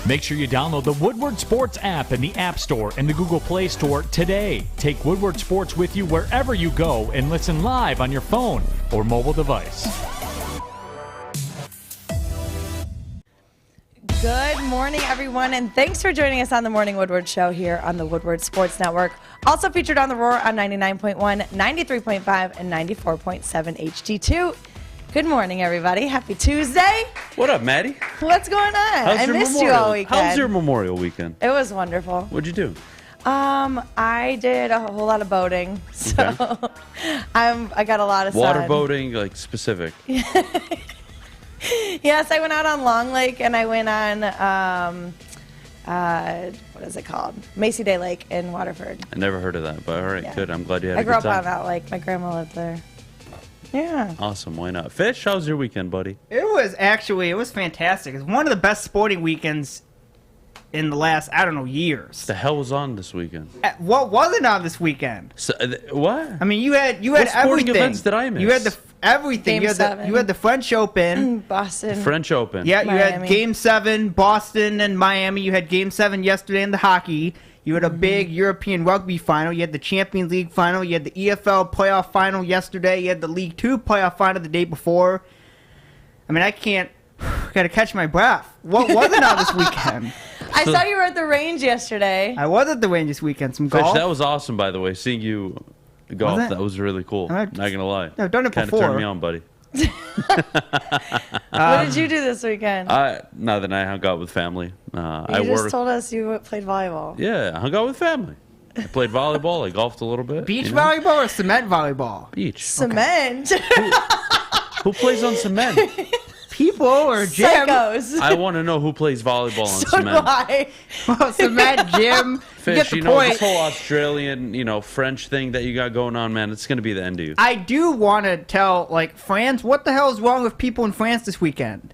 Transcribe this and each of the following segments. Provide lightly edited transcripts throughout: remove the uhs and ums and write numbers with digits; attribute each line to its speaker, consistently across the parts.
Speaker 1: Make sure you download the Woodward Sports app in the App Store and the Google Play Store today. Take Woodward Sports with you wherever you go and listen live on your phone or mobile device.
Speaker 2: Good morning, everyone, and thanks for joining us on the Morning Woodward Show here on the Woodward Sports Network. Also featured on The Roar on 99.1, 93.5, and 94.7 HD2. Good morning, everybody. Happy Tuesday.
Speaker 3: What up, Maddie?
Speaker 2: What's going on? I missed you all weekend.
Speaker 3: How was your Memorial weekend?
Speaker 2: It was wonderful.
Speaker 3: What'd you do?
Speaker 2: I did a whole lot of boating, so
Speaker 3: Okay.
Speaker 2: I got a lot of sun.
Speaker 3: Water boating, like specific.
Speaker 2: Yes, I went out on Long Lake, and I went on, what is it called? Macy Day Lake in Waterford.
Speaker 3: I never heard of that, but all right,
Speaker 2: Yeah.
Speaker 3: good. I'm glad you had a
Speaker 2: I grew
Speaker 3: good
Speaker 2: up
Speaker 3: time.
Speaker 2: on that lake. My grandma lived there. Yeah.
Speaker 3: Awesome, why not? Fish, how was your weekend, buddy?
Speaker 4: It was fantastic. It's one of the best sporting weekends in the last, years.
Speaker 3: The hell was on this weekend?
Speaker 4: What wasn't on this weekend?
Speaker 3: So, what?
Speaker 4: I mean, you had
Speaker 3: What sporting
Speaker 4: everything.
Speaker 3: events did I miss?
Speaker 4: You had everything.
Speaker 2: Game 7.
Speaker 4: You had the French Open.
Speaker 2: Boston.
Speaker 3: French Open.
Speaker 4: Yeah, you had
Speaker 2: Miami.
Speaker 4: Game 7, Boston and Miami. You had Game 7 yesterday in the hockey. You had a big European rugby final. You had the Champions League final. You had the EFL playoff final yesterday. You had the League 2 playoff final the day before. I mean, I can't... Gotta catch my breath. What wasn't on this weekend?
Speaker 2: I saw you were at the range yesterday.
Speaker 4: I was at the range this weekend. Some
Speaker 3: Fish,
Speaker 4: golf.
Speaker 3: that was awesome, by the way. Seeing you golf,
Speaker 4: Was it?
Speaker 3: that was really cool.
Speaker 4: I've-
Speaker 3: Not gonna lie.
Speaker 4: I've done it
Speaker 3: Kinda
Speaker 4: before.
Speaker 3: turned me on, buddy.
Speaker 2: What did you do this weekend?
Speaker 3: Nothing. I hung out with family.
Speaker 2: you
Speaker 3: I
Speaker 2: just
Speaker 3: worked.
Speaker 2: told us you played volleyball.
Speaker 3: Yeah, I hung out with family. I played volleyball. I golfed a little bit.
Speaker 4: Beach
Speaker 3: you know?
Speaker 4: volleyball or cement volleyball?
Speaker 3: Beach.
Speaker 2: Cement.
Speaker 3: Who plays on cement?
Speaker 4: People or gym?
Speaker 2: Psychos.
Speaker 3: I want to know who plays volleyball on
Speaker 2: So do
Speaker 3: cement.
Speaker 2: I.
Speaker 4: Well, cement, gym.
Speaker 3: Fish,
Speaker 4: get the
Speaker 3: you know,
Speaker 4: point.
Speaker 3: this whole Australian, French thing that you got going on, man, it's going to be the end of you.
Speaker 4: I do want to tell, France, what the hell is wrong with people in France this weekend?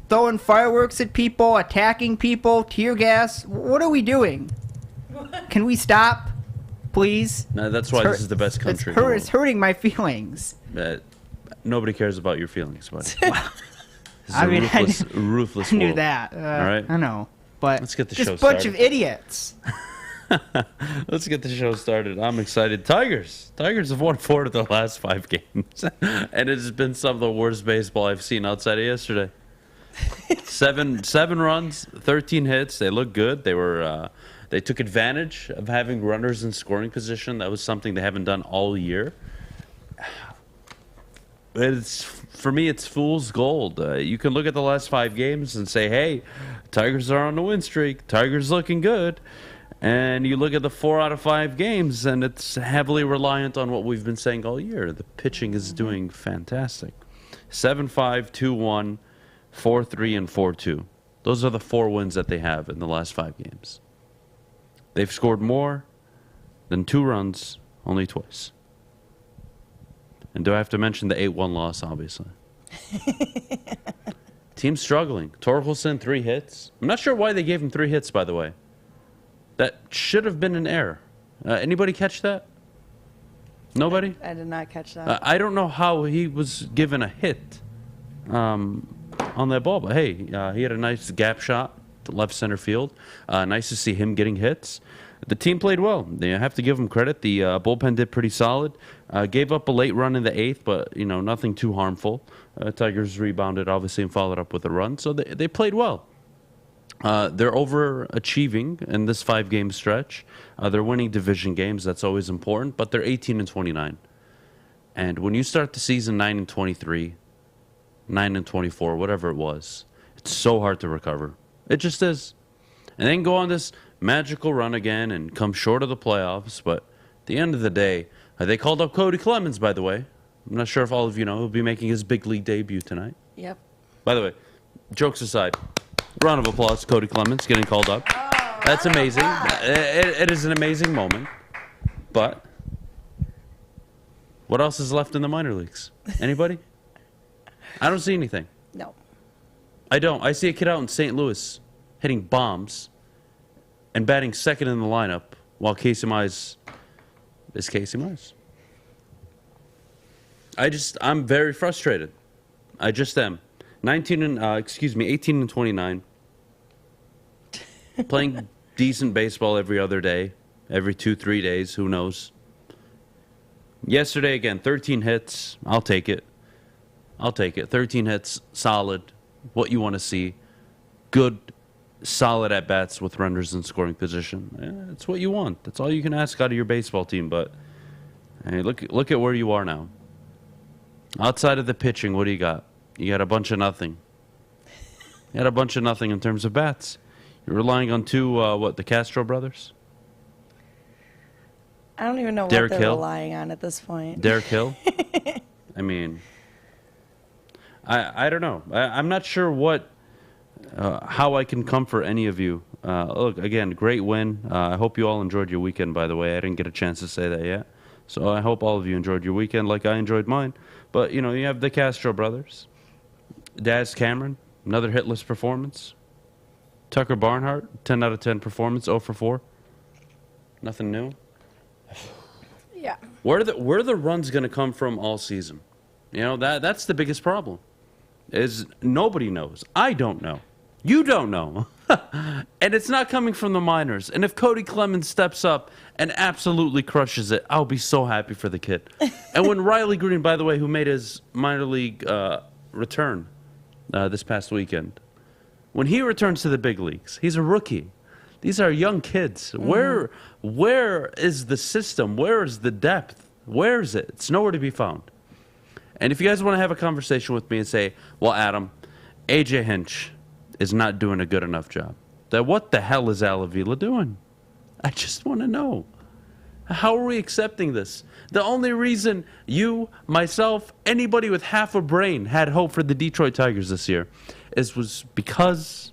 Speaker 4: Throwing fireworks at people, attacking people, tear gas. What are we doing? Can we stop, please?
Speaker 3: No, that's why this is the best country. in the
Speaker 4: It's hurting my feelings.
Speaker 3: world. Nobody cares about your feelings, buddy. This is
Speaker 4: I
Speaker 3: a
Speaker 4: mean,
Speaker 3: ruthless
Speaker 4: I knew
Speaker 3: world.
Speaker 4: that.
Speaker 3: right.
Speaker 4: I know. But
Speaker 3: Let's get the
Speaker 4: just
Speaker 3: show
Speaker 4: a bunch
Speaker 3: started.
Speaker 4: of idiots.
Speaker 3: Let's get the show started. I'm excited. Tigers have won 4 of the last 5 games. And it has been some of the worst baseball I've seen outside of yesterday. Seven runs, 13 hits. They look good. They took advantage of having runners in scoring position. That was something they haven't done all year. For me, it's fool's gold. You can look at the last 5 games and say, hey, Tigers are on a win streak. Tigers looking good. And you look at the 4 out of 5 games, and it's heavily reliant on what we've been saying all year. The pitching is doing fantastic. 7-5, 2-1, 4-3, and 4-2. Those are the 4 wins that they have in the last 5 games. They've scored more than 2 runs only twice. And do I have to mention the 8-1 loss, obviously? Team's struggling. Torkelson, 3 hits. I'm not sure why they gave him 3 hits, by the way. That should have been an error. Anybody catch that? Nobody?
Speaker 2: I did not catch that.
Speaker 3: I don't know how he was given a hit on that ball, but hey, he had a nice gap shot to left center field. Nice to see him getting hits. The team played well. They have to give him credit. The bullpen did pretty solid. Gave up a late run in the 8th, but nothing too harmful. Tigers rebounded, obviously, and followed up with a run. So they played well. They're overachieving in this 5-game stretch. They're winning division games. That's always important. But they're 18-29. And when you start the season 9-23, 9-24, whatever it was, it's so hard to recover. It just is. And then go on this magical run again and come short of the playoffs. But at the end of the day, they called up Cody Clemens, by the way. I'm not sure if all of you know. He'll be making his big league debut tonight.
Speaker 2: Yep.
Speaker 3: By the way, jokes aside, round of applause, Cody Clemens getting called up. That's amazing. It is an amazing moment. But what else is left in the minor leagues? Anybody? I don't see anything.
Speaker 2: No.
Speaker 3: I don't. I see a kid out in St. Louis hitting bombs and batting second in the lineup while Casey Mize is Casey Mize. I'm very frustrated. I just am. 18-29. Playing decent baseball every other day, every 2-3 days, who knows. Yesterday, again, 13 hits. I'll take it. 13 hits, solid. What you want to see. Good, solid at-bats with runners in scoring position. Yeah, that's what you want. That's all you can ask out of your baseball team. But hey, look at where you are now. Outside of the pitching, what do you got? You got a bunch of nothing. You had a bunch of nothing in terms of bats. You're relying on the Castro brothers?
Speaker 2: I don't even know
Speaker 3: Derek
Speaker 2: what they're
Speaker 3: Hill?
Speaker 2: relying on at this point.
Speaker 3: Derek Hill? I mean, I don't know. I'm not sure how I can comfort any of you. Look, again, great win. I hope you all enjoyed your weekend, by the way. I didn't get a chance to say that yet. So I hope all of you enjoyed your weekend like I enjoyed mine. But, you have the Castro brothers. Daz Cameron, another hitless performance. Tucker Barnhart, 10 out of 10 performance, 0 for 4. Nothing new.
Speaker 2: Yeah.
Speaker 3: Where are the runs going to come from all season? That's the biggest problem. Is nobody knows. I don't know. You don't know. And it's not coming from the minors. And if Cody Clemens steps up and absolutely crushes it, I'll be so happy for the kid. And when Riley Green, by the way, who made his minor league return this past weekend, when he returns to the big leagues, he's a rookie. These are young kids. Where is the system? Where is the depth? Where is it? It's nowhere to be found. And if you guys want to have a conversation with me and say, well, Adam, AJ Hinch is not doing a good enough job, then what the hell is Al Avila doing? I just want to know. How are we accepting this? The only reason you, myself, anybody with half a brain had hope for the Detroit Tigers this year was because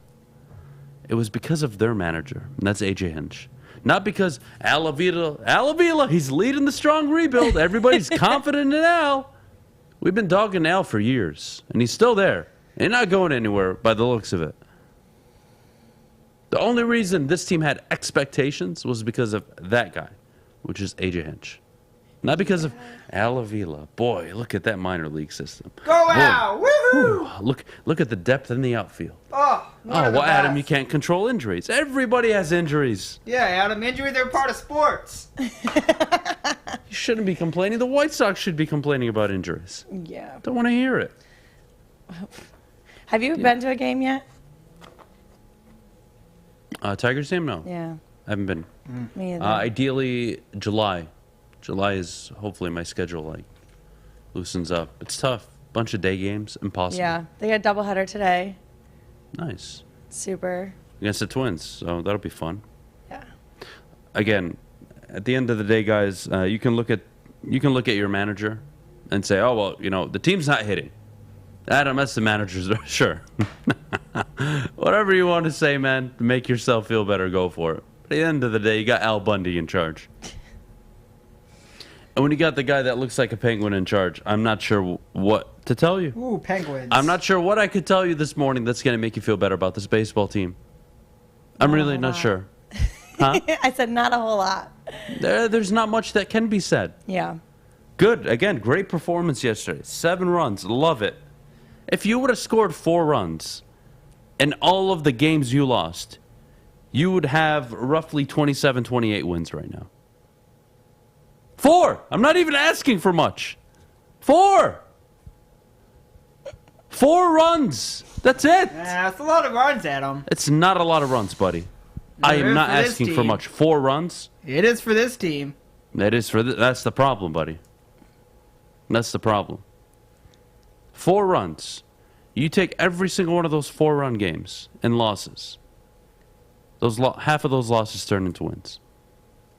Speaker 3: of their manager, and that's AJ Hinch. Not because Al Avila, he's leading the strong rebuild. Everybody's confident in Al. We've been dogging Al for years, and he's still there. He's not going anywhere by the looks of it. The only reason this team had expectations was because of that guy, which is AJ Hinch. Not because of Al Avila. Boy, look at that minor league system.
Speaker 4: Go out! Woohoo!
Speaker 3: Look at the depth in the outfield.
Speaker 4: Oh,
Speaker 3: well, Adam, you can't control injuries. Everybody has injuries.
Speaker 4: Yeah, Adam, injuries are part of sports.
Speaker 3: You shouldn't be complaining. The White Sox should be complaining about injuries.
Speaker 2: Yeah.
Speaker 3: Don't want to hear it.
Speaker 2: Have you been to a game yet?
Speaker 3: Tigers game? No.
Speaker 2: Yeah.
Speaker 3: I haven't been.
Speaker 2: Me either.
Speaker 3: Ideally, July. July is hopefully my schedule loosens up. It's tough. Bunch of day games. Impossible.
Speaker 2: Yeah. They got a doubleheader today.
Speaker 3: Nice.
Speaker 2: Super.
Speaker 3: Against the Twins. So that'll be fun.
Speaker 2: Yeah.
Speaker 3: Again, at the end of the day, guys, you can look at your manager and say, oh, well, the team's not hitting. Adam, that's the manager's. Sure. Whatever you want to say, man, to make yourself feel better, go for it. But at the end of the day, you got Al Bundy in charge. And when you got the guy that looks like a penguin in charge, I'm not sure what to tell you.
Speaker 4: Ooh, Penguins.
Speaker 3: I'm not sure what I could tell you this morning that's going to make you feel better about this baseball team. I'm really not sure. Huh?
Speaker 2: I said not a whole lot.
Speaker 3: There's not much that can be said.
Speaker 2: Yeah.
Speaker 3: Good. Again, great performance yesterday. 7 runs. Love it. If you would have scored 4 runs in all of the games you lost, you would have roughly 27, 28 wins right now. 4. I'm not even asking for much. 4. 4 runs. That's it.
Speaker 4: That's a lot of runs, Adam.
Speaker 3: It's not a lot of runs, buddy. I am not asking for much. 4 runs.
Speaker 4: It is for this team.
Speaker 3: That's the problem, buddy. That's the problem. 4 runs. You take every single one of those 4-run games and losses. Half of those losses turn into wins.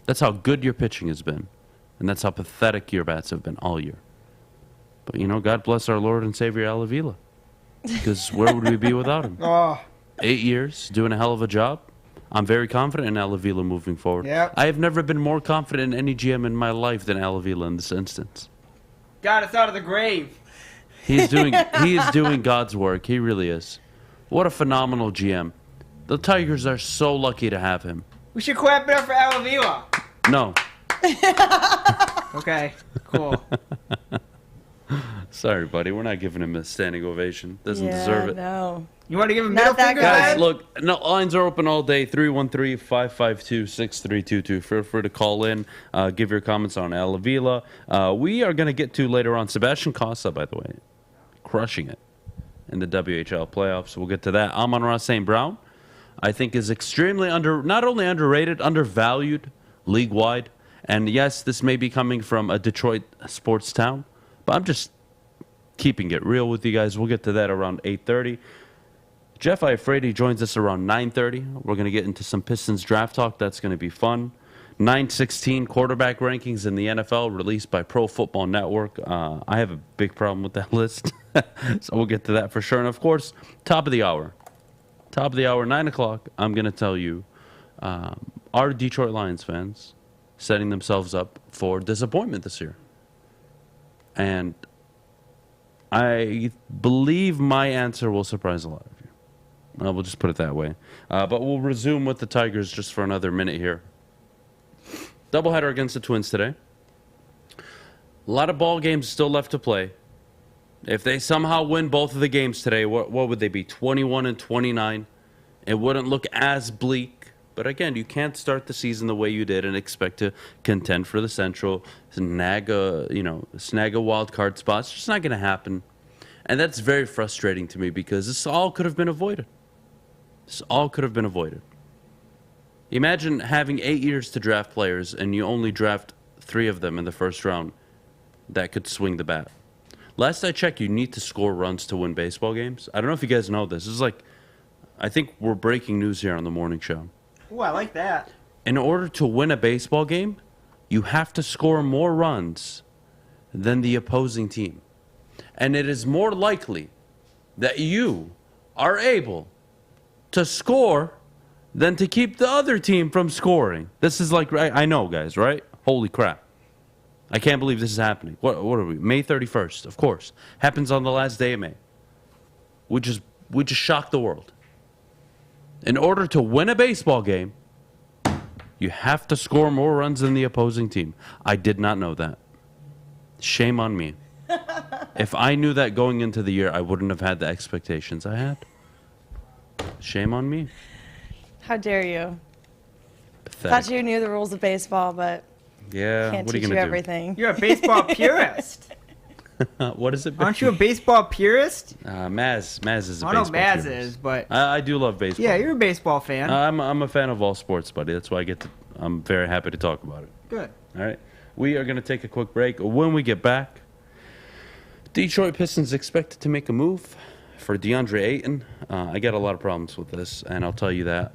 Speaker 3: That's how good your pitching has been. And that's how pathetic your bats have been all year. But, God bless our Lord and Savior Al Avila. Because where would we be without him? 8 years, doing a hell of a job. I'm very confident in Al Avila moving forward.
Speaker 4: Yep.
Speaker 3: I have never been more confident in any GM in my life than Al Avila in this instance.
Speaker 4: Got us out of the grave.
Speaker 3: He is doing God's work. He really is. What a phenomenal GM. The Tigers are so lucky to have him.
Speaker 4: We should clap it up for Al Avila.
Speaker 3: No.
Speaker 4: Okay, cool.
Speaker 3: Sorry, buddy. We're not giving him a standing ovation. Doesn't deserve it.
Speaker 2: No.
Speaker 4: You want to give him
Speaker 2: Not
Speaker 4: middle
Speaker 2: that
Speaker 4: finger?
Speaker 2: guy.
Speaker 3: Guys, look, no, lines are open all day. 313-552-6322. Feel free to call in. Give your comments on Al Avila. We are going to get to later on Sebastian Costa, by the way, crushing it in the WHL playoffs. We'll get to that. Amon-Ra St. Brown, I think, is extremely not only underrated, undervalued league-wide. And yes, this may be coming from a Detroit sports town, but I'm just keeping it real with you guys. We'll get to that around 8:30. Jeff Iafrate joins us around 9:30. We're going to get into some Pistons draft talk. That's going to be fun. 9/16 quarterback rankings in the NFL released by Pro Football Network. I have a big problem with that list, so we'll get to that for sure. And, of course, top of the hour, 9 o'clock, I'm going to tell you, are Detroit Lions fans setting themselves up for disappointment this year? And I believe my answer will surprise a lot of you. We'll just put it that way. But we'll resume with the Tigers just for another minute here. Doubleheader against the Twins today. A lot of ball games still left to play. If they somehow win both of the games today, what would they be? 21-29. It wouldn't look as bleak. But again, you can't start the season the way you did and expect to contend for the Central, snag a wild card spot. It's just not going to happen. And that's very frustrating to me because this all could have been avoided. This all could have been avoided. Imagine having 8 years to draft players and you only draft 3 of them in the first round that could swing the bat. Last I checked, you need to score runs to win baseball games. I don't know if you guys know this. This is like, I think we're breaking news here on the morning show.
Speaker 4: Oh, I like that.
Speaker 3: In order to win a baseball game, you have to score more runs than the opposing team. And it is more likely that you are able to score than to keep the other team from scoring. This is like, I know, guys, right? Holy crap. I can't believe this is happening. What are we? May 31st, of course. Happens on the last day of May. We just shocked the world. In order to win a baseball game, you have to score more runs than the opposing team. I did not know that. Shame on me. If I knew that going into the year, I wouldn't have had the expectations I had. Shame on me.
Speaker 2: How dare you?
Speaker 3: Pathetic.
Speaker 2: Thought you knew the rules of baseball, but
Speaker 3: Yeah,
Speaker 2: can't
Speaker 3: what are you
Speaker 2: teach you
Speaker 3: going to do?
Speaker 2: everything.
Speaker 4: You're a baseball purist.
Speaker 3: What is it?
Speaker 4: Aren't you a baseball purist?
Speaker 3: Maz is a
Speaker 4: I know
Speaker 3: baseball
Speaker 4: Maz
Speaker 3: purist.
Speaker 4: is, but
Speaker 3: I do love baseball.
Speaker 4: yeah, you're a baseball fan.
Speaker 3: I'm a fan of all sports, buddy. That's why I'm very happy to talk about it.
Speaker 4: Good.
Speaker 3: All right. We are going to take a quick break. When we get back, Detroit Pistons expected to make a move for DeAndre Ayton. I got a lot of problems with this, and I'll tell you that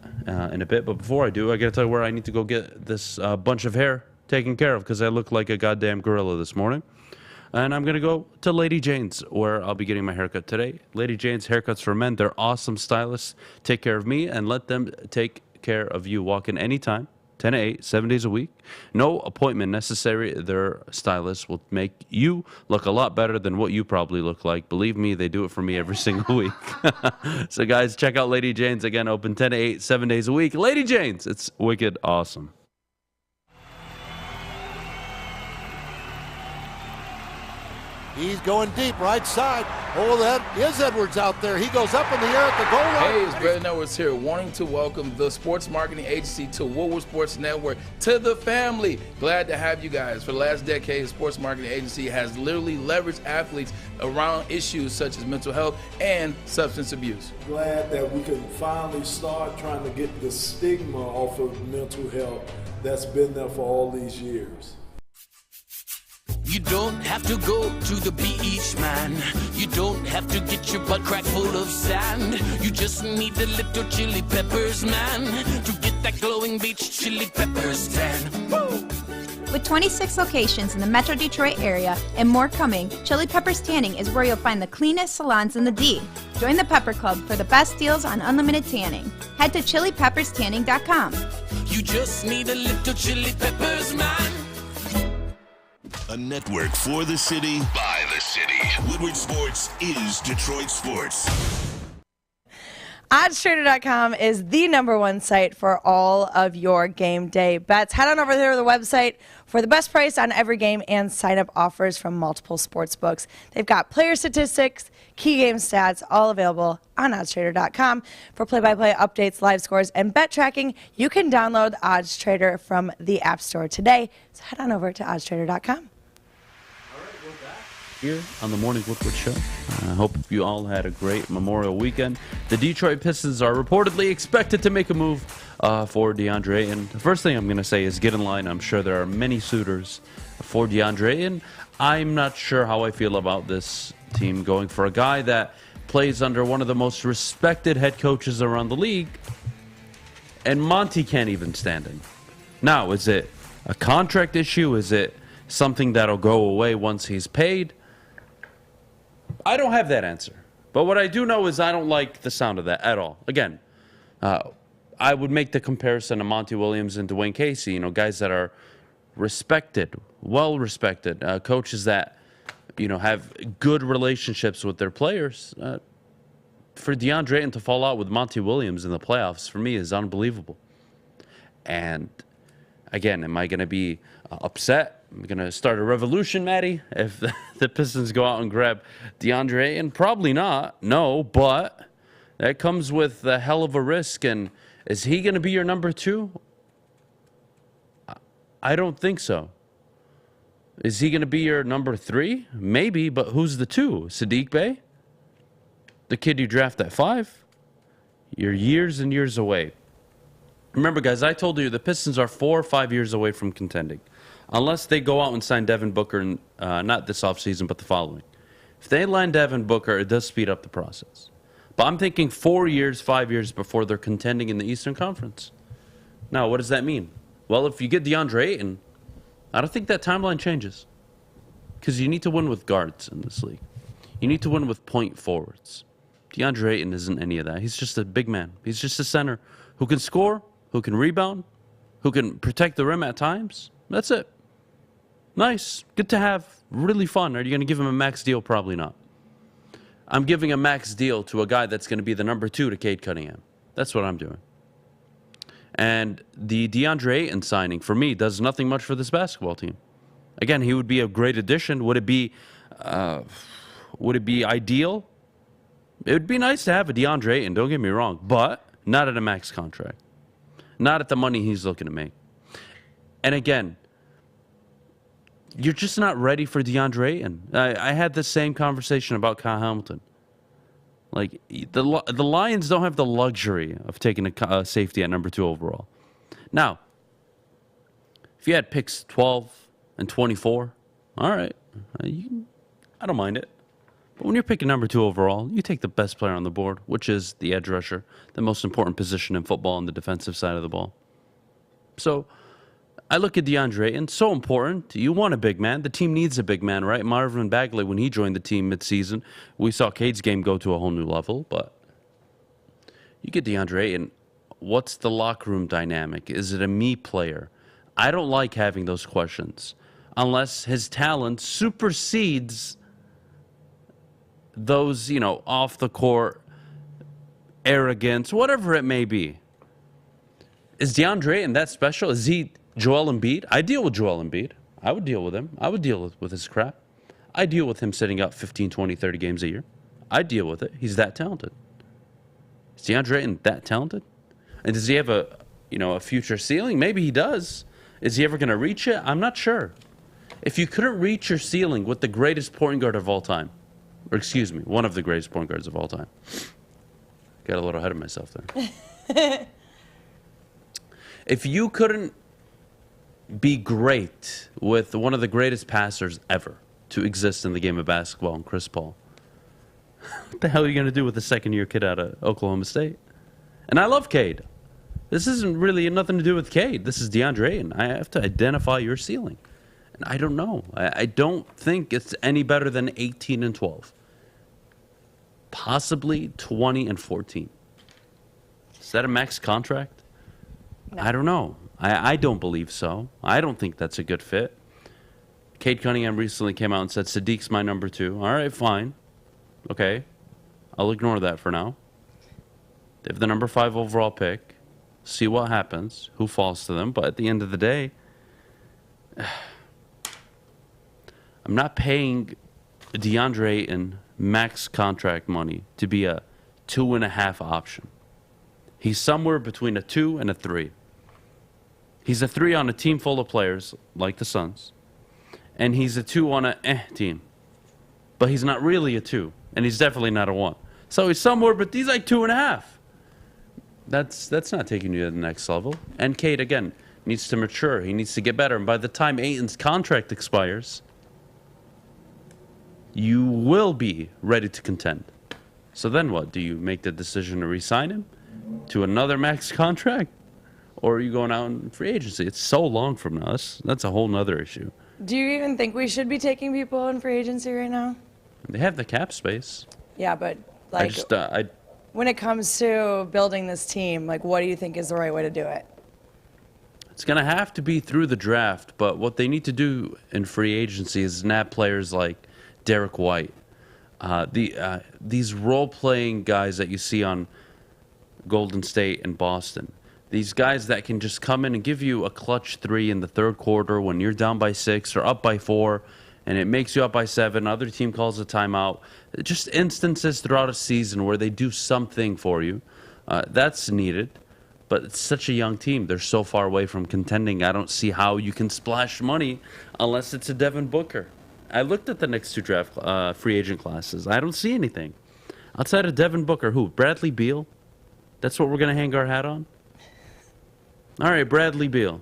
Speaker 3: in a bit. But before I do, I got to tell you where I need to go get this bunch of hair taken care of because I look like a goddamn gorilla this morning. And I'm going to go to Lady Jane's, where I'll be getting my haircut today. Lady Jane's Haircuts for Men. They're awesome stylists. Take care of me and let them take care of you. Walk in anytime, 10 to 8, 7 days a week. No appointment necessary. Their stylists will make you look a lot better than what you probably look like. Believe me, they do it for me every single week. So, guys, check out Lady Jane's. Again, open 10 to 8, 7 days a week. Lady Jane's. It's wicked awesome.
Speaker 5: He's going deep, right side. Oh, that is Edwards out there. He goes up in the air at the goal line.
Speaker 6: Hey, it's Brandon Edwards here, wanting to welcome the sports marketing agency to Woodward Sports Network, to the family. Glad to have you guys. For the last decade, the sports marketing agency has literally leveraged athletes around issues such as mental health and substance abuse.
Speaker 7: Glad that we can finally start trying to get the stigma off of mental health that's been there for all these years.
Speaker 8: You don't have to go to the beach, man. You don't have to get your butt crack full of sand. You just need a little chili peppers, man, to get that glowing beach chili peppers tan. Woo!
Speaker 9: With 26 locations in the Metro Detroit area and more coming, Chili Peppers Tanning is where you'll find the cleanest salons in the D. Join the Pepper Club for the best deals on unlimited tanning. Head to chilipepperstanning.com.
Speaker 8: You just need a little chili peppers, man.
Speaker 10: A network for the city, by the city. Woodward Sports is Detroit Sports.
Speaker 2: OddsTrader.com is the #1 site for all of your game day bets. Head on over there to the website for the best price on every game and sign-up offers from multiple sports books. They've got player statistics, key game stats, all available on OddsTrader.com. For play-by-play updates, live scores, and bet tracking, you can download OddsTrader from the App Store today. So head on over to OddsTrader.com.
Speaker 3: Here on the Morning Woodward Show. I hope you all had a great Memorial weekend. The Detroit Pistons are reportedly expected to make a move for DeAndre Ayton. The first thing I'm going to say is get in line. I'm sure there are many suitors for DeAndre Ayton. I'm not sure how I feel about this team going for a guy that plays under one of the most respected head coaches around the league, and Monty can't even stand him. Now, is it a contract issue? Is it something that'll go away once he's paid? I don't have that answer. But what I do know is I don't like the sound of that at all. Again, I would make the comparison to Monty Williams and Dwayne Casey, guys that are respected, well-respected, coaches that, have good relationships with their players. For DeAndre Ayton to fall out with Monty Williams in the playoffs, for me, is unbelievable. And, again, am I going to be upset? I'm going to start a revolution, Maddie, if the Pistons go out and grab DeAndre Ayton? Probably not, no, but that comes with a hell of a risk. And is he going to be your number 2? I don't think so. Is he going to be your number 3? Maybe, but who's the 2? Saddiq Bey? The kid you draft at 5? You're years and years away. Remember, guys, I told you the Pistons are 4 or 5 years away from contending. Unless they go out and sign Devin Booker, not this offseason, but the following. If they land Devin Booker, it does speed up the process. But I'm thinking 4 years, 5 years before they're contending in the Eastern Conference. Now, what does that mean? Well, if you get DeAndre Ayton, I don't think that timeline changes. Because you need to win with guards in this league. You need to win with point forwards. DeAndre Ayton isn't any of that. He's just a big man. He's just a center who can score, who can rebound, who can protect the rim at times. That's it. Nice. Good to have. Really fun. Are you going to give him a max deal? Probably not. I'm giving a max deal to a guy that's going to be the number 2 to Cade Cunningham. That's what I'm doing. And the DeAndre Ayton signing, for me, does nothing much for this basketball team. Again, he would be a great addition. Would it be ideal? It would be nice to have a DeAndre Ayton, don't get me wrong, but not at a max contract. Not at the money he's looking to make. And again, you're just not ready for DeAndre Ayton. I had the same conversation about Kyle Hamilton. Like, the Lions don't have the luxury of taking a safety at number 2 overall. Now, if you had picks 12 and 24, all right, I don't mind it. But when you're picking number 2 overall, you take the best player on the board, which is the edge rusher, the most important position in football on the defensive side of the ball. So I look at DeAndre Ayton, so important. You want a big man. The team needs a big man, right? Marvin Bagley, when he joined the team midseason, we saw Cade's game go to a whole new level. But you get DeAndre Ayton, what's the locker room dynamic? Is it a me player? I don't like having those questions unless his talent supersedes those, off the court arrogance, whatever it may be. Is DeAndre Ayton that special? Is he Joel Embiid? I deal with Joel Embiid. I would deal with him. I would deal with his crap. I deal with him sitting out 15, 20, 30 games a year. I deal with it. He's that talented. Is DeAndre Ayton that talented? And does he have a future ceiling? Maybe he does. Is he ever going to reach it? I'm not sure. If you couldn't reach your ceiling with the greatest point guard of all time, or excuse me, one of the greatest point guards of all time. Got a little ahead of myself there. If you couldn't be great with one of the greatest passers ever to exist in the game of basketball, and Chris Paul, what the hell are you going to do with a second-year kid out of Oklahoma State? And I love Cade. This isn't really nothing to do with Cade. This is DeAndre Ayton. I have to identify your ceiling. And I don't know. I don't think it's any better than 18 and 12. Possibly 20 and 14. Is that a max contract? No. I don't know. I don't believe so. I don't think that's a good fit. Cade Cunningham recently came out and said, Saddiq's my number 2. All right, fine. Okay. I'll ignore that for now. They have the number 5 overall pick. See what happens, who falls to them. But at the end of the day, I'm not paying DeAndre Ayton max contract money to be a 2.5 option. He's somewhere between a 2 and a 3. He's a 3 on a team full of players like the Suns, and he's a 2 on a team. But he's not really a 2, and he's definitely not a 1. So he's somewhere, but he's like 2.5. That's not taking you to the next level. And Cade, again, needs to mature. He needs to get better. And by the time Ayton's contract expires, you will be ready to contend. So then what? Do you make the decision to re-sign him to another max contract? Or are you going out in free agency? It's so long from now. That's a whole nother issue.
Speaker 2: Do you even think we should be taking people in free agency right now?
Speaker 3: They have the cap space.
Speaker 2: Yeah, but like, when it comes to building this team, like, what do you think is the right way to do it?
Speaker 3: It's going to have to be through the draft, but what they need to do in free agency is nab players like Derek White. These role-playing guys that you see on Golden State and Boston. These guys that can just come in and give you a clutch 3 in the third quarter when you're down by 6 or up by 4, and it makes you up by 7. Other team calls a timeout. Just instances throughout a season where they do something for you. That's needed. But it's such a young team. They're so far away from contending. I don't see how you can splash money unless it's a Devin Booker. I looked at the next 2 draft free agent classes. I don't see anything. Outside of Devin Booker, who? Bradley Beal? That's what we're going to hang our hat on? All right, Bradley Beal.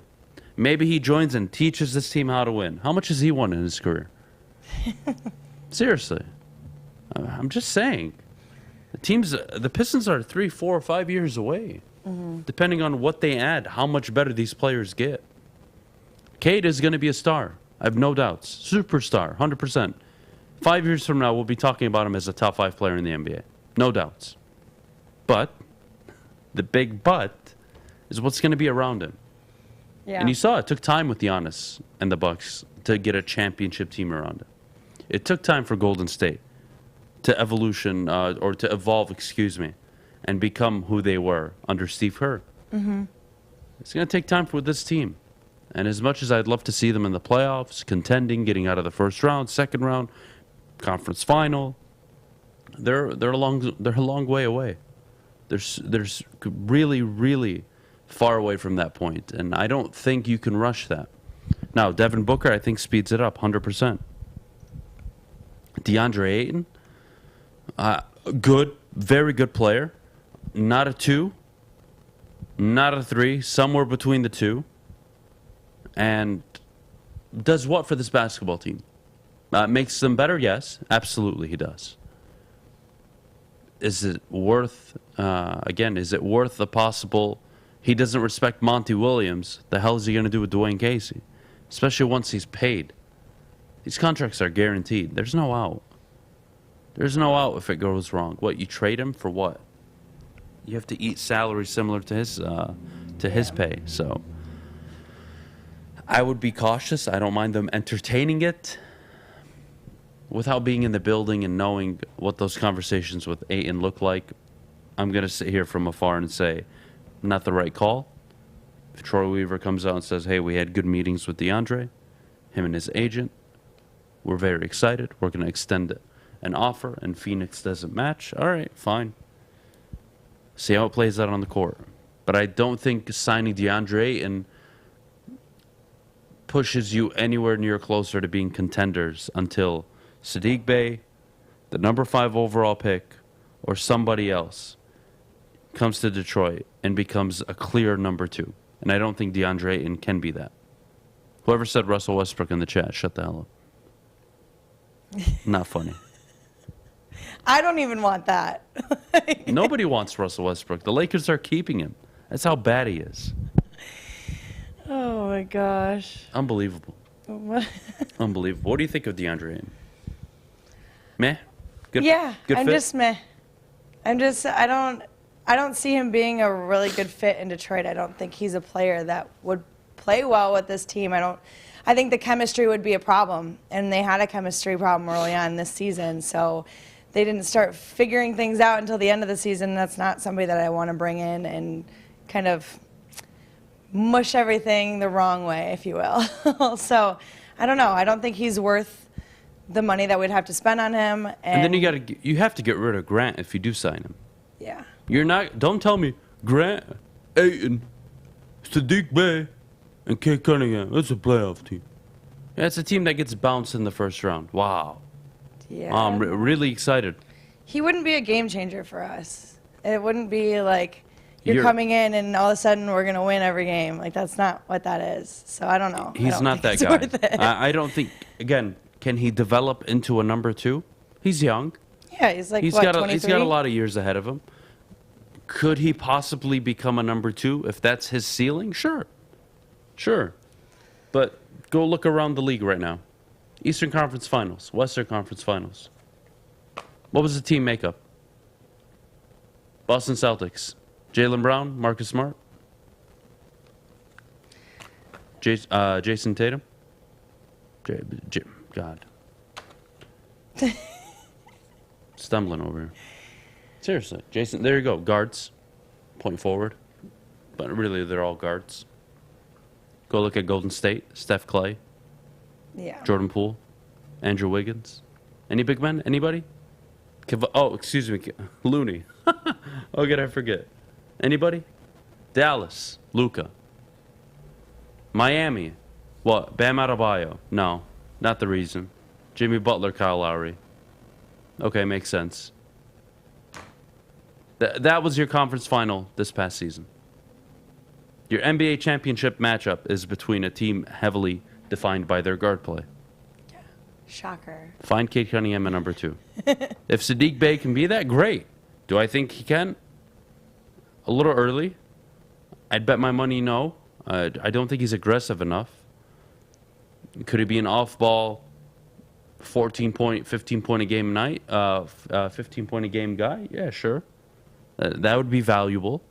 Speaker 3: Maybe he joins and teaches this team how to win. How much has he won in his career? Seriously. I'm just saying. The Pistons are 3, 4, or 5 years away. Depending on what they add, how much better these players get. Cade is going to be a star. I have no doubts. Superstar, 100%. 5 years from now, we'll be talking about him as a top 5 player in the NBA. No doubts. But, the big but, is what's going to be around him. Yeah. And you saw it took time with Giannis and the Bucks to get a championship team around him. It took time for Golden State to evolve, and become who they were under Steve Kerr. It's going to take time for this team. And as much as I'd love to see them in the playoffs, contending, getting out of the first round, second round, conference final, they're a long way away. There's really, really far away from that point, and I don't think you can rush that. Now, Devin Booker, I think, speeds it up 100%. DeAndre Ayton, good, very good player. Not a 2, not a 3, somewhere between the 2. And does what for this basketball team? Makes them better? Yes, absolutely he does. Is it worth, is it worth the possible... He doesn't respect Monty Williams. The hell is he going to do with Dwayne Casey? Especially once he's paid. These contracts are guaranteed. There's no out. There's no out if it goes wrong. What, you trade him for what? You have to eat salary similar to his pay. So I would be cautious. I don't mind them entertaining it without being in the building and knowing what those conversations with Ayton look like. I'm going to sit here from afar and say, not the right call. If Troy Weaver comes out and says, hey, we had good meetings with DeAndre, him and his agent, we're very excited, we're going to extend an offer, and Phoenix doesn't match, all right, fine. See how it plays out on the court. But I don't think signing DeAndre Ayton pushes you anywhere near closer to being contenders until Saddiq Bey, the number 5 overall pick, or somebody else comes to Detroit and becomes a clear number 2. And I don't think DeAndre Ayton can be that. Whoever said Russell Westbrook in the chat, shut the hell up. Not funny.
Speaker 2: I don't even want that.
Speaker 3: Nobody wants Russell Westbrook. The Lakers are keeping him. That's how bad he is.
Speaker 2: Oh, my gosh.
Speaker 3: Unbelievable. Unbelievable. What do you think of DeAndre Ayton? Meh? Good,
Speaker 2: yeah,
Speaker 3: good
Speaker 2: I'm
Speaker 3: fit?
Speaker 2: just meh. I don't see him being a really good fit in Detroit. I don't think he's a player that would play well with this team. I think the chemistry would be a problem, and they had a chemistry problem early on this season. So they didn't start figuring things out until the end of the season. That's not somebody that I want to bring in and kind of mush everything the wrong way, if you will. So I don't know. I don't think he's worth the money that we'd have to spend on him.
Speaker 3: And then you have to get rid of Grant if you do sign him.
Speaker 2: Yeah.
Speaker 3: Don't tell me Grant, Ayton, Sadiq Bey, and Kate Cunningham. That's a playoff team. Yeah, it's a team that gets bounced in the first round. Wow.
Speaker 2: Yeah.
Speaker 3: I'm really excited.
Speaker 2: He wouldn't be a game changer for us. It wouldn't be like you're coming in and all of a sudden we're going to win every game. Like, that's not what that is. So I don't know.
Speaker 3: He's not that guy. I don't think, again, can he develop into a number 2? He's young.
Speaker 2: Yeah, he's like,
Speaker 3: He's
Speaker 2: what,
Speaker 3: got
Speaker 2: 23?
Speaker 3: He's got a lot of years ahead of him. Could he possibly become a number 2 if that's his ceiling? Sure. But go look around the league right now. Eastern Conference Finals, Western Conference Finals. What was the team makeup? Boston Celtics. Jaylen Brown, Marcus Smart. Jason Tatum. God. Stumbling over here. Seriously. Jason, there you go. Guards. Point forward. But really, they're all guards. Go look at Golden State. Steph Clay.
Speaker 2: Yeah.
Speaker 3: Jordan Poole. Andrew Wiggins. Any big men? Anybody? Oh, excuse me. Looney. Oh, did I forget? Anybody? Dallas. Luka. Miami. What? Bam Adebayo. No. Not the reason. Jimmy Butler, Kyle Lowry. Okay, makes sense. That was your conference final this past season. Your NBA championship matchup is between a team heavily defined by their guard play.
Speaker 2: Yeah. Shocker.
Speaker 3: Find Kate Cunningham at number 2. If Sadiq Bey can be that, great. Do I think he can? A little early. I'd bet my money no. I don't think he's aggressive enough. Could he be an off-ball 14-point, 15-point a game night, 15-point a game guy? Yeah, sure. That would be valuable.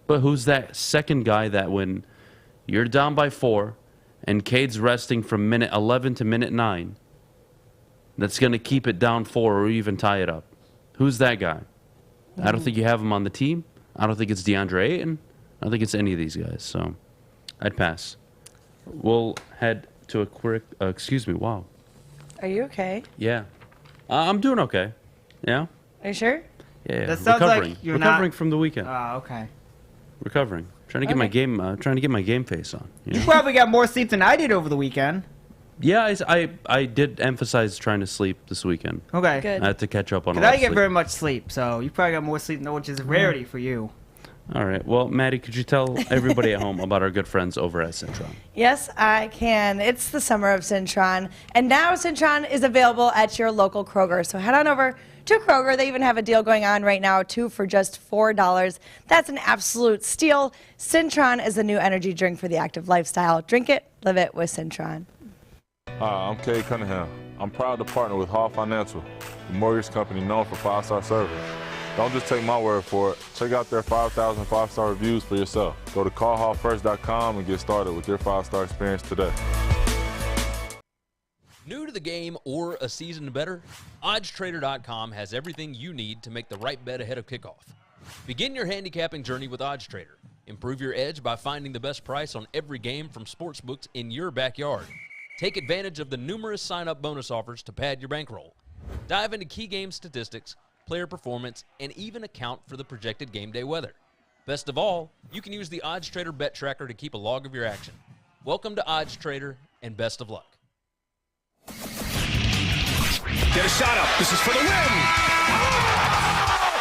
Speaker 3: But who's that second guy that when you're down by 4 and Cade's resting from minute 11 to minute 9, that's going to keep it down 4 or even tie it up? Who's that guy? I don't think you have him on the team. I don't think it's DeAndre Ayton. I don't think it's any of these guys. So I'd pass. We'll head to a quick... excuse me. Wow.
Speaker 2: Are you okay?
Speaker 3: Yeah. I'm doing okay. Yeah?
Speaker 2: Are you sure?
Speaker 3: Yeah.
Speaker 4: That sounds
Speaker 3: recovering.
Speaker 4: like you're
Speaker 3: recovering
Speaker 4: not...
Speaker 3: from the weekend.
Speaker 4: Okay.
Speaker 3: Recovering. Trying to get my game. Trying to get my game face on.
Speaker 4: You probably got more sleep than I did over the weekend.
Speaker 3: Yeah, I did emphasize trying to sleep this weekend.
Speaker 4: Okay.
Speaker 2: Good.
Speaker 3: I had to catch up on.
Speaker 4: Because I get very much sleep, so you probably got more sleep than which is a rarity for you.
Speaker 3: All right. Well, Maddie, could you tell everybody at home about our good friends over at Cintron?
Speaker 2: Yes, I can. It's the summer of Cintron, and now Cintron is available at your local Kroger. So head on over to Kroger. They even have a deal going on right now, 2 for just $4. That's an absolute steal. Cintron is the new energy drink for the active lifestyle. Drink it, live it with Cintron.
Speaker 11: Hi, I'm Kay Cunningham. I'm proud to partner with Hall Financial, the mortgage company known for 5-star service. Don't just take my word for it. Check out their 5,000 5-star reviews for yourself. Go to callhallfirst.com and get started with your 5-star experience today.
Speaker 12: New to the game or a season better? OddsTrader.com has everything you need to make the right bet ahead of kickoff. Begin your handicapping journey with OddsTrader. Improve your edge by finding the best price on every game from sportsbooks in your backyard. Take advantage of the numerous sign-up bonus offers to pad your bankroll. Dive into key game statistics, player performance, and even account for the projected game day weather. Best of all, you can use the OddsTrader Bet Tracker to keep a log of your action. Welcome to OddsTrader, and best of luck.
Speaker 10: Get a shot up. This is for the win.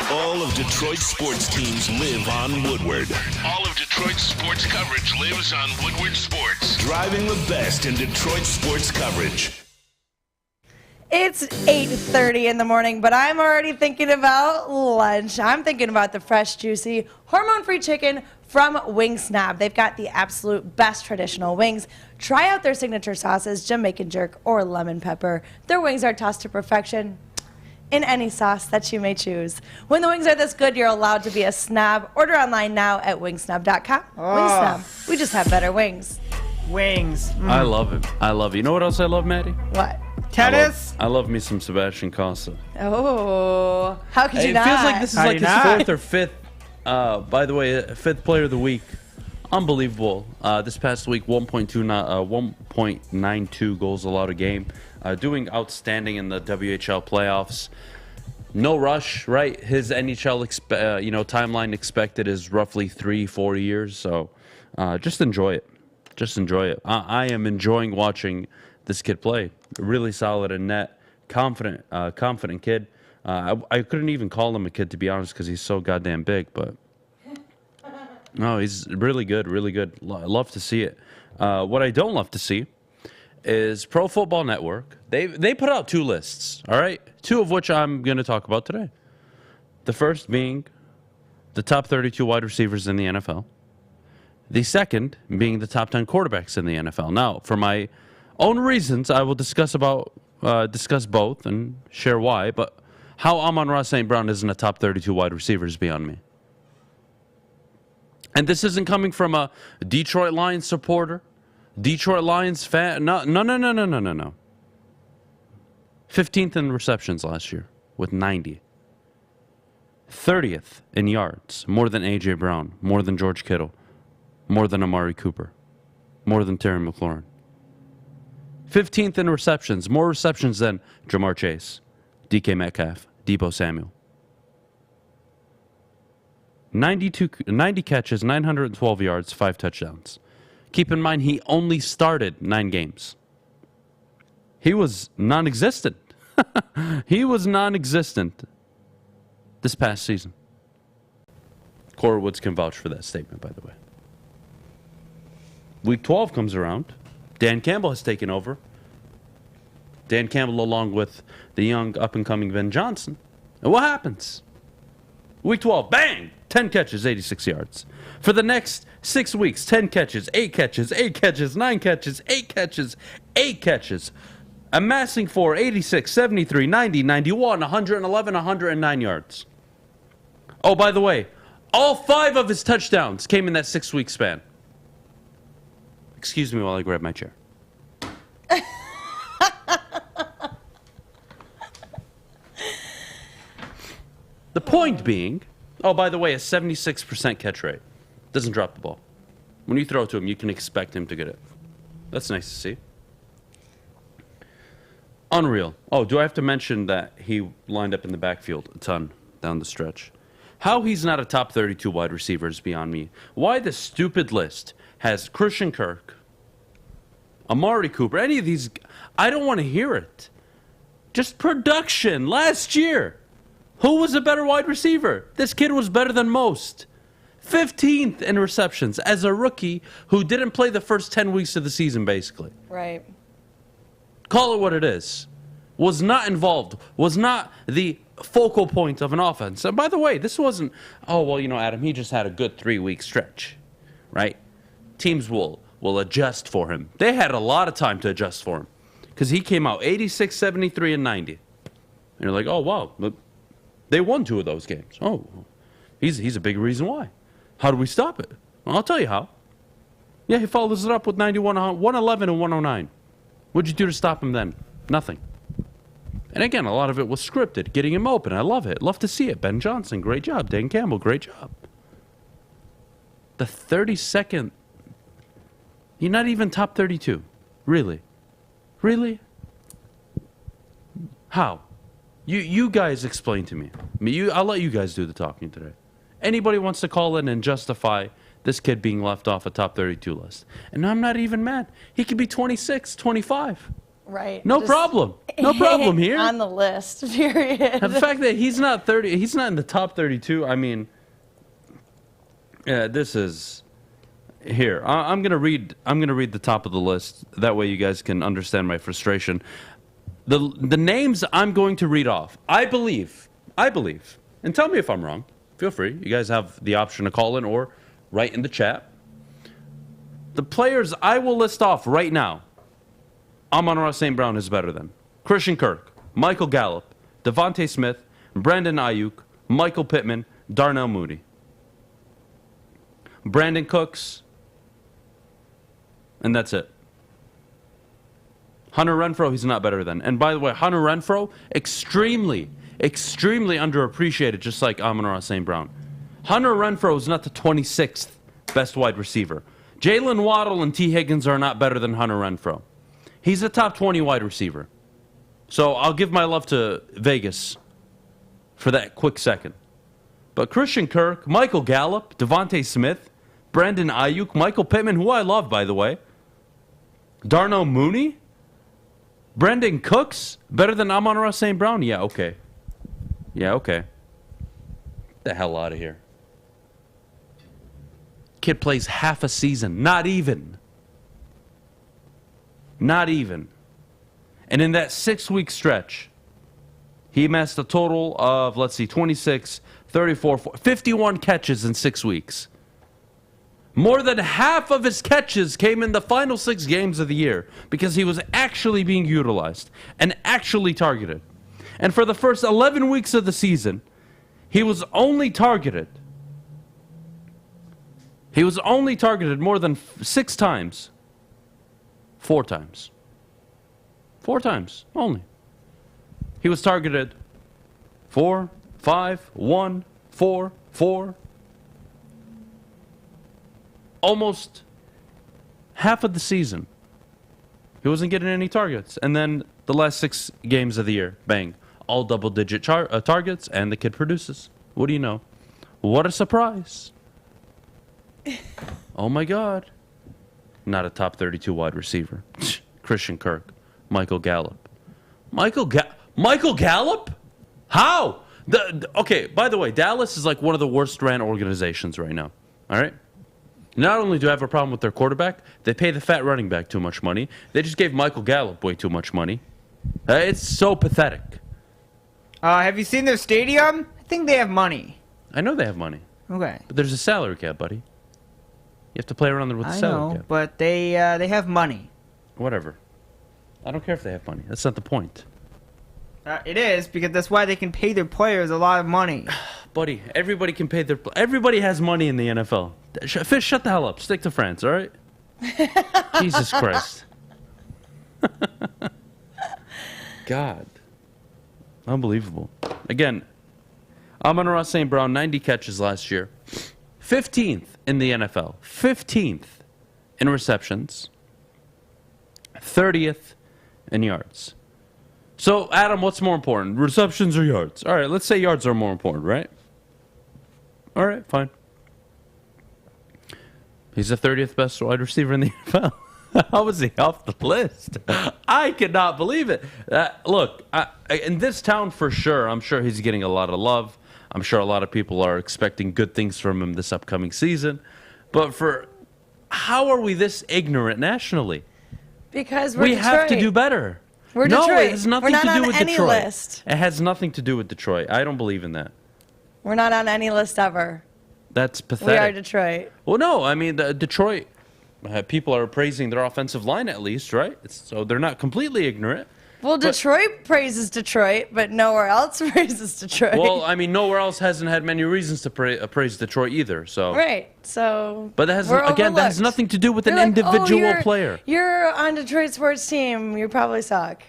Speaker 10: All of Detroit's sports teams live on Woodward. All of Detroit's sports coverage lives on Woodward Sports. Driving the best in Detroit sports coverage.
Speaker 2: It's 8:30 in the morning, but I'm already thinking about lunch. I'm thinking about the fresh, juicy, hormone-free chicken from Wingsnap. They've got the absolute best traditional wings. Try out their signature sauces, Jamaican jerk or lemon pepper. Their wings are tossed to perfection in any sauce that you may choose. When the wings are this good, you're allowed to be a snob. Order online now at wingsnap.com. Wingsnap. We just have better wings.
Speaker 4: Wings.
Speaker 3: I love it. I love it. You know what else I love, Maddie?
Speaker 2: What?
Speaker 4: Tennis.
Speaker 3: I love me some Sebastian Costa.
Speaker 2: Oh, how could you
Speaker 3: It
Speaker 2: not?
Speaker 3: feels like this is
Speaker 4: How
Speaker 3: like
Speaker 4: you
Speaker 3: his
Speaker 4: not?
Speaker 3: fourth or fifth. By the way, fifth player of the week. Unbelievable. This past week, 1.92 goals allowed a game. Doing outstanding in the WHL playoffs. No rush, right? His NHL timeline expected is roughly 3-4 years. So just enjoy it. Just enjoy it. I am enjoying watching this kid play. Really solid in net. Confident kid. I couldn't even call him a kid, to be honest, because he's so goddamn big. But no, he's really good, really good. Love to see it. What I don't love to see is Pro Football Network. They put out 2 lists, all right? 2 of which I'm going to talk about today. The first being the top 32 wide receivers in the NFL. The second being the top 10 quarterbacks in the NFL. Now, for my own reasons, I will discuss both and share why. But how Amon-Ra St. Brown isn't a top 32 wide receiver is beyond me. And this isn't coming from a Detroit Lions supporter, Detroit Lions fan. No. 15th in receptions last year with 90. 30th in yards, more than A.J. Brown, more than George Kittle, more than Amari Cooper, more than Terry McLaurin. 15th in receptions, more receptions than Jamar Chase, DK Metcalf, Deebo Samuel. 90 catches, 912 yards, 5 touchdowns. Keep in mind, he only started 9 games. He was non-existent. He was non-existent this past season. Cora Woods can vouch for that statement, by the way. Week 12 comes around. Dan Campbell has taken over. Dan Campbell along with the young up-and-coming Ben Johnson. And what happens? Week 12, bang! 10 catches, 86 yards. For the next 6 weeks, 10 catches, 8 catches, 8 catches, 9 catches, 8 catches, 8 catches. Amassing for 86, 73, 90, 91, 111, 109 yards. Oh, by the way, all 5 of his touchdowns came in that 6-week span. Excuse me while I grab my chair. The point being, oh, by the way, a 76% catch rate. Doesn't drop the ball. When you throw it to him, you can expect him to get it. That's nice to see. Unreal. Oh, do I have to mention that he lined up in the backfield a ton down the stretch? How he's not a top 32 wide receiver is beyond me. Why this stupid list has Christian Kirk, Amari Cooper, any of these, I don't want to hear it. Just production last year. Who was a better wide receiver? This kid was better than most. 15th in receptions as a rookie who didn't play the first 10 weeks of the season, basically.
Speaker 2: Right.
Speaker 3: Call it what it is. Was not involved. Was not the focal point of an offense. And by the way, this wasn't, oh, well, Adam, he just had a good 3-week stretch, right? Teams will adjust for him. They had a lot of time to adjust for him because he came out 86, 73, and 90. And you're like, oh, wow. They won 2 of those games. Oh, he's a big reason why. How do we stop it? Well, I'll tell you how. Yeah, he follows it up with 91, 111, and 109. What'd you do to stop him then? Nothing. And again, a lot of it was scripted, getting him open. I love it. Love to see it. Ben Johnson, great job. Dan Campbell, great job. The 32nd, you're not even top 32. Really? Really? How? You guys explain to me. I'll let you guys do the talking today. Anybody wants to call in and justify this kid being left off a top 32 list. And I'm not even mad. He could be 26, 25.
Speaker 2: Right.
Speaker 3: No problem. No problem here.
Speaker 2: On the list, period.
Speaker 3: And the fact that he's not in the top 32, I mean, yeah, this is here. I'm going to read the top of the list. That way you guys can understand my frustration. The names I'm going to read off, I believe, and tell me if I'm wrong. Feel free. You guys have the option to call in or write in the chat. The players I will list off right now, Amon-Ra St. Brown is better than Christian Kirk, Michael Gallup, Devontae Smith, Brandon Ayuk, Michael Pittman, Darnell Mooney, Brandon Cooks, and that's it. Hunter Renfrow, he's not better than. And by the way, Hunter Renfrow, extremely underappreciated, just like Amon-Ra St. Brown. Hunter Renfrow is not the 26th best wide receiver. Jalen Waddle and T. Higgins are not better than Hunter Renfrow. He's a top 20 wide receiver. So I'll give my love to Vegas for that quick second. But Christian Kirk, Michael Gallup, Devontae Smith, Brandon Ayuk, Michael Pittman, who I love, by the way, Darnell Mooney, Brandon Cooks, better than Amon-Ra St. Brown? Yeah, okay. Get the hell out of here. Kid plays half a season. Not even. And in that 6-week stretch, he amassed a total of, 26, 34, 51 catches in 6 weeks. More than half of his catches came in the final 6 games of the year because he was actually being utilized and actually targeted. And for the first 11 weeks of the season, he was only targeted more than 6 times. 4 times. 4 times only. He was targeted 4, 5, 1, 4, 4. Almost half of the season, he wasn't getting any targets. And then the last 6 games of the year, bang, all double-digit targets, and the kid produces. What do you know? What a surprise. Oh, my God. Not a top 32 wide receiver. Christian Kirk. Michael Gallup. Michael Gallup? How? Okay, by the way, Dallas is like one of the worst-ran organizations right now. All right? Not only do I have a problem with their quarterback, they pay the fat running back too much money. They just gave Michael Gallup way too much money. It's so pathetic.
Speaker 4: Have you seen their stadium? I think they have money.
Speaker 3: I know they have money.
Speaker 4: Okay.
Speaker 3: But there's a salary cap, buddy. You have to play around there with the salary cap.
Speaker 4: But they have money.
Speaker 3: Whatever. I don't care if they have money. That's not the point.
Speaker 4: It is, because that's why they can pay their players a lot of money.
Speaker 3: Buddy, everybody can pay everybody has money in the NFL. Fish, shut the hell up. Stick to France, all right? Jesus Christ. God. Unbelievable. Again, Amon-Ra St. Brown, 90 catches last year. 15th in the NFL. 15th in receptions. 30th in yards. So, Adam, what's more important, receptions or yards? All right, let's say yards are more important, right? All right, fine. He's the 30th best wide receiver in the NFL. How was he off the list? I cannot believe it. Look, in this town for sure, I'm sure he's getting a lot of love. I'm sure a lot of people are expecting good things from him this upcoming season. But how are we this ignorant nationally?
Speaker 2: Because we
Speaker 3: have to do better.
Speaker 2: We're
Speaker 3: no,
Speaker 2: Detroit.
Speaker 3: it has nothing
Speaker 2: We're not
Speaker 3: to do
Speaker 2: on
Speaker 3: with
Speaker 2: any
Speaker 3: Detroit.
Speaker 2: list.
Speaker 3: It has nothing to do with Detroit. I don't believe in that.
Speaker 2: We're not on any list ever.
Speaker 3: That's pathetic.
Speaker 2: We are Detroit.
Speaker 3: Well, no, I mean, Detroit, people are praising their offensive line at least, right? So they're not completely ignorant.
Speaker 2: Well, Detroit praises Detroit, but nowhere else praises Detroit.
Speaker 3: Well, I mean, nowhere else hasn't had many reasons to praise Detroit either. So
Speaker 2: right. So,
Speaker 3: but that has nothing to do with an individual player.
Speaker 2: You're on Detroit sports team. You probably suck.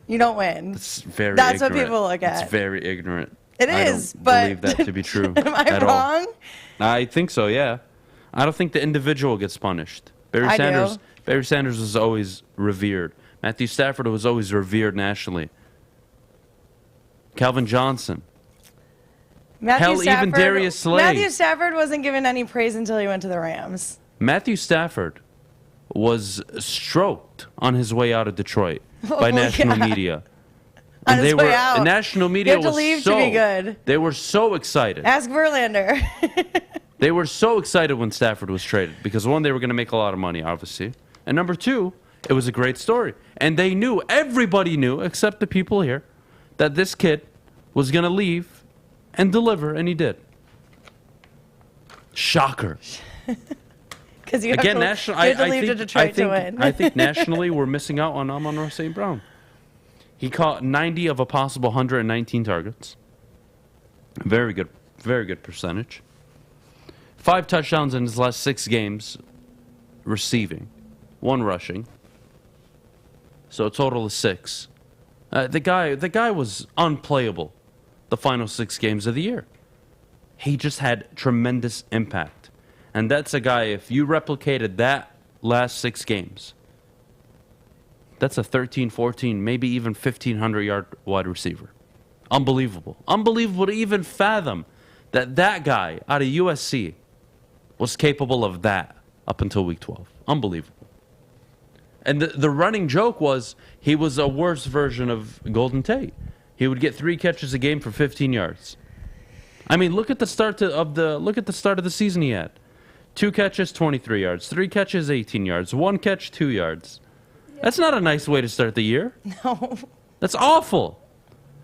Speaker 2: You don't win.
Speaker 3: That's
Speaker 2: ignorant. What people look at.
Speaker 3: It's very ignorant.
Speaker 2: It is, but
Speaker 3: I don't believe that to be true.
Speaker 2: Am I wrong?
Speaker 3: I think so. Yeah. I don't think the individual gets punished. Barry Sanders was always revered. Matthew Stafford was always revered nationally. Calvin Johnson. Even Darius Slade.
Speaker 2: Matthew Stafford wasn't given any praise until he went to the Rams.
Speaker 3: Matthew Stafford was stroked on his way out of Detroit by national media. And national media
Speaker 2: you have to leave to be good.
Speaker 3: They were so excited.
Speaker 2: Ask Verlander.
Speaker 3: They were so excited when Stafford was traded because, one, they were going to make a lot of money, obviously. And number two, it was a great story. And they knew, everybody knew, except the people here, that this kid was going to leave and deliver, and he did. Shocker.
Speaker 2: Because you have to leave to Detroit to win.
Speaker 3: I think nationally we're missing out on Amon-Ra St. Brown. He caught 90 of a possible 119 targets. Very good percentage. 5 touchdowns in his last 6 games receiving. 1 rushing. So a total of 6. The guy was unplayable the final 6 games of the year. He just had tremendous impact. And that's a guy, if you replicated that last 6 games, that's a 13, 14, maybe even 1,500-yard wide receiver. Unbelievable. Unbelievable to even fathom that guy out of USC was capable of that up until week 12. Unbelievable. And the running joke was he was a worse version of Golden Tate. He would get 3 catches a game for 15 yards. I mean, look at the start of the season he had. 2 catches, 23 yards. 3 catches, 18 yards. 1 catch, 2 yards. That's not a nice way to start the year.
Speaker 2: No.
Speaker 3: That's awful.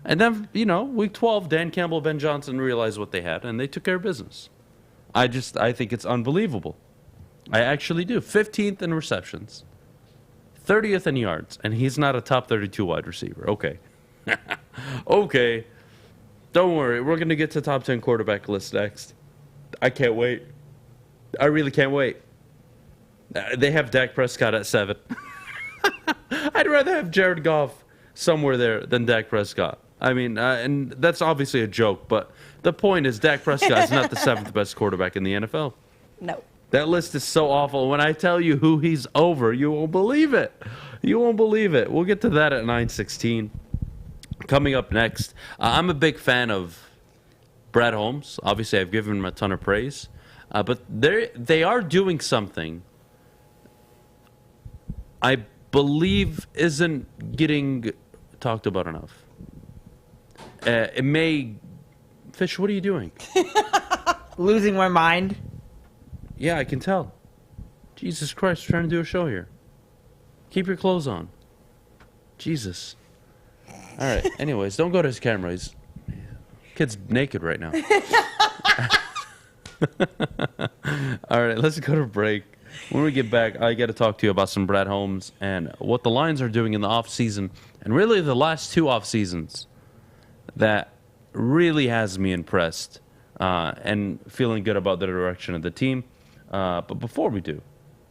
Speaker 3: And then, week 12, Dan Campbell, Ben Johnson realized what they had, and they took care of business. I think it's unbelievable. I actually do. 15th in receptions. 30th in yards, and he's not a top 32 wide receiver. Okay. Okay. Don't worry. We're going to get to top 10 quarterback list next. I can't wait. I really can't wait. They have Dak Prescott at 7. I'd rather have Jared Goff somewhere there than Dak Prescott. I mean, and that's obviously a joke, but the point is Dak Prescott is not the 7th best quarterback in the NFL.
Speaker 2: No.
Speaker 3: That list is so awful. When I tell you who he's over, you won't believe it. You won't believe it. We'll get to that at 9:16. Coming up next, I'm a big fan of Brad Holmes. Obviously, I've given him a ton of praise. But they are doing something I believe isn't getting talked about enough. It may... Fish, what are you doing?
Speaker 4: Losing my mind.
Speaker 3: Yeah, I can tell. Jesus Christ, we're trying to do a show here. Keep your clothes on. Jesus. All right, anyways, don't go to his camera. Kid's naked right now. All right, let's go to break. When we get back, I got to talk to you about some Brad Holmes and what the Lions are doing in the offseason, and really the last 2 off seasons that really has me impressed and feeling good about the direction of the team. But before we do,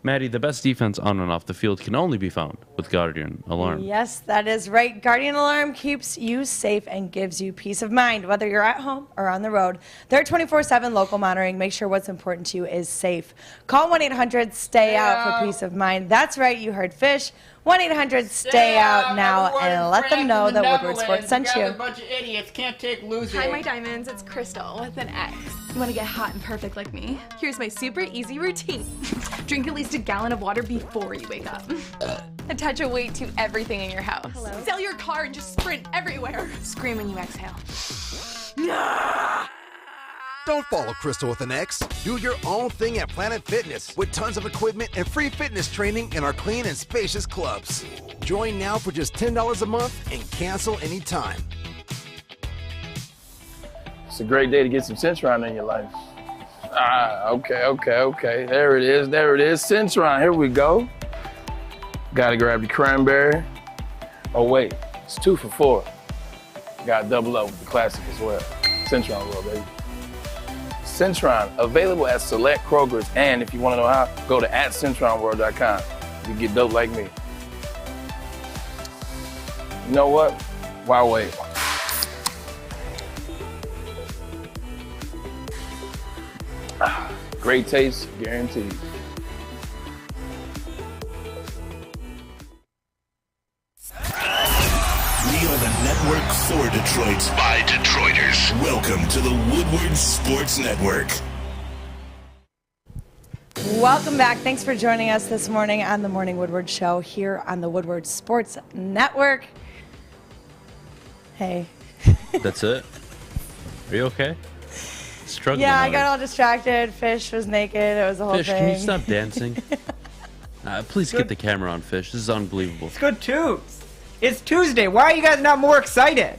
Speaker 3: Maddie, the best defense on and off the field can only be found with Guardian Alarm.
Speaker 2: Yes, that is right. Guardian Alarm keeps you safe and gives you peace of mind, whether you're at home or on the road. Their 24/7 local monitoring makes sure what's important to you is safe. Call 1-800-STAY-OUT for peace of mind. That's right, you heard Fish. 1-800-STAY-OUT now and let them know that Woodward Sports sent you.
Speaker 4: A bunch of idiots can't take losing.
Speaker 13: Hi, my diamonds. It's Crystal with an X. You want to get hot and perfect like me? Here's my super easy routine. Drink at least a gallon of water before you wake up. Attach a weight to everything in your house. Hello? Sell your car and just sprint everywhere. Scream when you exhale.
Speaker 14: Don't follow Crystal with an X. Do your own thing at Planet Fitness with tons of equipment and free fitness training in our clean and spacious clubs. Join now for just $10 a month and cancel anytime.
Speaker 6: It's a great day to get some Centron in your life. Okay. There it is. Centron, here we go. Gotta grab the cranberry. Oh wait, it's 2 for $4. Got double up with the classic as well. Centron roll, baby. Centron, available at select Krogers, and if you want to know how, go to @CentronWorld.com. You can get dope like me. You know what? Why wait? Great taste, guaranteed.
Speaker 10: We are the network for Detroit by Detroiters. Welcome to the Woodward Sports Network.
Speaker 2: Welcome back. Thanks for joining us this morning on the Morning Woodward Show here on the Woodward Sports Network. Hey.
Speaker 3: That's it? Are you okay? Struggling.
Speaker 2: Yeah, I got all distracted. Fish was naked. It was a whole
Speaker 3: Fish,
Speaker 2: thing.
Speaker 3: can you stop dancing? Please get the camera on, Fish. This is unbelievable.
Speaker 4: It's good too. It's Tuesday. Why are you guys not more excited?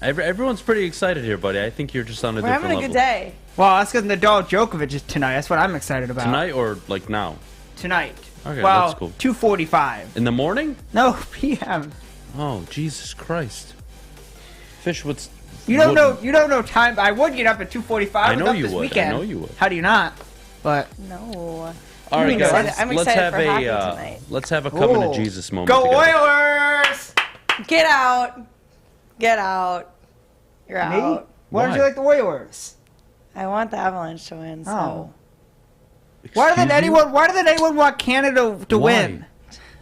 Speaker 3: Everyone's pretty excited here, buddy. I think you're just on a different level.
Speaker 2: We're having a good day.
Speaker 4: Well, that's because Nadal Djokovic is tonight. That's what I'm excited about.
Speaker 3: Tonight or like now?
Speaker 4: Tonight.
Speaker 3: Okay,
Speaker 4: well,
Speaker 3: that's cool.
Speaker 4: 2:45.
Speaker 3: In the morning?
Speaker 4: No, p.m.
Speaker 3: Oh, Jesus Christ. Fish, what's...
Speaker 4: You don't know time. I would get up at 2:45.
Speaker 3: I know you
Speaker 4: this
Speaker 3: would.
Speaker 4: Weekend.
Speaker 3: I know you would.
Speaker 4: How do you not? But
Speaker 2: no.
Speaker 3: All right, guys.
Speaker 2: I'm
Speaker 3: let's
Speaker 2: excited
Speaker 3: have
Speaker 2: for hockey
Speaker 3: a
Speaker 2: tonight.
Speaker 3: let's have a coming to Jesus moment.
Speaker 4: Go
Speaker 3: together.
Speaker 4: Oilers!
Speaker 2: Get out. Get out. You're
Speaker 4: Me?
Speaker 2: out.
Speaker 4: Why don't you like the Oilers?
Speaker 2: I want the Avalanche to win. So.
Speaker 4: Oh. Why doesn't anyone want Canada to win?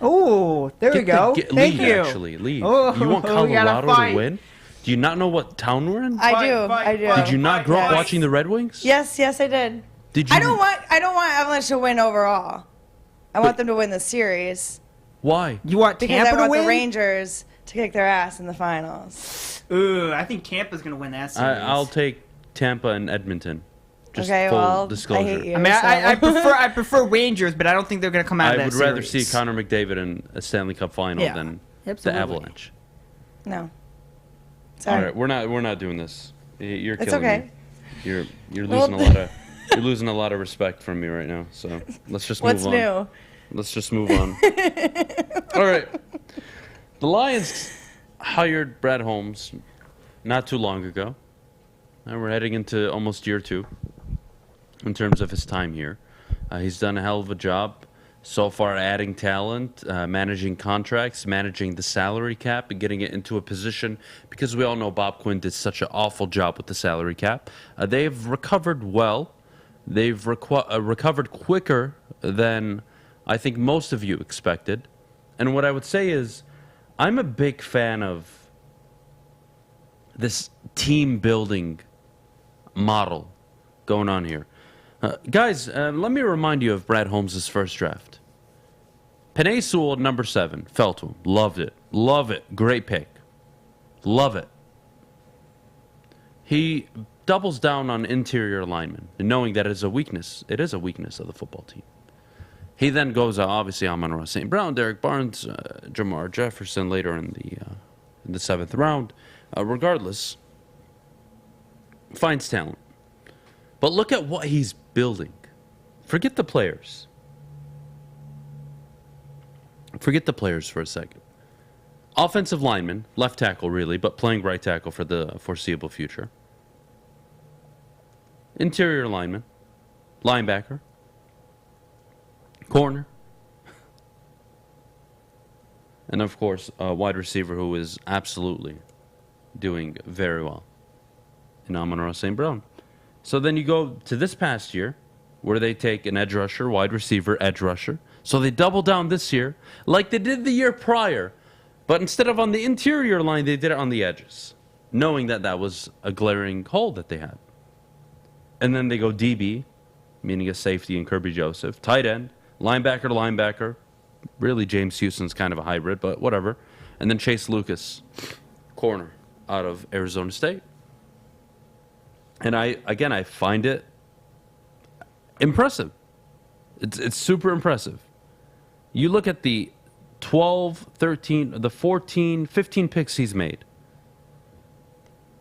Speaker 4: Oh, there we go. Thank
Speaker 3: lead,
Speaker 4: you.
Speaker 3: Actually, lead.
Speaker 4: Oh,
Speaker 3: you want
Speaker 4: we gotta
Speaker 3: Colorado to
Speaker 4: fight.
Speaker 3: win? Do you not know what town we're in?
Speaker 2: I do.
Speaker 3: Did you not grow up watching the Red Wings?
Speaker 2: Yes, I did.
Speaker 3: Did you?
Speaker 2: I don't want Avalanche to win overall. I want them to win the series.
Speaker 3: Why?
Speaker 4: You want
Speaker 2: Because
Speaker 4: Tampa
Speaker 2: I want
Speaker 4: to win?
Speaker 2: the Rangers to kick their ass in the finals.
Speaker 4: Ooh, I think Tampa's gonna win that series.
Speaker 3: I'll take Tampa and Edmonton. Just
Speaker 2: Okay,
Speaker 3: full
Speaker 2: well,
Speaker 3: disclosure.
Speaker 2: I hate you.
Speaker 4: I mean, I prefer Rangers, but I don't think they're gonna come out of that
Speaker 3: I would
Speaker 4: series.
Speaker 3: rather see Connor McDavid in a Stanley Cup final
Speaker 4: Yeah,
Speaker 3: than
Speaker 4: absolutely.
Speaker 3: the Avalanche.
Speaker 2: No. Sorry.
Speaker 3: All right, we're not doing this. You're
Speaker 2: It's
Speaker 3: killing
Speaker 2: okay.
Speaker 3: me. You're
Speaker 2: Well,
Speaker 3: losing a lot of respect from me right now. So let's just
Speaker 2: What's
Speaker 3: move on.
Speaker 2: new?
Speaker 3: Let's just move on. All right. The Lions hired Brad Holmes not too long ago. And we're heading into almost year 2 in terms of his time here. He's done a hell of a job so far adding talent, managing contracts, managing the salary cap, and getting it into a position, because we all know Bob Quinn did such an awful job with the salary cap. They've recovered well. They've recovered quicker than I think most of you expected. And what I would say is, I'm a big fan of this team building model going on here. Guys, let me remind you of Brad Holmes' first draft. Penei Sewell, number 7. Fell to him. Loved it. Love it. Great pick. Love it. He doubles down on interior linemen, knowing that it is a weakness. It is a weakness of the football team. He then goes, obviously, Amon-Ra St. Brown, Derek Barnes, Jamar Jefferson later in the 7th round. Regardless, finds talent. But look at what he's building. Forget the players. Forget the players for a second. Offensive lineman, left tackle really, but playing right tackle for the foreseeable future. Interior lineman, linebacker, corner, and of course, a wide receiver who is absolutely doing very well in Amon-Ra St. Brown. So then you go to this past year, where they take an edge rusher, wide receiver, edge rusher. So they double down this year, like they did the year prior, but instead of on the interior line, they did it on the edges, knowing that that was a glaring hole that they had. And then they go DB, meaning a safety in Kirby Joseph, tight end, linebacker to linebacker. Really, James Houston's kind of a hybrid, but whatever. And then Chase Lucas, corner out of Arizona State. And I find it impressive. It's super impressive. You look at the 12, 13, the 14, 15 picks he's made.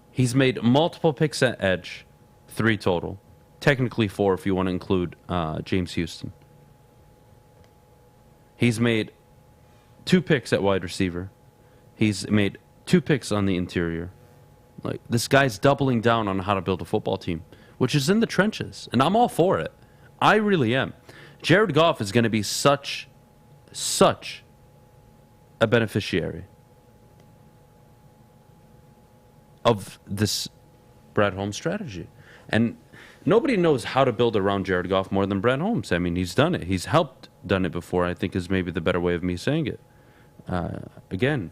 Speaker 3: He's made multiple picks at edge, 3 total. Technically 4 if you want to include James Houston. He's made 2 picks at wide receiver. He's made 2 picks on the interior. Like, this guy's doubling down on how to build a football team, which is in the trenches, and I'm all for it. I really am. Jared Goff is going to be such a beneficiary of this Brad Holmes strategy. And nobody knows how to build around Jared Goff more than Brad Holmes. I mean, he's done it. He's helped done it before, I think is maybe the better way of me saying it. Again,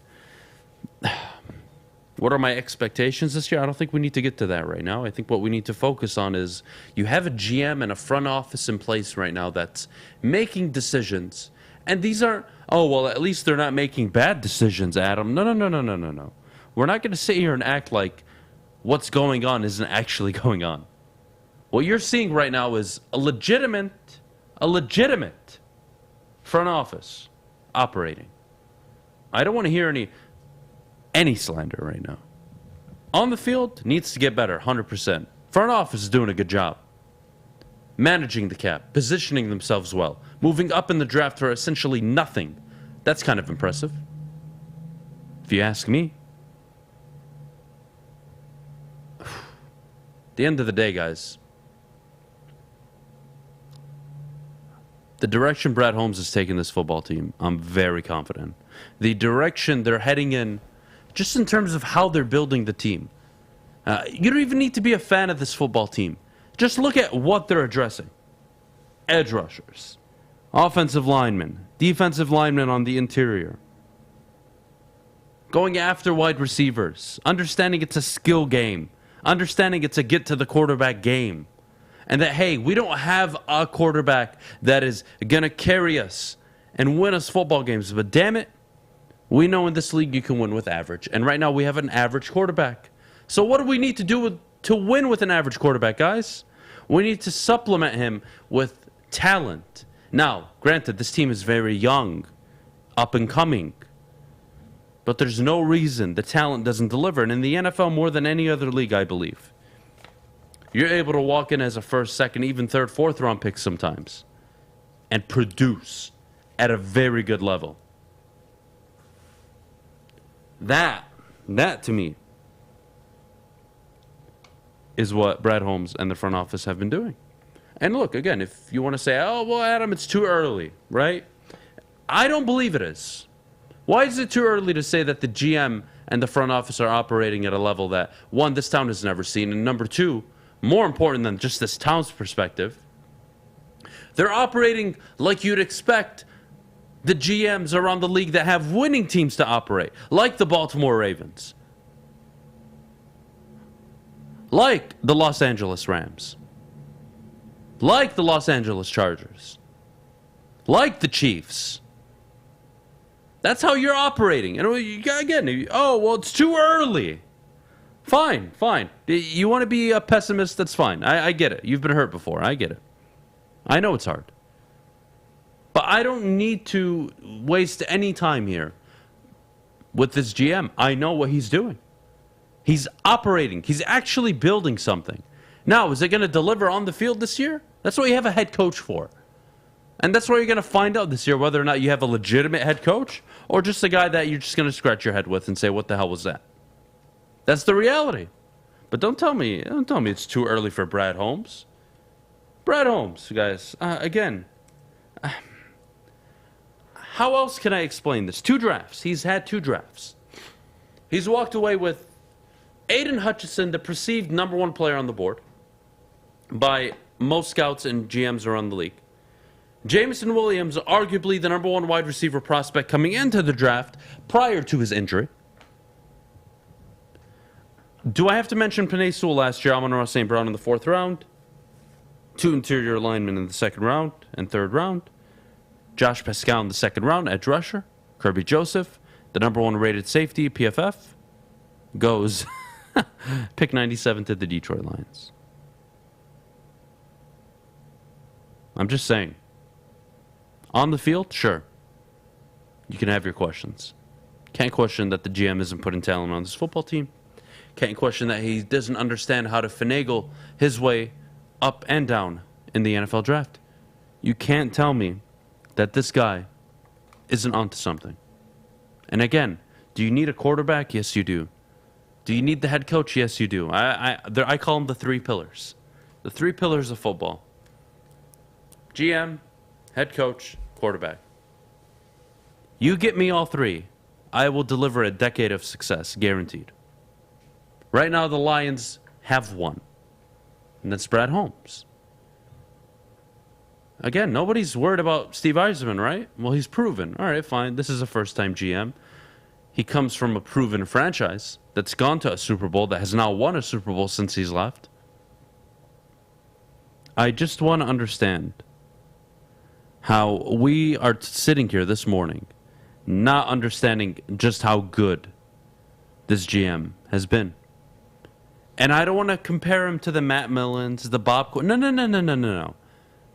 Speaker 3: what are my expectations this year? I don't think we need to get to that right now. I think what we need to focus on is you have a GM and a front office in place right now that's making decisions. And these aren't, oh, well, at least they're not making bad decisions, Adam. No. We're not going to sit here and act like what's going on isn't actually going on. What you're seeing right now is a legitimate front office operating. I don't want to hear any slander right now. On the field, needs to get better, 100%. Front office is doing a good job. Managing the cap, positioning themselves well, moving up in the draft for essentially nothing. That's kind of impressive, if you ask me. At the end of the day, guys, The direction Brad Holmes is taking this football team, I'm very confident. The direction they're heading in, just in terms of how they're building the team. You don't even need to be a fan of this football team. Just look at what they're addressing. Edge rushers, offensive linemen, defensive linemen on the interior. Going after wide receivers, understanding it's a skill game, understanding it's a get-to-the-quarterback game. And that, hey, we don't have a quarterback that is going to carry us and win us football games. But damn it, we know in this league you can win with average. And right now we have an average quarterback. So what do we need to do to win with an average quarterback, guys? We need to supplement him with talent. Now, granted, this team is very young, up and coming. But there's no reason the talent doesn't deliver. And in the NFL, more than any other league, I believe, you're able to walk in as a first, second, even third, fourth round pick sometimes and produce at a very good level. That to me is what Brad Holmes and the front office have been doing. And look, again, if you want to say, oh, well, Adam, it's too early, right? I don't believe it is. Why is it too early to say that the GM and the front office are operating at a level that, one, this town has never seen, and number two, more important than just this town's perspective, they're operating like you'd expect the GMs around the league that have winning teams to operate, like the Baltimore Ravens, like the Los Angeles Rams, like the Los Angeles Chargers, like the Chiefs. That's how you're operating. And again, oh, well, it's too early. Fine. You want to be a pessimist, that's fine. I get it. You've been hurt before. I get it. I know it's hard. But I don't need to waste any time here with this GM. I know what he's doing. He's operating. He's actually building something. Now, is it going to deliver on the field this year? That's what you have a head coach for. And that's where you're going to find out this year whether or not you have a legitimate head coach or just a guy that you're just going to scratch your head with and say, what the hell was that? That's the reality. But don't tell me it's too early for Brad Holmes. Brad Holmes, guys, again, how else can I explain this? 2 drafts. He's had 2 drafts. He's walked away with Aiden Hutchinson, the perceived number 1 player on the board by most scouts and GMs around the league. Jameson Williams, arguably the number 1 wide receiver prospect coming into the draft prior to his injury. Do I have to mention Penei Sewell last year? Amon-Ra St. Brown in the 4th round. 2 interior linemen in the 2nd round and 3rd round. Josh Pascal in the 2nd round, edge rusher. Kirby Joseph, the number 1 rated safety, PFF, goes pick 97 to the Detroit Lions. I'm just saying. On the field, sure. You can have your questions. Can't question that the GM isn't putting talent on this football team. Can't question that he doesn't understand how to finagle his way up and down in the NFL draft. You can't tell me that this guy isn't onto something. And again, do you need a quarterback? Yes, you do. Do you need the head coach? Yes, you do. I call them the 3 pillars. The 3 pillars of football. GM, head coach, quarterback. You get me all 3, I will deliver a decade of success, guaranteed. Right now, the Lions have 1, and that's Brad Holmes. Again, nobody's worried about Steve Eisman, right? Well, he's proven. All right, fine. This is a first-time GM. He comes from a proven franchise that's gone to a Super Bowl, that has now won a Super Bowl since he's left. I just want to understand how we are sitting here this morning not understanding just how good this GM has been. And I don't want to compare him to the Matt Millens, the Bob...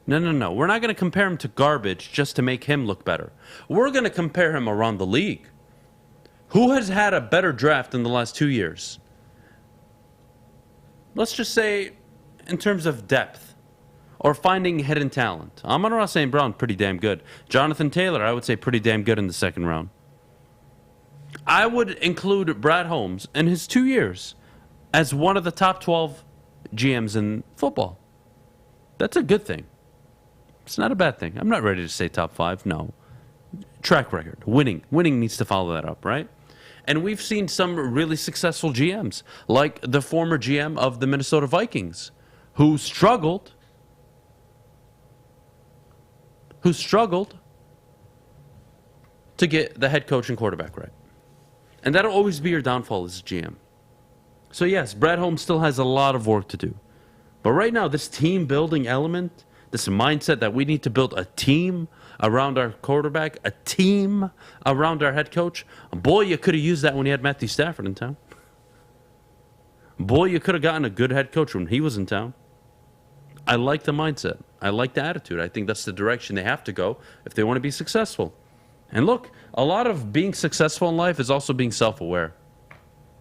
Speaker 3: No. We're not going to compare him to garbage just to make him look better. We're going to compare him around the league. Who has had a better draft in the last 2 years? Let's just say in terms of depth or finding hidden talent. Amon-Ra St. Brown, pretty damn good. Jonathan Taylor, I would say pretty damn good in the 2nd round. I would include Brad Holmes in his 2 years as one of the top 12 GMs in football. That's a good thing. It's not a bad thing. I'm not ready to say top 5. No. Track record. Winning. Winning needs to follow that up, right? And we've seen some really successful GMs, like the former GM of the Minnesota Vikings, who struggled to get the head coach and quarterback right. And that'll always be your downfall as a GM. So yes, Brad Holmes still has a lot of work to do. But right now, this team building element, this mindset that we need to build a team around our quarterback, a team around our head coach. Boy, you could have used that when you had Matthew Stafford in town. Boy, you could have gotten a good head coach when he was in town. I like the mindset. I like the attitude. I think that's the direction they have to go if they want to be successful. And look, a lot of being successful in life is also being self-aware.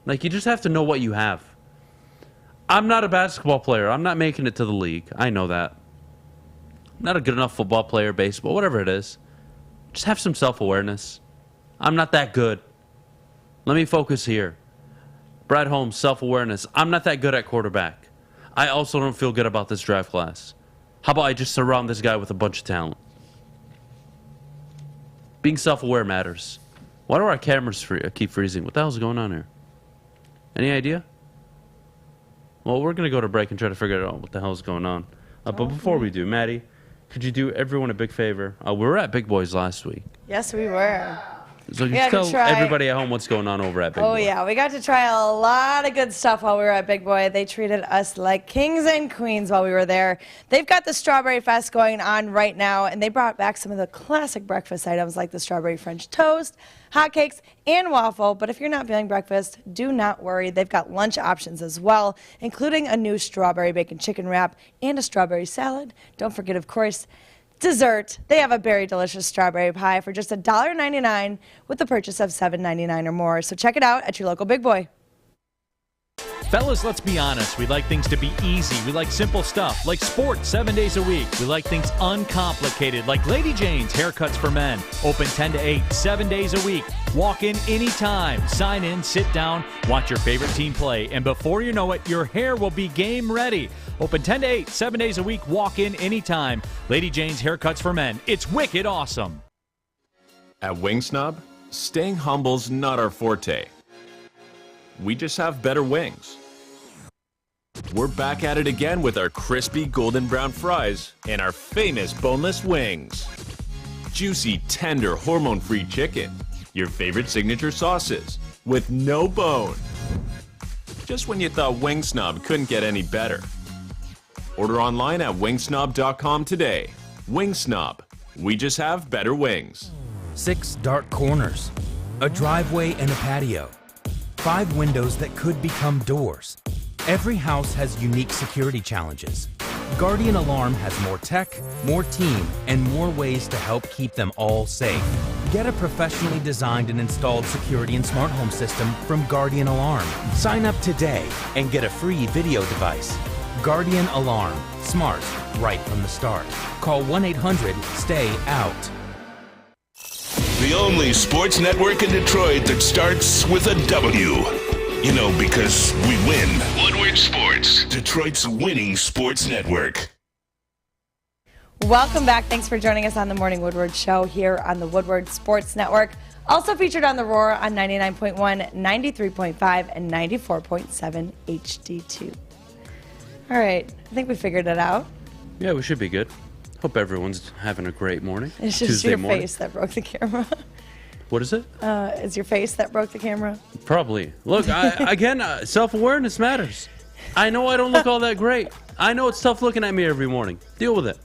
Speaker 3: Like, you just have to know what you have. I'm not a basketball player. I'm not making it to the league. I know that. I'm not a good enough football player, baseball, whatever it is. Just have some self-awareness. I'm not that good. Let me focus here. Brad Holmes, self-awareness. I'm not that good at quarterback. I also don't feel good about this draft class. How about I just surround this guy with a bunch of talent? Being self-aware matters. Why do our cameras keep freezing? What the hell's going on here? Any idea? Well, we're going to go to break and try to figure out what the hell's going on. But before we do, Maddie, could you do everyone a big favor? We were at Big Boys last week.
Speaker 2: Yes, we were.
Speaker 3: So you tell everybody at home what's going on over at Big Boy.
Speaker 2: Oh, yeah. We got to try a lot of good stuff while we were at Big Boy. They treated us like kings and queens while we were there. They've got the Strawberry Fest going on right now, and they brought back some of the classic breakfast items like the strawberry French toast, hotcakes, and waffle. But if you're not feeling breakfast, do not worry. They've got lunch options as well, including a new strawberry bacon chicken wrap and a strawberry salad. Don't forget, of course, dessert. They have a very delicious strawberry pie for just $1.99 with the purchase of $7.99 or more. So check it out at your local Big Boy.
Speaker 1: Fellas, let's be honest. We like things to be easy. We like simple stuff, like sports 7 days a week. We like things uncomplicated, like Lady Jane's Haircuts for Men. Open 10 to 8, 7 days a week. Walk in anytime. Sign in, sit down, watch your favorite team play. And before you know it, your hair will be game ready. Open 10 to 8, 7 days a week. Walk in anytime. Lady Jane's Haircuts for Men. It's wicked awesome.
Speaker 15: At Wingsnob, staying humble's not our forte. We just have better wings. We're back at it again with our crispy golden brown fries and our famous boneless wings. Juicy, tender, hormone-free chicken. Your favorite signature sauces with no bone. Just when you thought Wingsnob couldn't get any better. Order online at wingsnob.com today. Wingsnob. We just have better wings.
Speaker 16: 6 dark corners, a driveway and a patio, 5 windows that could become doors. Every house has unique security challenges. Guardian Alarm has more tech, more team, and more ways to help keep them all safe. Get a professionally designed and installed security and smart home system from Guardian Alarm. Sign up today and get a free video device. Guardian Alarm. Smart, right from the start. Call 1-800-STAY-OUT.
Speaker 10: The only sports network in Detroit that starts with a W. You know, because we win. Woodward Sports, Detroit's winning sports network.
Speaker 2: Welcome back. Thanks for joining us on the Morning Woodward Show here on the Woodward Sports Network. Also featured on The Roar on 99.1, 93.5, and 94.7 HD2. All right. I think we figured it out.
Speaker 3: Yeah, we should be good. Hope everyone's having a great morning.
Speaker 2: It's just
Speaker 3: Tuesday
Speaker 2: your
Speaker 3: morning.
Speaker 2: face that broke the camera.
Speaker 3: What is it?
Speaker 2: It's your face that broke the camera.
Speaker 3: Probably. Look, again, self-awareness matters. I know I don't look all that great. I know it's tough looking at me every morning. Deal with it.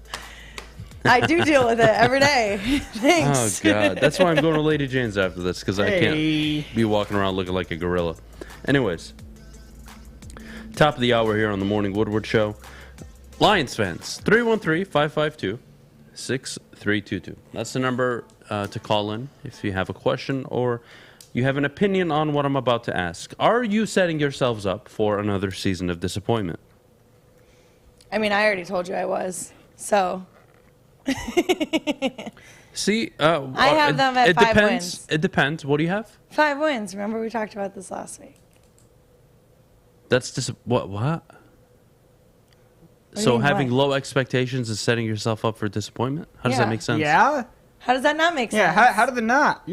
Speaker 2: I do deal with it every day. Thanks.
Speaker 3: Oh, God. That's why I'm going to Lady Jane's after this, because I can't be walking around looking like a gorilla. Anyways, top of the hour here on the Morning Woodward Show. Lions fans, 313-552-6322. That's the number to call in if you have a question or you have an opinion on what I'm about to ask. Are you setting yourselves up for another season of disappointment?
Speaker 2: I mean, I already told you I was, so.
Speaker 3: See,
Speaker 2: I have them at 5 wins.
Speaker 3: It depends. What do you have?
Speaker 2: 5 wins. Remember we talked about this last week.
Speaker 3: That's just what?
Speaker 2: do you
Speaker 3: So
Speaker 2: mean,
Speaker 3: having
Speaker 2: what?
Speaker 3: low expectations is setting yourself up for disappointment? How does that make sense?
Speaker 4: Yeah.
Speaker 2: How does that not make sense?
Speaker 4: Yeah. How did it not?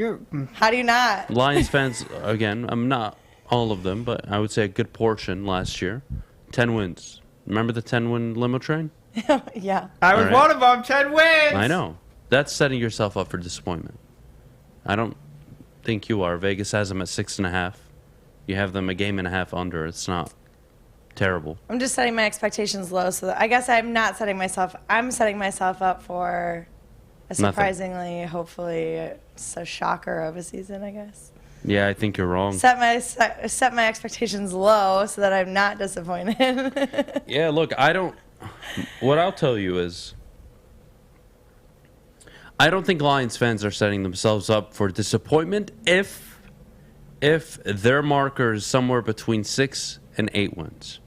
Speaker 2: How do you not?
Speaker 3: Lions fans, again, I'm not all of them, but I would say a good portion last year. 10 wins. Remember the 10-win limo train?
Speaker 2: Yeah.
Speaker 4: I was
Speaker 3: All right.
Speaker 4: one of them. 10 wins.
Speaker 3: I know. That's setting yourself up for disappointment. I don't think you are. Vegas has them at 6.5. You have them a game and a half under. It's not terrible.
Speaker 2: I'm just setting my expectations low, so that I guess I'm not setting myself. I'm setting myself up for a
Speaker 3: Nothing.
Speaker 2: surprisingly, hopefully, it's a shocker of a season. I guess.
Speaker 3: Yeah, I think you're wrong.
Speaker 2: Set my expectations low so that I'm not disappointed.
Speaker 3: Yeah, look, I don't. What I'll tell you is, I don't think Lions fans are setting themselves up for disappointment if their marker is somewhere between 6 and 8 wins.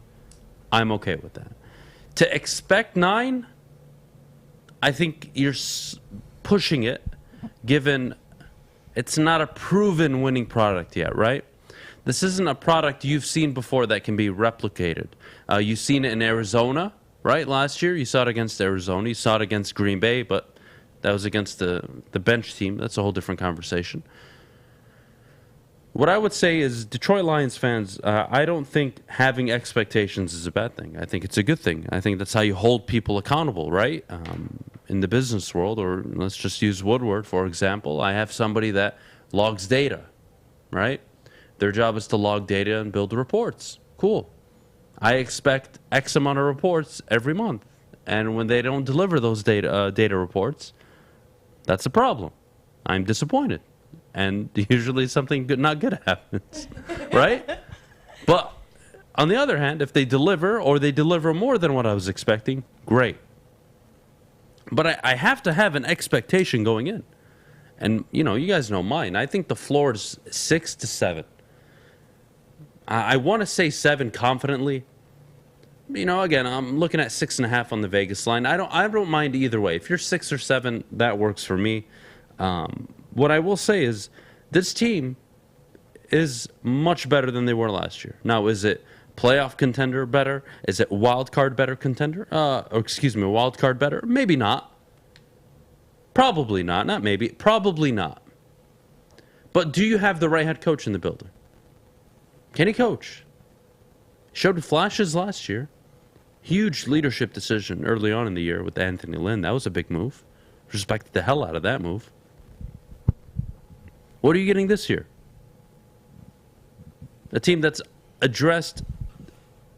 Speaker 3: I'm okay with that. To expect 9, I think you're pushing it, given it's not a proven winning product yet, right? This isn't a product you've seen before that can be replicated. You've seen it in Arizona, right? Last year, you saw it against Arizona. You saw it against Green Bay, but that was against the bench team. That's a whole different conversation. What I would say is, Detroit Lions fans, I don't think having expectations is a bad thing. I think it's a good thing. I think that's how you hold people accountable, right? In the business world, or let's just use Woodward, for example. I have somebody that logs data, right? Their job is to log data and build reports. Cool. I expect X amount of reports every month. And when they don't deliver those data reports, that's a problem. I'm disappointed. And usually something not good happens, right? But on the other hand, if they deliver, or they deliver more than what I was expecting, great. But I have to have an expectation going in. And, you guys know mine. I think the floor is 6 to 7. I want to say 7 confidently. Again, I'm looking at 6.5 on the Vegas line. I don't mind either way. If you're 6 or 7, that works for me. What I will say is, this team is much better than they were last year. Now, is it playoff contender better? Is it wild card better contender? Wild card better? Maybe not. Probably not. Not maybe. Probably not. But do you have the right head coach in the building? Can he coach? Showed flashes last year. Huge leadership decision early on in the year with Anthony Lynn. That was a big move. Respected the hell out of that move. What are you getting this year? A team that's addressed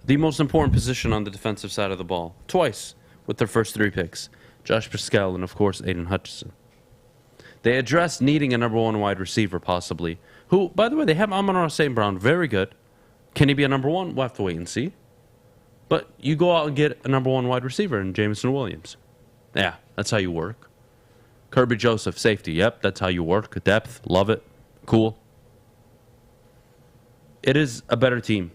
Speaker 3: the most important position on the defensive side of the ball twice with their first 3 picks. Josh Pascal and, of course, Aiden Hutchinson. They addressed needing a number 1 wide receiver, possibly. Who, by the way, they have Amon-Ra St. Brown. Very good. Can he be a number 1? We'll have to wait and see. But you go out and get a number 1 wide receiver in Jameson Williams. Yeah, that's how you work. Kirby Joseph, safety. Yep, that's how you work. Depth, love it. Cool. It is a better team.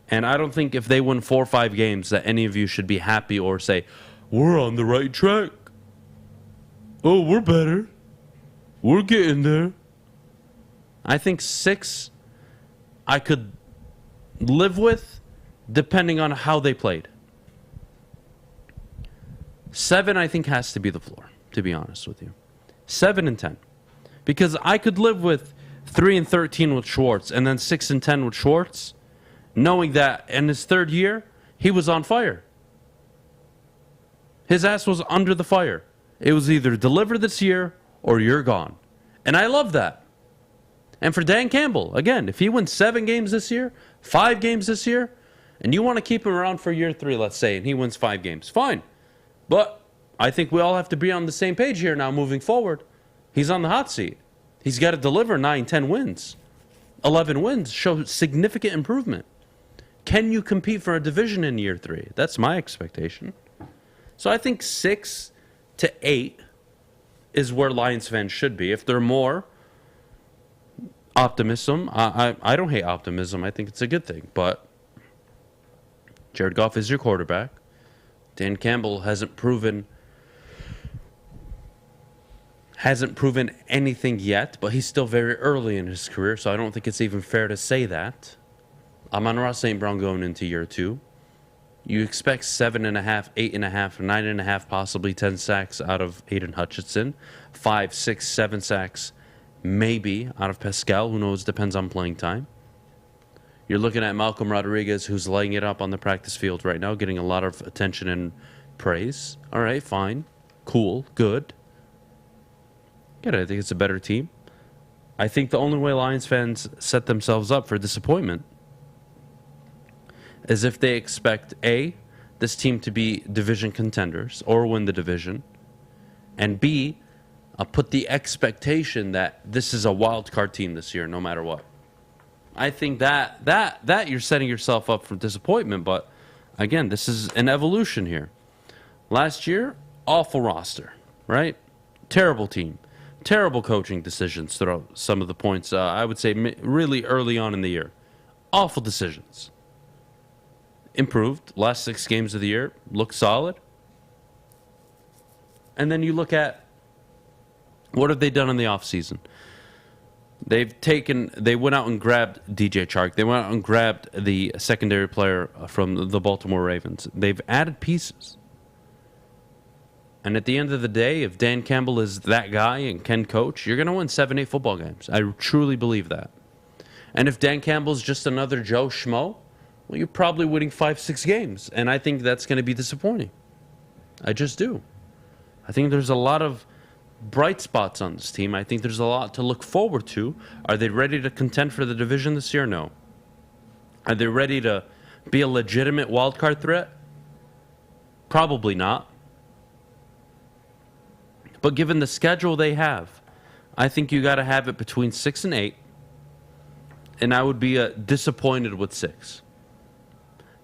Speaker 3: And I don't think if they win 4 or 5 games that any of you should be happy or say, we're on the right track. Oh, we're better. We're getting there. I think 6 I could live with depending on how they played. 7 I think has to be the floor, to be honest with you. 7 and 10. Because I could live with 3 and 13 with Schwartz and then 6 and 10 with Schwartz, knowing that in his 3rd year, he was on fire. His ass was under the fire. It was either deliver this year or you're gone. And I love that. And for Dan Campbell, again, if he wins 7 games this year, 5 games this year, and you want to keep him around for year 3, let's say, and he wins 5 games, fine. But I think we all have to be on the same page here now moving forward. He's on the hot seat. He's got to deliver 9, 10 wins. 11 wins show significant improvement. Can you compete for a division in year 3? That's my expectation. So I think 6 to 8 is where Lions fans should be. If they're more optimism, I don't hate optimism. I think it's a good thing. But Jared Goff is your quarterback. Dan Campbell hasn't proven anything yet, but he's still very early in his career, so I don't think it's even fair to say that. Amon-Ra St. Brown going into year 2. You expect 7.5, 8.5, 9.5, possibly 10 sacks out of Aiden Hutchinson. 5, 6, 7 sacks, maybe, out of Pascal. Who knows? Depends on playing time. You're looking at Malcolm Rodriguez, who's laying it up on the practice field right now, getting a lot of attention and praise. All right, fine. Cool. Good. Good. I think it's a better team. I think the only way Lions fans set themselves up for disappointment is if they expect, A, this team to be division contenders or win the division, and B, put the expectation that this is a wild card team this year, no matter what. I think that you're setting yourself up for disappointment, but again, this is an evolution here. Last year, awful roster, right? Terrible team. Terrible coaching decisions throughout some of the points, I would say really early on in the year. Awful decisions. Improved. Last 6 games of the year, looked solid. And then you look at what have they done in the offseason? They went out and grabbed DJ Chark. They went out and grabbed the secondary player from the Baltimore Ravens. They've added pieces. And at the end of the day, if Dan Campbell is that guy and can coach, you're going to win 7, 8 football games. I truly believe that. And if Dan Campbell's just another Joe Schmo, well, you're probably winning 5, 6 games. And I think that's going to be disappointing. I just do. I think there's a lot of bright spots on this team. I think there's a lot to look forward to. Are they ready to contend for the division this year? No. Are they ready to be a legitimate wildcard threat? Probably not. But given the schedule they have, I think you got to have it between 6 and 8. And I would be disappointed with 6.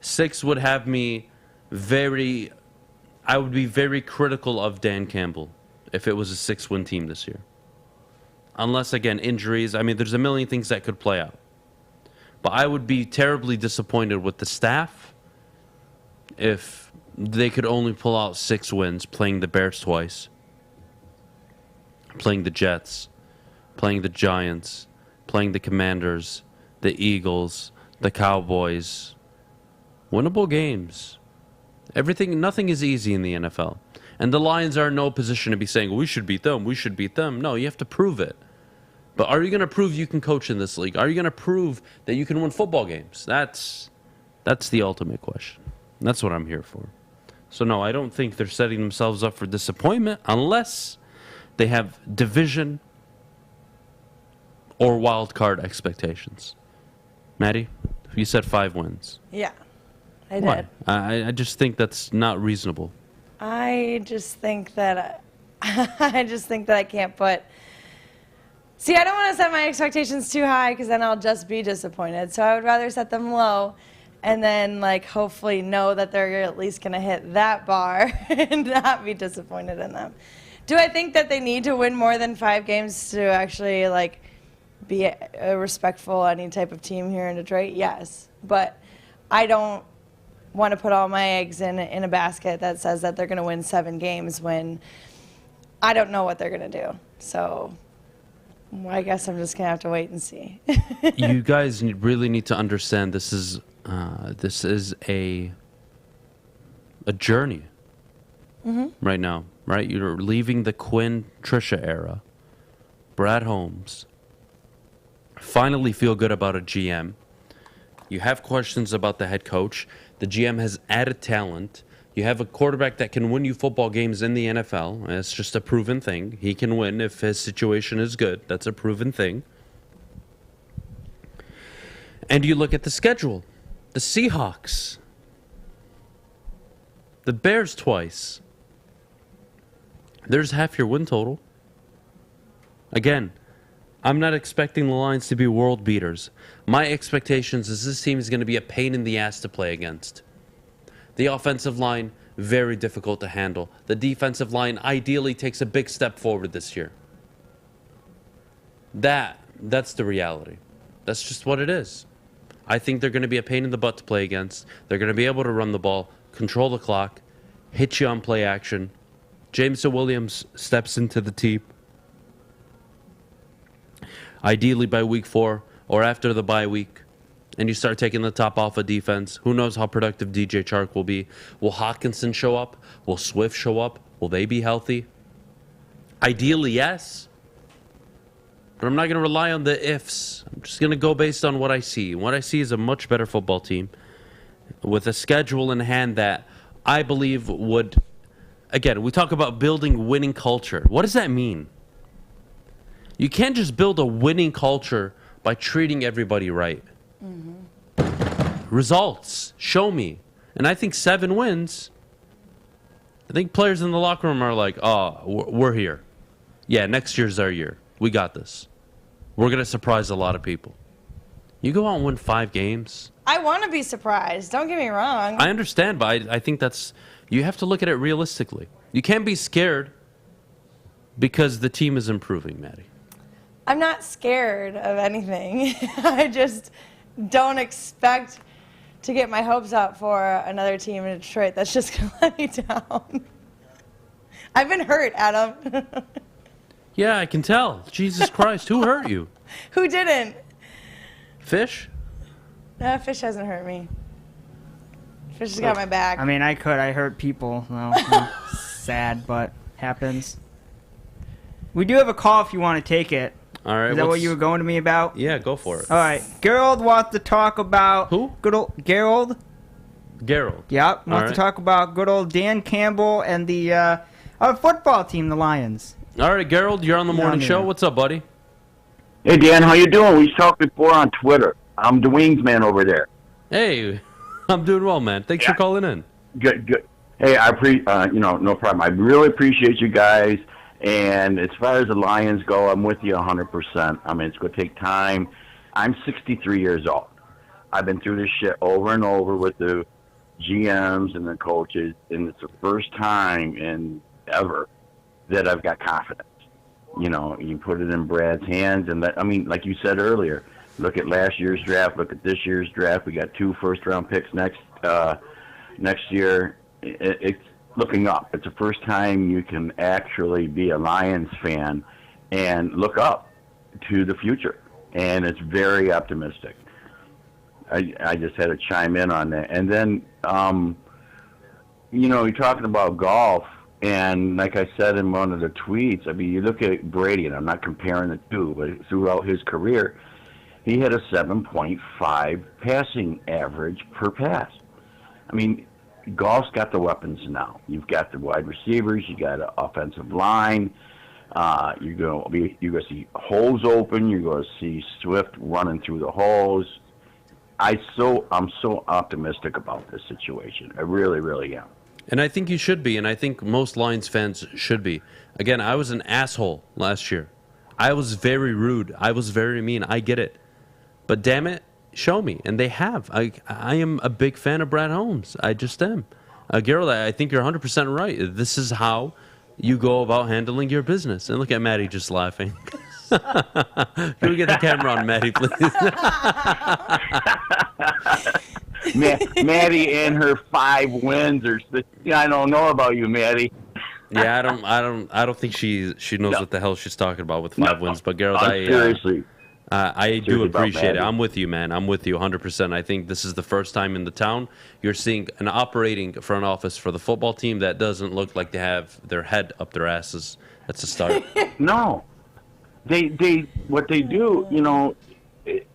Speaker 3: 6 would have me I would be very critical of Dan Campbell if it was a 6-win team this year. Unless, again, injuries. I mean, there's a million things that could play out. But I would be terribly disappointed with the staff if they could only pull out 6 wins, playing the Bears twice, playing the Jets, playing the Giants, playing the Commanders, the Eagles, the Cowboys. Winnable games. Nothing is easy in the NFL. And the Lions are in no position to be saying, we should beat them, we should beat them. No, you have to prove it. But are you going to prove you can coach in this league? Are you going to prove that you can win football games? That's the ultimate question. That's what I'm here for. So no, I don't think they're setting themselves up for disappointment unless they have division or wild card expectations. Maddie, you said 5 wins.
Speaker 2: Yeah, I did.
Speaker 3: Why? I just think that's not reasonable.
Speaker 2: I just think that I can't put. See, I don't want to set my expectations too high because then I'll just be disappointed. So I would rather set them low, and then hopefully know that they're at least going to hit that bar and not be disappointed in them. Do I think that they need to win more than 5 games to actually be a respectful any type of team here in Detroit? Yes, but I don't want to put all my eggs in a basket that says that they're going to win 7 games when I don't know what they're going to do. So I guess I'm just going to have to wait and see.
Speaker 3: You guys really need to understand this is a journey right now, right? You're leaving the Quinn Trisha era. Brad Holmes. Finally feel good about a GM. You have questions about the head coach. The GM has added talent. You have a quarterback that can win you football games in the NFL. It's just a proven thing. He can win if his situation is good. That's a proven thing. And you look at the schedule. The Seahawks. The Bears twice. There's half your win total. Again, I'm not expecting the Lions to be world beaters. My expectations is this team is going to be a pain in the ass to play against. The offensive line, very difficult to handle. The defensive line ideally takes a big step forward this year. That's the reality. That's just what it is. I think they're going to be a pain in the butt to play against. They're going to be able to run the ball, control the clock, hit you on play action. Jameson Williams steps into the team. Ideally by week 4 or after the bye week. and you start taking the top off of defense, who knows how productive DJ Chark will be? Will Hawkinson show up? Will Swift show up? Will they be healthy? Ideally, yes. But I'm not going to rely on the ifs. I'm just going to go based on what I see. What I see is a much better football team with a schedule in hand that I believe would... Again, we talk about building winning culture. What does that mean? You can't just build a winning culture by treating everybody right. Results. Show me. And I think 7 wins. I think players in the locker room are like, oh, we're here. Yeah, next year's our year. We got this. We're going to surprise a lot of people. You go out and win 5 games.
Speaker 2: I want to be surprised. Don't get me wrong.
Speaker 3: I understand, but I think that's... You have to look at it realistically. You can't be scared because the team is improving, Maddie.
Speaker 2: I'm not scared of anything. I just don't expect to get my hopes up for another team in Detroit that's just going to let me down. I've been hurt, Adam.
Speaker 3: Yeah, I can tell. Jesus Christ, who hurt you?
Speaker 2: Who didn't?
Speaker 3: Fish?
Speaker 2: No, Fish hasn't hurt me. Fish has got my back.
Speaker 4: I mean, I hurt people. Well, sad, but happens. We do have a call if you want to take it.
Speaker 3: All right.
Speaker 4: Is that what you were going to me about?
Speaker 3: Yeah, go for it.
Speaker 4: All right. Gerald wants to talk about...
Speaker 3: Who?
Speaker 4: Good old... Gerald?
Speaker 3: Gerald.
Speaker 4: Yep. Wants to talk about good old Dan Campbell and the our football team, the Lions.
Speaker 3: All right, Gerald, you're on the morning show. What's up, buddy?
Speaker 17: Hey, Dan, how you doing? We talked before on Twitter. I'm Dwayne's man over there.
Speaker 3: Hey, I'm doing well, man. Thanks for calling in.
Speaker 17: Good. Hey, no problem. I really appreciate you guys. And as far as the Lions go, I'm with you 100%. I mean, it's going to take time. I'm 63 years old. I've been through this shit over and over with the GMs and the coaches, and it's the first time in ever that I've got confidence. You know, you put it in Brad's hands, and that, I mean, like you said earlier, look at last year's draft, look at this year's draft. We got 2 first-round picks next year. It's looking up. It's the first time you can actually be a Lions fan and look up to the future, and it's very optimistic. I just had to chime in on that. And then, you're talking about golf, and like I said in one of the tweets, I mean, you look at Brady, and I'm not comparing the two, but throughout his career, he had a 7.5 passing average per pass. I mean, golf's got the weapons now. You've got the wide receivers, you got an offensive line. You're going to see holes open. You're going to see Swift running through the holes. I'm so optimistic about this situation. I really, really am.
Speaker 3: And I think you should be, and I think most Lions fans should be. Again, I was an asshole last year. I was very rude. I was very mean. I get it. But damn it, show me. And they have. I am a big fan of Brad Holmes. I just am. Gerald, I think you're 100% right. This is how you go about handling your business. And look at Maddie just laughing. Can we get the camera on Maddie, please?
Speaker 17: Maddie and her 5 wins I don't know about you, Maddie.
Speaker 3: Yeah, I don't think she knows what the hell she's talking about with 5 wins. But Gerald,
Speaker 17: seriously.
Speaker 3: I do appreciate it. I'm with you, man. I'm with you 100%. I think this is the first time in the town you're seeing an operating front office for the football team that doesn't look like they have their head up their asses. That's a start.
Speaker 17: No. They what they do,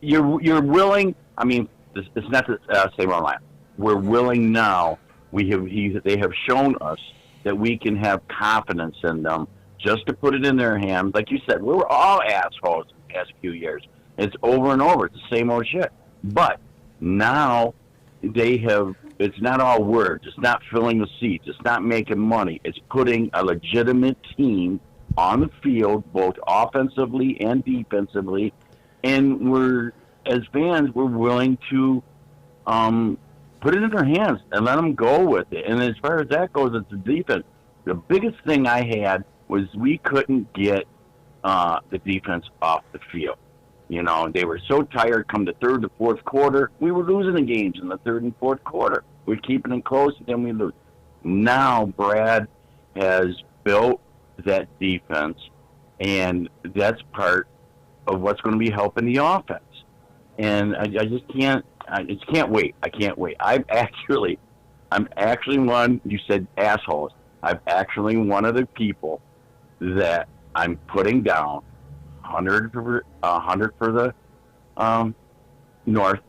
Speaker 17: you're willing. I mean, it's not to say wrong line. We're willing now. They have shown us that we can have confidence in them just to put it in their hands. Like you said, we were all assholes in the past few years. It's over and over. It's the same old shit. But now it's not all words. It's not filling the seats. It's not making money. It's putting a legitimate team on the field, both offensively and defensively. And we're, as fans, we're willing to put it in their hands and let them go with it. And as far as that goes, it's the defense. The biggest thing I had was we couldn't get the defense off the field. They were so tired come the third to fourth quarter. We were losing the games in the third and fourth quarter. We're keeping it close, and then we lose. Now Brad has built that defense, and that's part of what's going to be helping the offense. and I just can't. I just can't wait. I can't wait. I'm actually one. You said assholes. I'm actually one of the people that I'm putting down 100 for the North,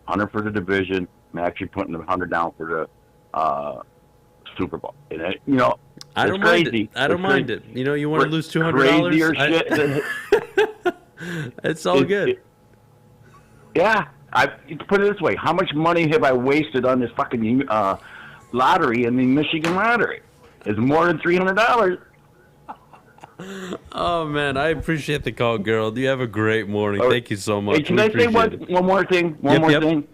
Speaker 17: 100 for the division. I'm actually putting 100 down for the Super Bowl. And
Speaker 3: I don't mind it. I don't mind it. You want to lose $200?
Speaker 17: Crazier shit.
Speaker 3: It's all good.
Speaker 17: Yeah. Put it this way: how much money have I wasted on this fucking lottery in the Michigan lottery? It's more than $300.
Speaker 3: Oh man, I appreciate the call, girl. You have a great morning. Thank you so much.
Speaker 17: Hey, can I say one more thing? One more thing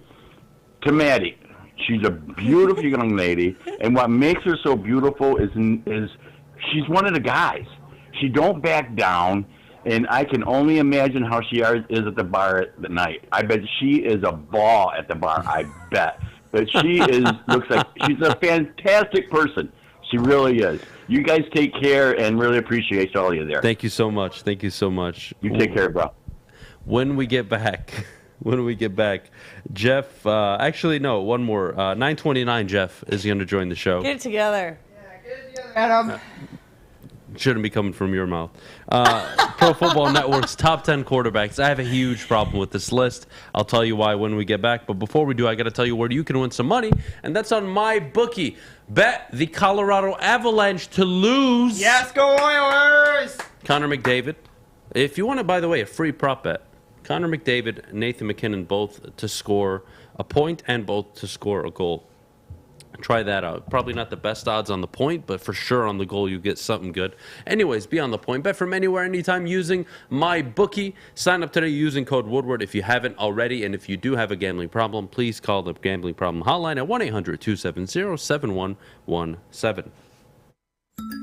Speaker 17: to Maddie. She's a beautiful young lady, and what makes her so beautiful is she's one of the guys. She don't back down, and I can only imagine how she is at the bar at the night. I bet she is a ball at the bar. I bet, but she looks like she's a fantastic person. She really is. You guys take care, and really appreciate all of you there.
Speaker 3: Thank you so much. Thank you so much.
Speaker 17: You take care, bro.
Speaker 3: When we get back, Jeff. Actually, no. One more. 9:29. Jeff is going to join the show.
Speaker 2: Get it together.
Speaker 4: Adam.
Speaker 3: Shouldn't be coming from your mouth. Pro Football Network's top 10 quarterbacks. I have a huge problem with this list. I'll tell you why when we get back. But before we do, I got to tell you where you can win some money, and that's on MyBookie. Bet the Colorado Avalanche to lose.
Speaker 4: Yes, go Oilers!
Speaker 3: Connor McDavid. If you want to, by the way, a free prop bet, Connor McDavid, Nathan McKinnon, both to score a point and both to score a goal. Try that out. Probably not the best odds on the point, but for sure on the goal you get something good. Anyways, be on the point. Bet from anywhere, anytime using MyBookie. Sign up today using code Woodward if you haven't already. And if you do have a gambling problem, please call the Gambling Problem Hotline at 1-800-270-7117.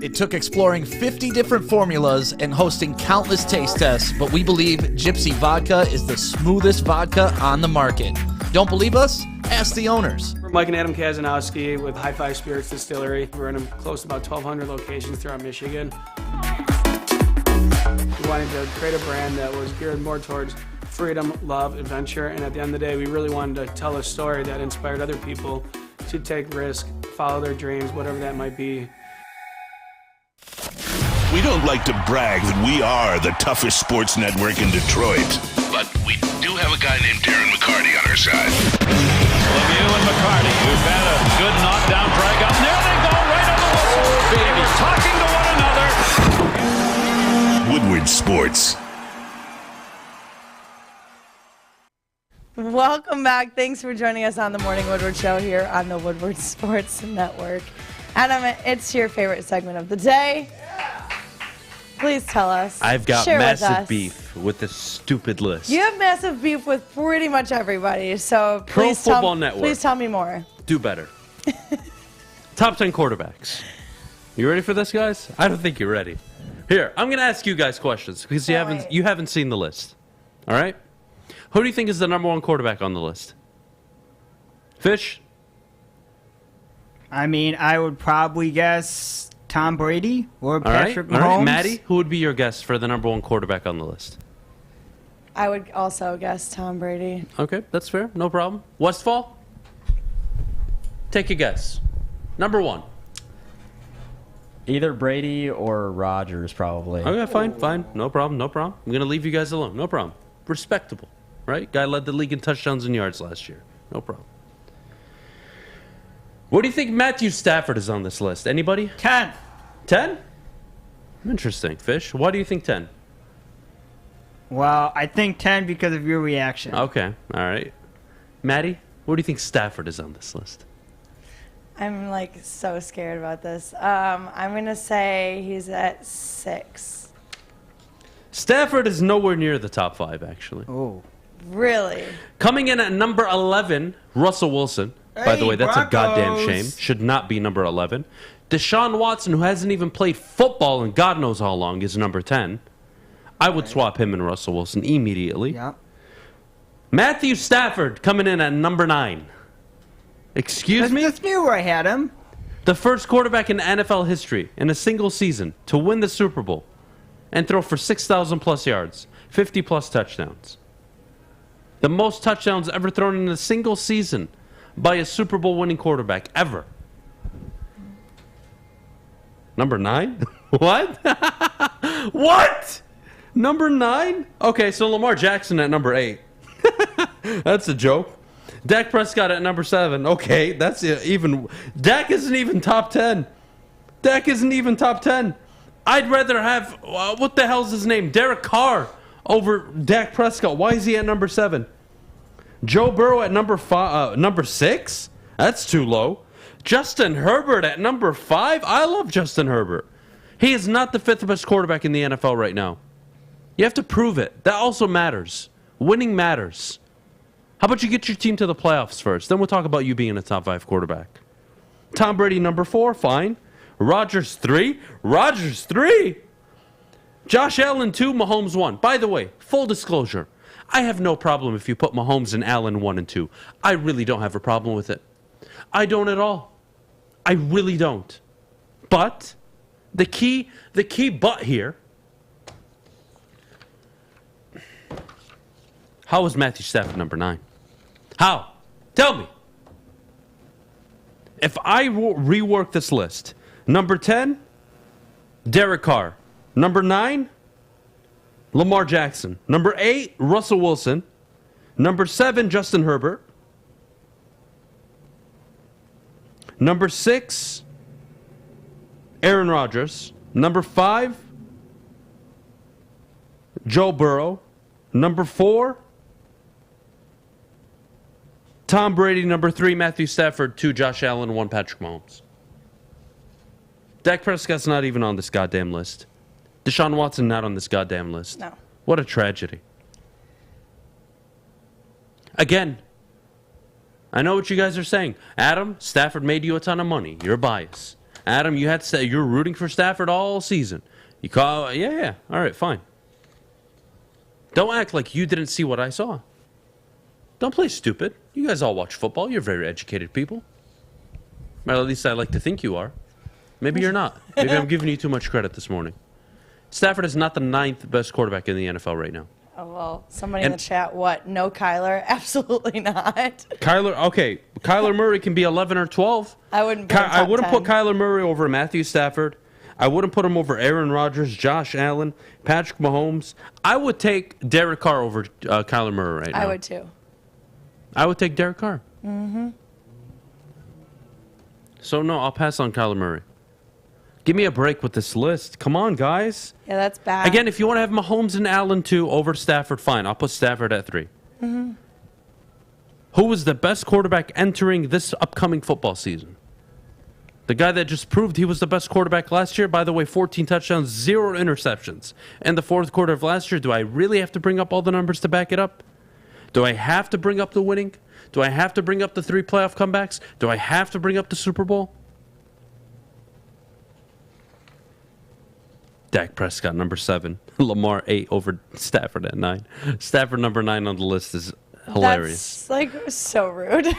Speaker 18: It took exploring 50 different formulas and hosting countless taste tests, but we believe Gypsy Vodka is the smoothest vodka on the market. Don't believe us? Ask the owners.
Speaker 19: We're Mike and Adam Kazanowski with High Five Spirits Distillery. We're in close to about 1,200 locations throughout Michigan. We wanted to create a brand that was geared more towards freedom, love, adventure, and at the end of the day, we really wanted to tell a story that inspired other people to take risk, follow their dreams, whatever that might be.
Speaker 10: We don't like to brag that we are the toughest sports network in Detroit, but we do have a guy named Darren McCarty on our side.
Speaker 1: Lemieux and McCarty, who've had a good knockdown drag up. There they go, right on the whistle. They were talking to one another.
Speaker 10: Woodward Sports.
Speaker 2: Welcome back. Thanks for joining us on the Morning Woodward Show here on the Woodward Sports Network. Adam, it's your favorite segment of the day. Please tell us.
Speaker 3: I've got
Speaker 2: Share
Speaker 3: massive beef with this stupid list.
Speaker 2: You have massive beef with pretty much everybody, so
Speaker 3: Pro
Speaker 2: please
Speaker 3: Football Network.
Speaker 2: Please tell me more.
Speaker 3: Do better. Top 10 quarterbacks. You ready for this, guys? I don't think you're ready. Here, I'm going to ask you guys questions because you haven't seen the list. All right? Who do you think is the number one quarterback on the list? Fish?
Speaker 4: I mean, I would probably guess Tom Brady or Patrick Mahomes.
Speaker 3: All right. Maddie, who would be your guess for the number one quarterback on the list?
Speaker 2: I would also guess Tom Brady.
Speaker 3: Okay, that's fair. No problem. Westfall? Take a guess. Number one.
Speaker 20: Either Brady or Rodgers, probably.
Speaker 3: Okay, fine. No problem. I'm going to leave you guys alone. No problem. Respectable, right? Guy led the league in touchdowns and yards last year. No problem. What do you think Matthew Stafford is on this list? Anybody?
Speaker 4: 10.
Speaker 3: 10? Interesting. Fish, why do you think 10?
Speaker 4: Well, I think 10 because of your reaction.
Speaker 3: Okay, all right. Maddie, what do you think Stafford is on this list?
Speaker 2: I'm so scared about this. I'm going to say he's at 6.
Speaker 3: Stafford is nowhere near the top 5, actually.
Speaker 4: Oh.
Speaker 2: Really?
Speaker 3: Coming in at number 11, Russell Wilson. By the way, that's a goddamn shame. Should not be number 11. Deshaun Watson, who hasn't even played football in God knows how long, is number 10. I would swap him and Russell Wilson immediately.
Speaker 4: Yeah.
Speaker 3: Matthew Stafford coming in at number 9. Excuse me?
Speaker 4: That's me where I had him.
Speaker 3: The first quarterback in NFL history in a single season to win the Super Bowl and throw for 6,000 plus yards, 50 plus touchdowns. The most touchdowns ever thrown in a single season by a Super Bowl winning quarterback ever. Number 9? What? What? Number 9? Okay, so Lamar Jackson at number 8. That's a joke. Dak Prescott at number 7. Okay, that's even. Dak isn't even top 10. Dak isn't even top 10. I'd rather have, what the hell's his name? Derek Carr over Dak Prescott. Why is he at number 7? Joe Burrow at number 6? That's too low. Justin Herbert at number 5? I love Justin Herbert. He is not the 5th best quarterback in the NFL right now. You have to prove it. That also matters. Winning matters. How about you get your team to the playoffs first? Then we'll talk about you being a top 5 quarterback. Tom Brady number 4? Fine. Rodgers 3? Rodgers 3? Josh Allen 2, Mahomes 1. By the way, full disclosure, I have no problem if you put Mahomes and Allen 1 and 2. I really don't have a problem with it. I don't at all. I really don't. But the key but here, how was Matthew Stafford number 9? How? Tell me. If I rework this list, number 10, Derek Carr. Number 9, Lamar Jackson. Number 8, Russell Wilson. Number 7, Justin Herbert. Number 6, Aaron Rodgers. Number 5, Joe Burrow. Number 4, Tom Brady. Number 3, Matthew Stafford. 2, Josh Allen. 1, Patrick Mahomes. Dak Prescott's not even on this goddamn list. Deshaun Watson not on this goddamn list.
Speaker 2: No.
Speaker 3: What a tragedy. Again, I know what you guys are saying. Adam, Stafford made you a ton of money. You're biased. Adam, you're rooting for Stafford all season. You call, yeah. All right, fine. Don't act like you didn't see what I saw. Don't play stupid. You guys all watch football. You're very educated people. Well, at least I like to think you are. Maybe you're not. Maybe I'm giving you too much credit this morning. Stafford is not the 9th best quarterback in the NFL right now.
Speaker 2: Oh, well, somebody in the chat, what? No Kyler? Absolutely not.
Speaker 3: Kyler Murray can be 11 or 12.
Speaker 2: I wouldn't put
Speaker 3: Kyler Murray over Matthew Stafford. I wouldn't put him over Aaron Rodgers, Josh Allen, Patrick Mahomes. I would take Derek Carr over Kyler Murray right now.
Speaker 2: I would too.
Speaker 3: I would take Derek Carr.
Speaker 2: Mm-hmm.
Speaker 3: So, no, I'll pass on Kyler Murray. Give me a break with this list. Come on, guys.
Speaker 2: Yeah, that's bad.
Speaker 3: Again, if you want to have Mahomes and Allen 2 over Stafford, fine. I'll put Stafford at 3.
Speaker 2: Mm-hmm.
Speaker 3: Who was the best quarterback entering this upcoming football season? The guy that just proved he was the best quarterback last year. By the way, 14 touchdowns, 0 interceptions. In the fourth quarter of last year, do I really have to bring up all the numbers to back it up? Do I have to bring up the winning? Do I have to bring up the 3 playoff comebacks? Do I have to bring up the Super Bowl? Dak Prescott, number 7. Lamar, 8 over Stafford at 9. Stafford, number 9 on the list is hilarious.
Speaker 2: That's, so rude.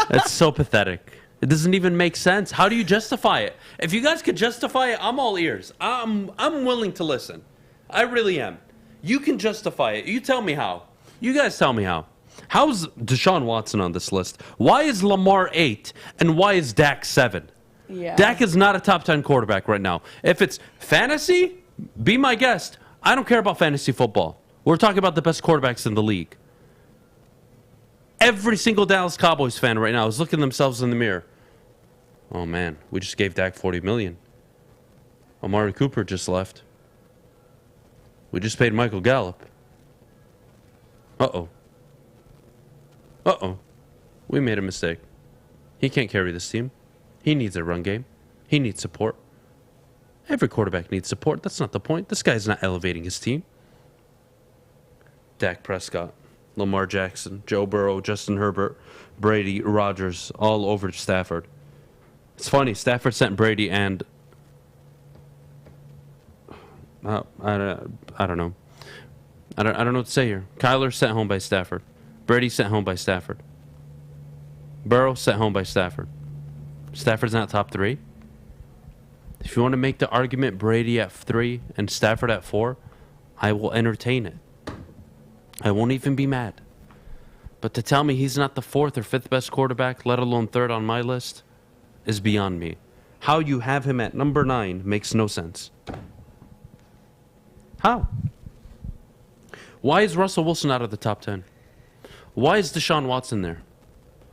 Speaker 3: That's so pathetic. It doesn't even make sense. How do you justify it? If you guys could justify it, I'm all ears. I'm willing to listen. I really am. You can justify it. You tell me how. You guys tell me how. How's Deshaun Watson on this list? Why is Lamar 8 and why is Dak 7?
Speaker 2: Yeah.
Speaker 3: Dak is not a top 10 quarterback right now. If it's fantasy, be my guest. I don't care about fantasy football. We're talking about the best quarterbacks in the league. Every single Dallas Cowboys fan right now is looking themselves in the mirror. Oh, man, we just gave Dak $40 million. Amari Cooper just left. We just paid Michael Gallup. Uh-oh. We made a mistake. He can't carry this team. He needs a run game. He needs support. Every quarterback needs support. That's not the point. This guy's not elevating his team. Dak Prescott, Lamar Jackson, Joe Burrow, Justin Herbert, Brady, Rodgers, all over Stafford. It's funny. Stafford sent Brady and... I don't know. I don't know what to say here. Kyler sent home by Stafford. Brady sent home by Stafford. Burrow sent home by Stafford. Stafford's not top 3. If you want to make the argument Brady at 3 and Stafford at 4, I will entertain it. I won't even be mad. But to tell me he's not the 4th or 5th best quarterback, let alone 3rd on my list, is beyond me. How you have him at number 9 makes no sense. How? Why is Russell Wilson out of the top 10? Why is Deshaun Watson there?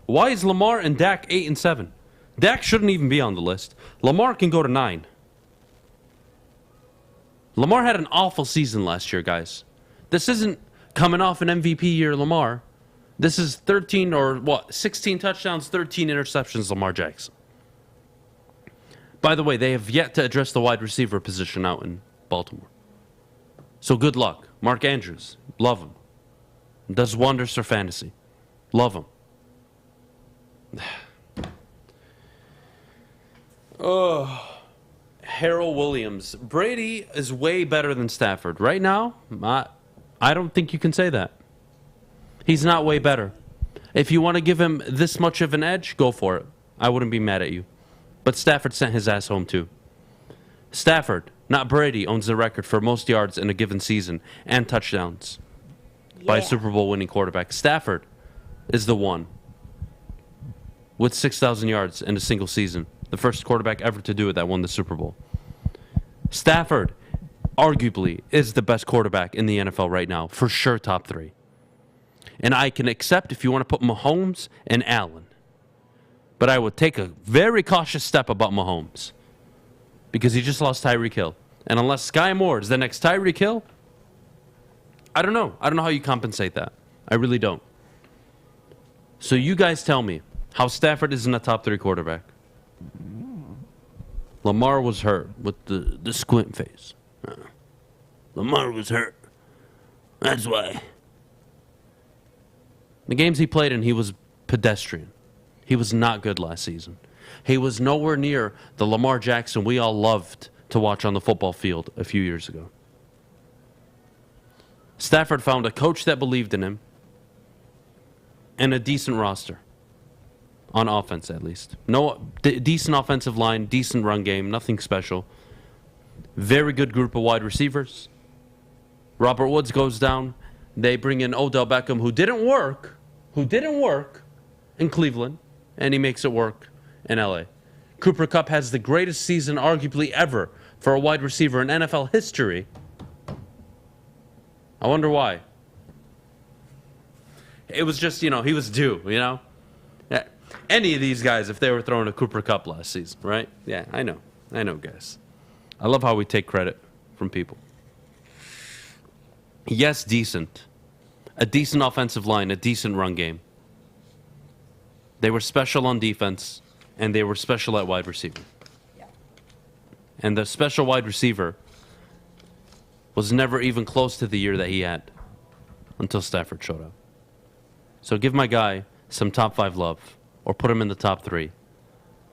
Speaker 3: Why is Lamar and Dak 8 and 7? Dak shouldn't even be on the list. Lamar can go to 9. Lamar had an awful season last year, guys. This isn't coming off an MVP year, Lamar. This is 16 touchdowns, 13 interceptions, Lamar Jackson. By the way, they have yet to address the wide receiver position out in Baltimore. So good luck. Mark Andrews, love him. Does wonders for fantasy. Love him. Oh, Harold Williams. Brady is way better than Stafford. Right now, I don't think you can say that. He's not way better. If you want to give him this much of an edge, go for it. I wouldn't be mad at you. But Stafford sent his ass home too. Stafford, not Brady, owns the record for most yards in a given season and touchdowns by a Super Bowl winning quarterback. Stafford is the one with 6,000 yards in a single season. The first quarterback ever to do it that won the Super Bowl. Stafford, arguably, is the best quarterback in the NFL right now. For sure, top 3. And I can accept if you want to put Mahomes and Allen. But I would take a very cautious step about Mahomes. Because he just lost Tyreek Hill. And unless Sky Moore is the next Tyreek Hill, I don't know. I don't know how you compensate that. I really don't. So you guys tell me how Stafford isn't a top 3 quarterback. Lamar was hurt with the squint face. Lamar was hurt. That's why. The games he played in, he was pedestrian. He was not good last season. He was nowhere near the Lamar Jackson we all loved to watch on the football field a few years ago. Stafford found a coach that believed in him and a decent roster. On offense, at least. No decent offensive line, decent run game, nothing special. Very good group of wide receivers. Robert Woods goes down. They bring in Odell Beckham, who didn't work in Cleveland, and he makes it work in LA. Cooper Kupp has the greatest season arguably ever for a wide receiver in NFL history. I wonder why. It was just, he was due, Yeah. Any of these guys, if they were throwing a Cooper Kupp last season, right? Yeah, I know, guys. I love how we take credit from people. Yes, decent. A decent offensive line, a decent run game. They were special on defense, and they were special at wide receiver. Yeah. And the special wide receiver was never even close to the year that he had until Stafford showed up. So give my guy some top 5 love, or put him in the top 3,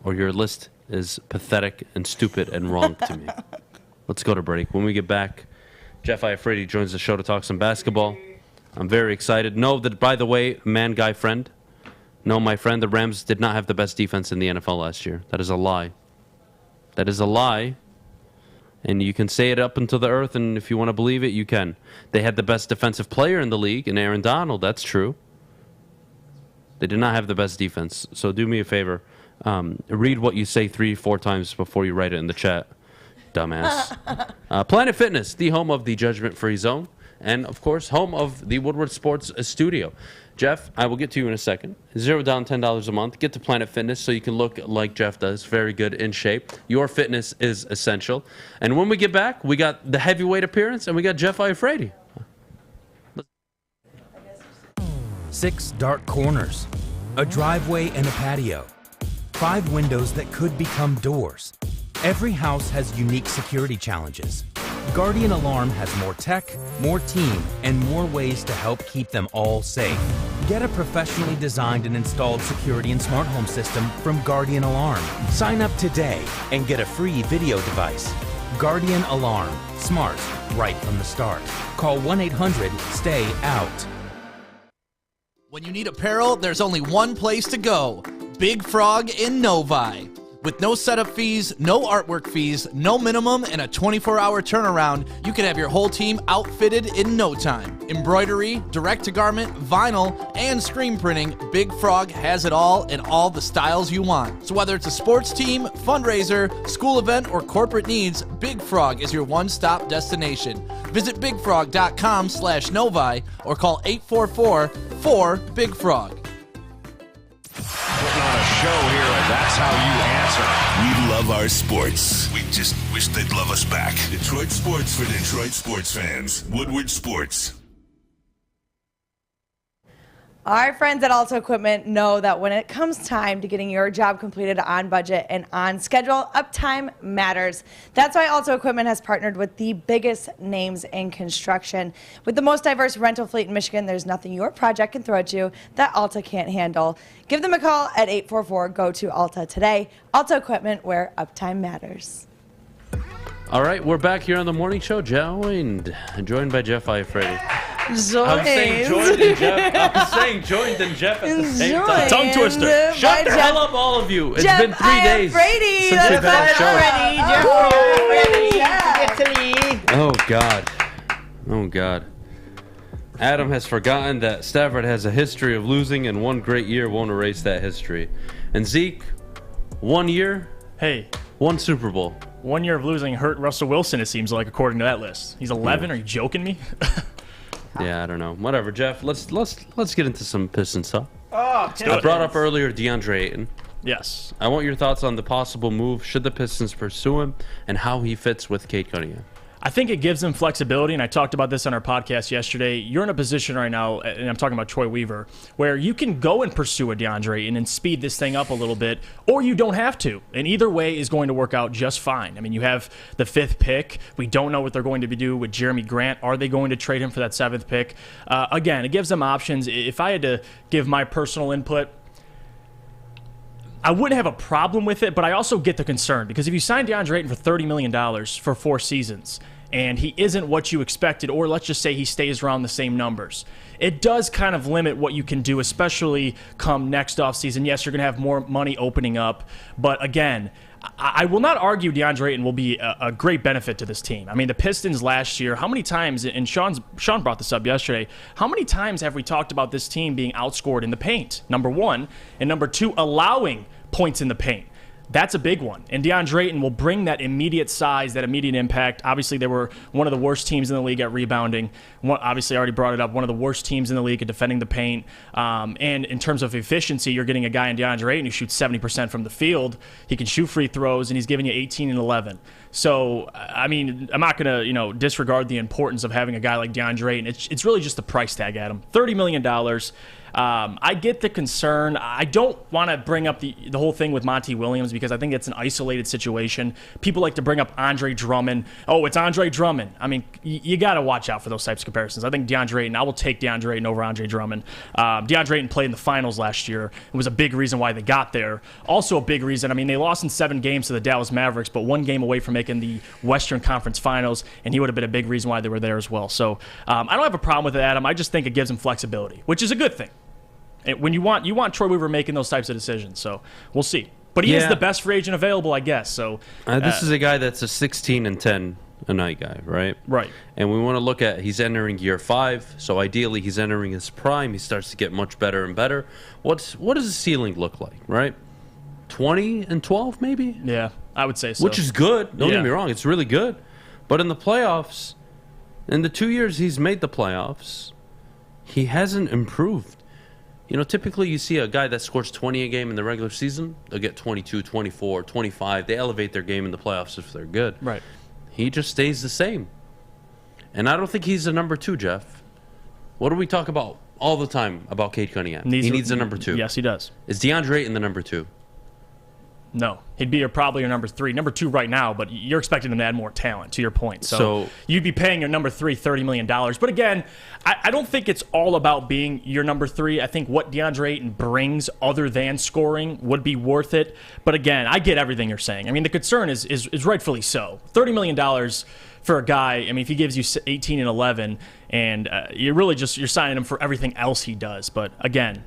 Speaker 3: or your list is pathetic and stupid and wrong to me. Let's go to break. When we get back, Jeff Iafrate joins the show to talk some basketball. I'm very excited. Know that, by the way, my friend, the Rams did not have the best defense in the NFL last year. That is a lie. That is a lie. And you can say it up into the earth, and if you want to believe it, you can. They had the best defensive player in the league, in Aaron Donald. That's true. They did not have the best defense. So do me a favor. Read what you say 3-4 times before you write it in the chat, dumbass. Planet Fitness, the home of the judgment-free zone. And, of course, home of the Woodward Sports Studio. Jeff, I will get to you in a second. $0 down, $10 a month. Get to Planet Fitness so you can look like Jeff does. Very good, in shape. Your fitness is essential. And when we get back, we got the heavyweight appearance, and we got Jeff Iafrate.
Speaker 16: 6 dark corners, a driveway and a patio, 5 windows that could become doors. Every house has unique security challenges. Guardian Alarm has more tech, more team, and more ways to help keep them all safe. Get a professionally designed and installed security and smart home system from Guardian Alarm. Sign up today and get a free video device. Guardian Alarm. Smart, right from the start. Call 1-800-STAY-OUT.
Speaker 18: When you need apparel, there's only one place to go. Big Frog in Novi. With no setup fees, no artwork fees, no minimum, and a 24-hour turnaround, you can have your whole team outfitted in no time. Embroidery, direct-to-garment, vinyl, and screen printing, Big Frog has it all in all the styles you want. So whether it's a sports team, fundraiser, school event, or corporate needs, Big Frog is your one-stop destination. Visit bigfrog.com/Novi or call 844-4-BIG-FROG.
Speaker 10: Putting on a show here, and that's how you answer. We love our sports. We just wish they'd love us back. Detroit sports for Detroit sports fans. Woodward Sports.
Speaker 2: Our friends at Alta Equipment know that when it comes time to getting your job completed on budget and on schedule, uptime matters. That's why Alta Equipment has partnered with the biggest names in construction. With the most diverse rental fleet in Michigan, there's nothing your project can throw at you that Alta can't handle. Give them a call at 844-GO-TO-ALTA today. Alta Equipment, where uptime matters.
Speaker 3: All right, we're back here on the morning show, joined by Jeff Iafrate. I'm saying joined and Jeff. I'm saying joined and Jeff at the same time.
Speaker 1: Tongue twister.
Speaker 3: Shut the hell up, all of you. It's
Speaker 2: Jeff
Speaker 3: been 3 days since we've had a show. Oh, God. Oh, God. Adam has forgotten that Stafford has a history of losing, and one great year won't erase that history. And Zeke, 1 year, one Super Bowl.
Speaker 1: 1 year of losing hurt Russell Wilson, it seems like, according to that list. He's 11. Are you joking me?
Speaker 3: Yeah, I don't know. Whatever, Jeff. Let's get into some Pistons stuff.
Speaker 1: I
Speaker 3: brought up earlier DeAndre Ayton.
Speaker 1: Yes.
Speaker 3: I want your thoughts on the possible move. Should the Pistons pursue him, and how he fits with Cade Cunningham?
Speaker 1: I think it gives them flexibility, and I talked about this on our podcast yesterday. You're in a position right now, and I'm talking about Troy Weaver, where you can go and pursue a DeAndre and speed this thing up a little bit, or you don't have to. And either way is going to work out just fine. I mean, you have the 5th pick. We don't know what they're going to do with Jeremy Grant. Are they going to trade him for that 7th pick? Again, it gives them options. If I had to give my personal input, I wouldn't have a problem with it, but I also get the concern, because if you sign DeAndre Ayton for $30 million for 4 seasons, and he isn't what you expected, or let's just say he stays around the same numbers, it does kind of limit what you can do, especially come next offseason. Yes, you're going to have more money opening up, but again, I will not argue DeAndre Ayton will be a great benefit to this team. I mean, the Pistons last year, how many times, and Sean brought this up yesterday, how many times have we talked about this team being outscored in the paint, number one, and number two, allowing points in the paint? That's a big one. And DeAndre Ayton will bring that immediate size, that immediate impact. Obviously, they were one of the worst teams in the league at rebounding. Obviously, I already brought it up, one of the worst teams in the league at defending the paint. And in terms of efficiency, you're getting a guy in DeAndre Ayton who shoots 70% from the field. He can shoot free throws, and he's giving you 18 and 11. So, I mean, I'm not going to, disregard the importance of having a guy like DeAndre Ayton. It's really just the price tag at him. $30 million. I get the concern. I don't want to bring up the whole thing with Monty Williams, because I think it's an isolated situation. People like to bring up Andre Drummond. Oh, it's Andre Drummond. I mean, you got to watch out for those types of comparisons. I think DeAndre Ayton, I will take DeAndre Ayton over Andre Drummond. DeAndre Ayton played in the finals last year. It was a big reason why they got there. Also a big reason, I mean, they lost in 7 games to the Dallas Mavericks, but 1 game away from making the Western Conference Finals, and he would have been a big reason why they were there as well. So I don't have a problem with it, Adam. I just think it gives them flexibility, which is a good thing. When you want Troy Weaver making those types of decisions, so we'll see. But he is the best free agent available, I guess. So
Speaker 3: this is a guy that's a 16 and 10 a night guy, right?
Speaker 1: Right.
Speaker 3: And we want to look at, he's entering year 5, so ideally he's entering his prime. He starts to get much better and better. What does the ceiling look like, right? 20 and 12 maybe?
Speaker 1: Yeah, I would say so.
Speaker 3: Which is good. Don't get me wrong, it's really good. But in the playoffs, in the 2 years he's made the playoffs, he hasn't improved. Typically you see a guy that scores 20 a game in the regular season, they'll get 22, 24, 25. They elevate their game in the playoffs if they're good.
Speaker 1: Right.
Speaker 3: He just stays the same. And I don't think he's a number 2, Jeff. What do we talk about all the time about Cade Cunningham? He needs a number 2.
Speaker 1: Yes, he does.
Speaker 3: Is DeAndre Ayton the number 2?
Speaker 1: No. He'd be probably your number 3. Number 2 right now, but you're expecting them to add more talent, to your point. So you'd be paying your number 3 $30 million. But again, I don't think it's all about being your number 3. I think what DeAndre Ayton brings other than scoring would be worth it. But again, I get everything you're saying. I mean, the concern is rightfully so. $30 million for a guy, I mean, if he gives you 18 and 11, and you're really you're signing him for everything else he does. But again,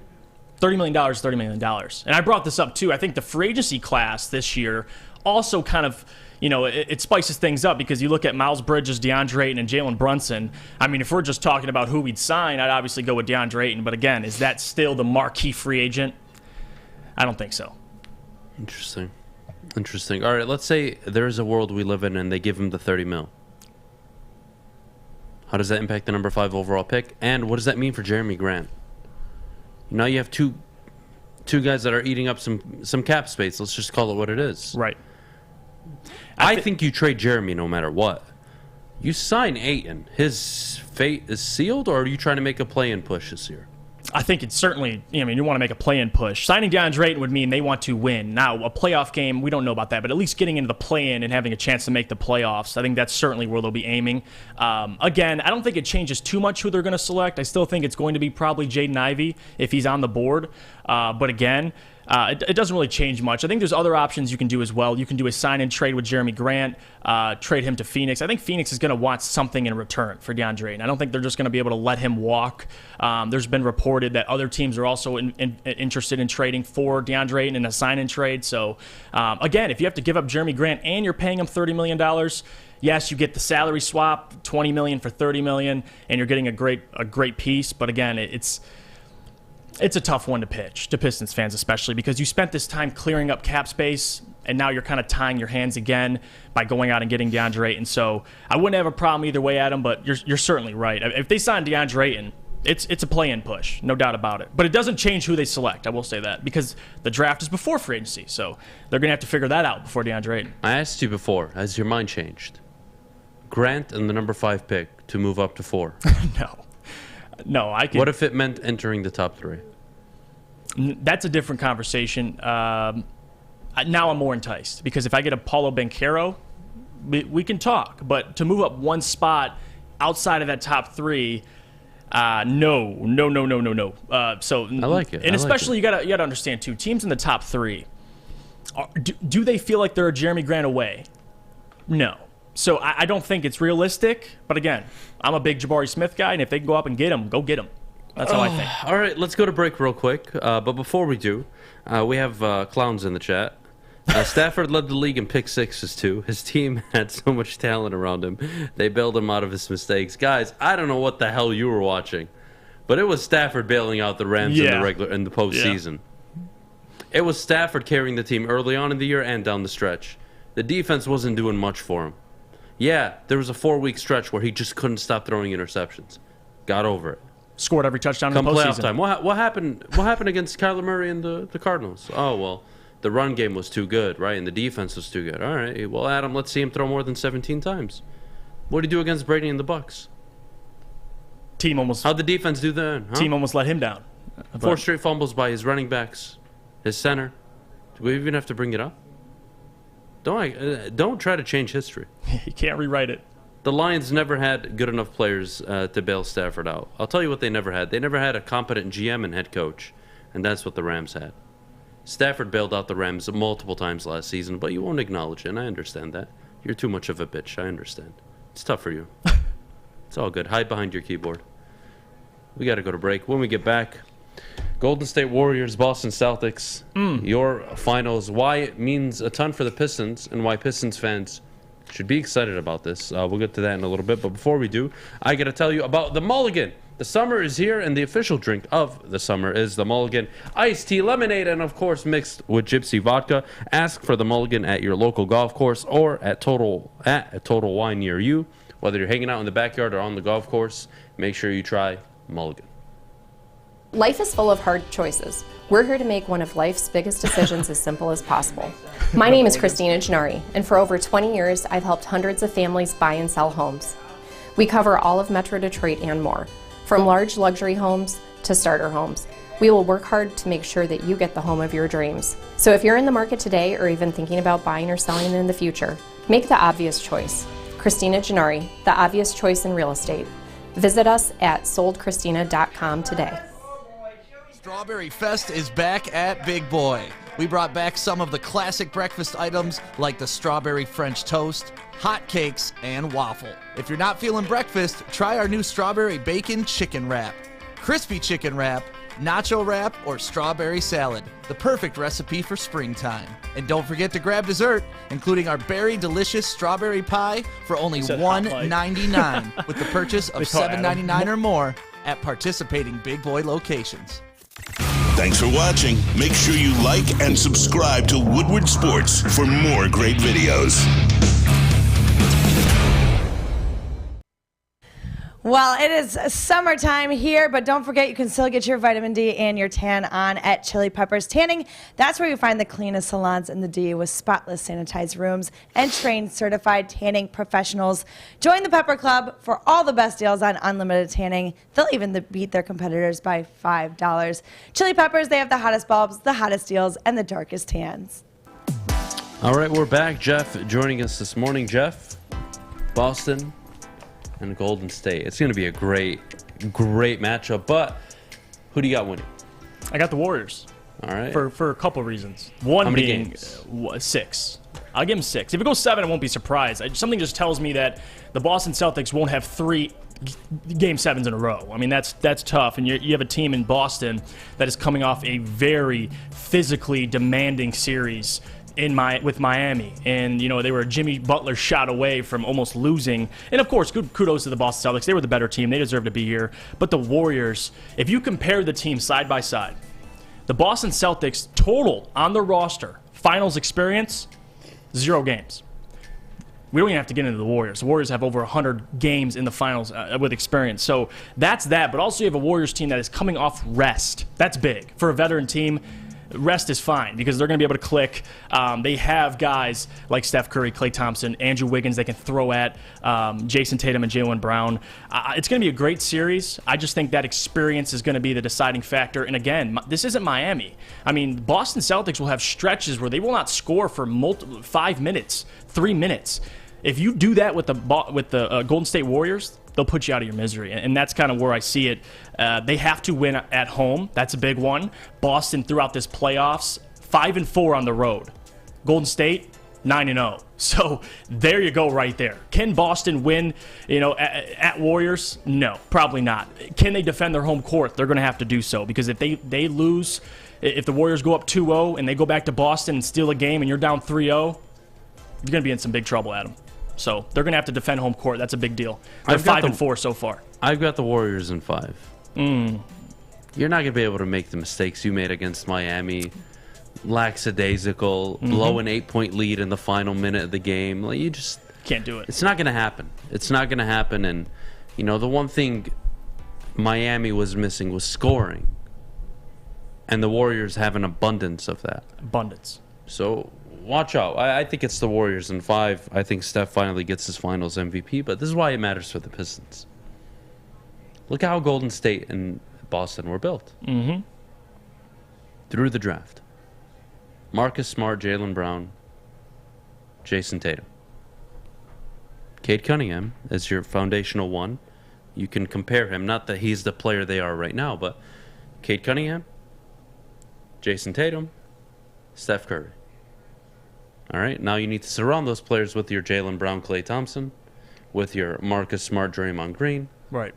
Speaker 21: $30 million is $30 million. And I brought this up too. I think the free agency class this year also kind of, it spices things up because you look at Miles Bridges, DeAndre Ayton, and Jalen Brunson. I mean, if we're just talking about who we'd sign, I'd obviously go with DeAndre Ayton. But again, is that still the marquee free agent? I don't think so.
Speaker 3: Interesting. All right, let's say there's a world we live in and they give him the 30 mil. How does that impact the number 5 overall pick? And what does that mean for Jeremy Grant? Now you have two guys that are eating up some cap space. Let's just call it what it is.
Speaker 21: Right.
Speaker 3: I think you trade Jeremy no matter what. You sign Ayton. His fate is sealed, or are you trying to make a play-in push this year?
Speaker 21: I think it's certainly, you want to make a play-in push. Signing DeAndre Ayton would mean they want to win. Now, a playoff game, we don't know about that, but at least getting into the play-in and having a chance to make the playoffs, I think that's certainly where they'll be aiming. Again, I don't think it changes too much who they're going to select. I still think it's going to be probably Jaden Ivey if he's on the board. But again, it doesn't really change much. I think there's other options you can do as well. You can do a sign-and trade with Jeremy Grant, trade him to Phoenix. I think Phoenix is going to want something in return for DeAndre Ayton. I don't think they're just going to be able to let him walk. There's been reported that other teams are also interested in trading for DeAndre Ayton in a sign-and trade. So, again, if you have to give up Jeremy Grant and you're paying him $30 million, yes, you get the salary swap, $20 million for $30 million, and you're getting a great piece. But again, it's a tough one to pitch to Pistons fans, especially because you spent this time clearing up cap space, and now you're kind of tying your hands again by going out and getting DeAndre Ayton. So I wouldn't have a problem either way, Adam, but you're certainly right. If they sign DeAndre Ayton, it's a play-in push, no doubt about it. But it doesn't change who they select, I will say that, because the draft is before free agency, so they're going to have to figure that out before DeAndre Ayton.
Speaker 3: I asked you before, has your mind changed? Grant and the number 5 pick to move up to 4.
Speaker 21: No, I can.
Speaker 3: What if it meant entering the top 3?
Speaker 21: That's a different conversation. Now I'm more enticed because if I get a Paulo Banchero, we can talk. But to move up one spot outside of that top 3, no. So
Speaker 3: I like it.
Speaker 21: And especially you gotta understand too. Teams in the top 3, do they feel like they're a Jeremy Grant away? No. So I don't think it's realistic. But again, I'm a big Jabari Smith guy, and if they can go up and get him, go get him. That's how I think.
Speaker 3: All right, let's go to break real quick. But before we do, we have clowns in the chat. Stafford led the league in pick sixes, too. His team had so much talent around him. They bailed him out of his mistakes. Guys, I don't know what the hell you were watching, but it was Stafford bailing out the Rams in the postseason. Yeah. It was Stafford carrying the team early on in the year and down the stretch. The defense wasn't doing much for him. Yeah, there was a 4-week stretch where he just couldn't stop throwing interceptions. Got over it.
Speaker 21: Scored every touchdown in the
Speaker 3: postseason.
Speaker 21: postseason.
Speaker 3: Time. What happened? What happened against Kyler Murray and the Cardinals? Oh well, the run game was too good, right? And the defense was too good. All right. Well, Adam, let's see him throw more than 17 times. What did he do against Brady and the Bucs? How'd the defense do then?
Speaker 21: Team almost let him down.
Speaker 3: 4 straight fumbles by his running backs, his center. Do we even have to bring it up? Don't try to change history.
Speaker 21: You can't rewrite it.
Speaker 3: The Lions never had good enough players to bail Stafford out. I'll tell you what they never had. They never had a competent GM and head coach, and that's what the Rams had. Stafford bailed out the Rams multiple times last season, but you won't acknowledge it, and I understand that. You're too much of a bitch. I understand. It's tough for you. It's all good. Hide behind your keyboard. We got to go to break. When we get back, Golden State Warriors, Boston Celtics, your finals, why it means a ton for the Pistons, and why Pistons fans should be excited about this. We'll get to that in a little bit, but before we do, I got to tell you about the Mulligan. The summer is here, and the official drink of the summer is the Mulligan Iced Tea Lemonade, and of course mixed with Gypsy Vodka. Ask for the Mulligan at your local golf course or at a Total Wine near you. Whether you're hanging out in the backyard or on the golf course, make sure you try Mulligan.
Speaker 22: Life is full of hard choices. We're here to make one of life's biggest decisions as simple as possible. My name is Christina Gennari, and for over 20 years, I've helped hundreds of families buy and sell homes. We cover all of Metro Detroit and more, from large luxury homes to starter homes. We will work hard to make sure that you get the home of your dreams. So if you're in the market today or even thinking about buying or selling in the future, make the obvious choice. Christina Gennari, the obvious choice in real estate. Visit us at soldchristina.com today.
Speaker 18: Strawberry Fest is back at Big Boy. We brought back some of the classic breakfast items like the strawberry French toast, hot cakes, and waffle. If you're not feeling breakfast, try our new strawberry bacon chicken wrap. Crispy chicken wrap, nacho wrap, or strawberry salad. The perfect recipe for springtime. And don't forget to grab dessert, including our berry delicious strawberry pie for only $1.99 with the purchase of $7.99 or more at participating Big Boy locations.
Speaker 10: Thanks for watching. Make sure you like and subscribe to Woodward Sports for more great videos.
Speaker 2: Well, it is summertime here, but don't forget you can still get your vitamin D and your tan on at Chili Peppers Tanning. That's where you find the cleanest salons in the D with spotless sanitized rooms and trained certified tanning professionals. Join the Pepper Club for all the best deals on unlimited tanning. They'll even beat their competitors by $5. Chili Peppers, they have the hottest bulbs, the hottest deals, and the darkest tans.
Speaker 3: All right, we're back. Jeff joining us this morning. Jeff, Boston and Golden State. It's going to be a great matchup, but who do you got winning?
Speaker 21: I got the Warriors.
Speaker 3: All right.
Speaker 21: For a couple reasons. One
Speaker 3: How many
Speaker 21: being
Speaker 3: games?
Speaker 21: 6. I'll give them 6. If it goes 7, I won't be surprised. Something just tells me that the Boston Celtics won't have 3 Game 7s in a row. I mean, that's tough, and you have a team in Boston that is coming off a very physically demanding series with Miami, and they were a Jimmy Butler shot away from almost losing. And of course, good kudos to the Boston Celtics. They were the better team. They deserve to be here. But the Warriors, if you compare the teams side by side, the Boston Celtics total on the roster finals experience 0 games. We don't even have to get into the Warriors. The Warriors have over 100 games in the finals with experience. So that's that. But also you have a Warriors team that is coming off rest. That's big for a veteran team. Rest is fine because they're going to be able to click. They have guys like Steph Curry, Klay Thompson, Andrew Wiggins they can throw at, Jason Tatum and Jaylen Brown. It's going to be a great series. I just think that experience is going to be the deciding factor. And again, this isn't Miami. I mean, Boston Celtics will have stretches where they will not score for 5 minutes, 3 minutes. If you do that with the Golden State Warriors, they'll put you out of your misery. And that's kind of where I see it. They have to win at home. That's a big one. Boston throughout this playoffs, 5-4 on the road. Golden State, 9-0. So there you go right there. Can Boston win, at Warriors? No, probably not. Can they defend their home court? They're going to have to do so because if they lose, if the Warriors go up 2-0 and they go back to Boston and steal a game and you're down 3-0, you're going to be in some big trouble, Adam. So they're going to have to defend home court. That's a big deal. They're 5-4 so far.
Speaker 3: I've got the Warriors in 5. You're not going to be able to make the mistakes you made against Miami. Lackadaisical, blow an 8-point lead in the final minute of the game. Like, you just
Speaker 21: can't do it.
Speaker 3: It's not going to happen. It's not going to happen. And, the one thing Miami was missing was scoring. And the Warriors have an abundance of that. So watch out. I think it's the Warriors in 5. I think Steph finally gets his finals MVP, but this is why it matters for the Pistons. Look how Golden State and Boston were built. Through the draft. Marcus Smart, Jaylen Brown, Jason Tatum. Cade Cunningham is your foundational one. You can compare him. Not that he's the player they are right now, but Cade Cunningham, Jason Tatum, Steph Curry. All right, now you need to surround those players with your Jaylen Brown, Klay Thompson, with your Marcus Smart, Draymond Green.
Speaker 21: Right.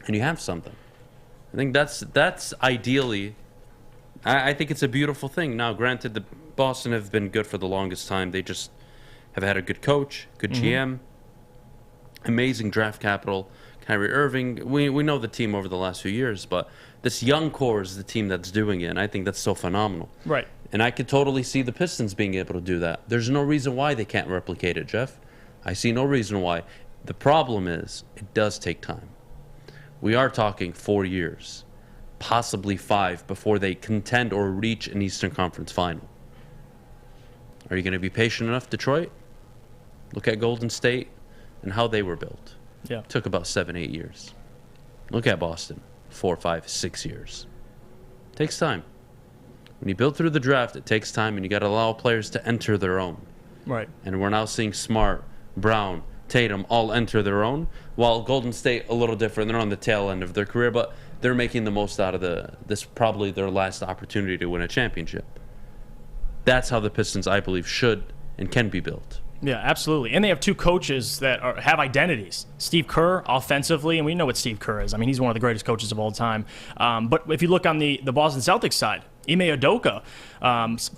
Speaker 3: And you have something. I think that's ideally, I think it's a beautiful thing. Now, granted, the Boston have been good for the longest time. They just have had a good coach, good GM, amazing draft capital. Kyrie Irving, we know the team over the last few years, but this young core is the team that's doing it, and I think that's so phenomenal.
Speaker 21: Right.
Speaker 3: And I could totally see the Pistons being able to do that. There's no reason why they can't replicate it, Jeff. I see no reason why. The problem is, it does take time. We are talking 4 years, possibly 5, before they contend or reach an Eastern Conference final. Are you going to be patient enough, Detroit? Look at Golden State and how they were built.
Speaker 21: Yeah.
Speaker 3: It took about 7-8 years. Look at Boston, 4, 5, 6 years. It takes time. When you build through the draft, it takes time, and you got to allow players to enter their own.
Speaker 21: Right.
Speaker 3: And we're now seeing Smart, Brown, Tatum all enter their own, while Golden State a little different. They're on the tail end of their career, but they're making the most out of this probably their last opportunity to win a championship. That's how the Pistons, I believe, should and can be built.
Speaker 21: Yeah, absolutely. And they have two coaches that have identities. Steve Kerr, offensively, and we know what Steve Kerr is. I mean, he's one of the greatest coaches of all time. But if you look on the Boston Celtics side, Ime Udoka,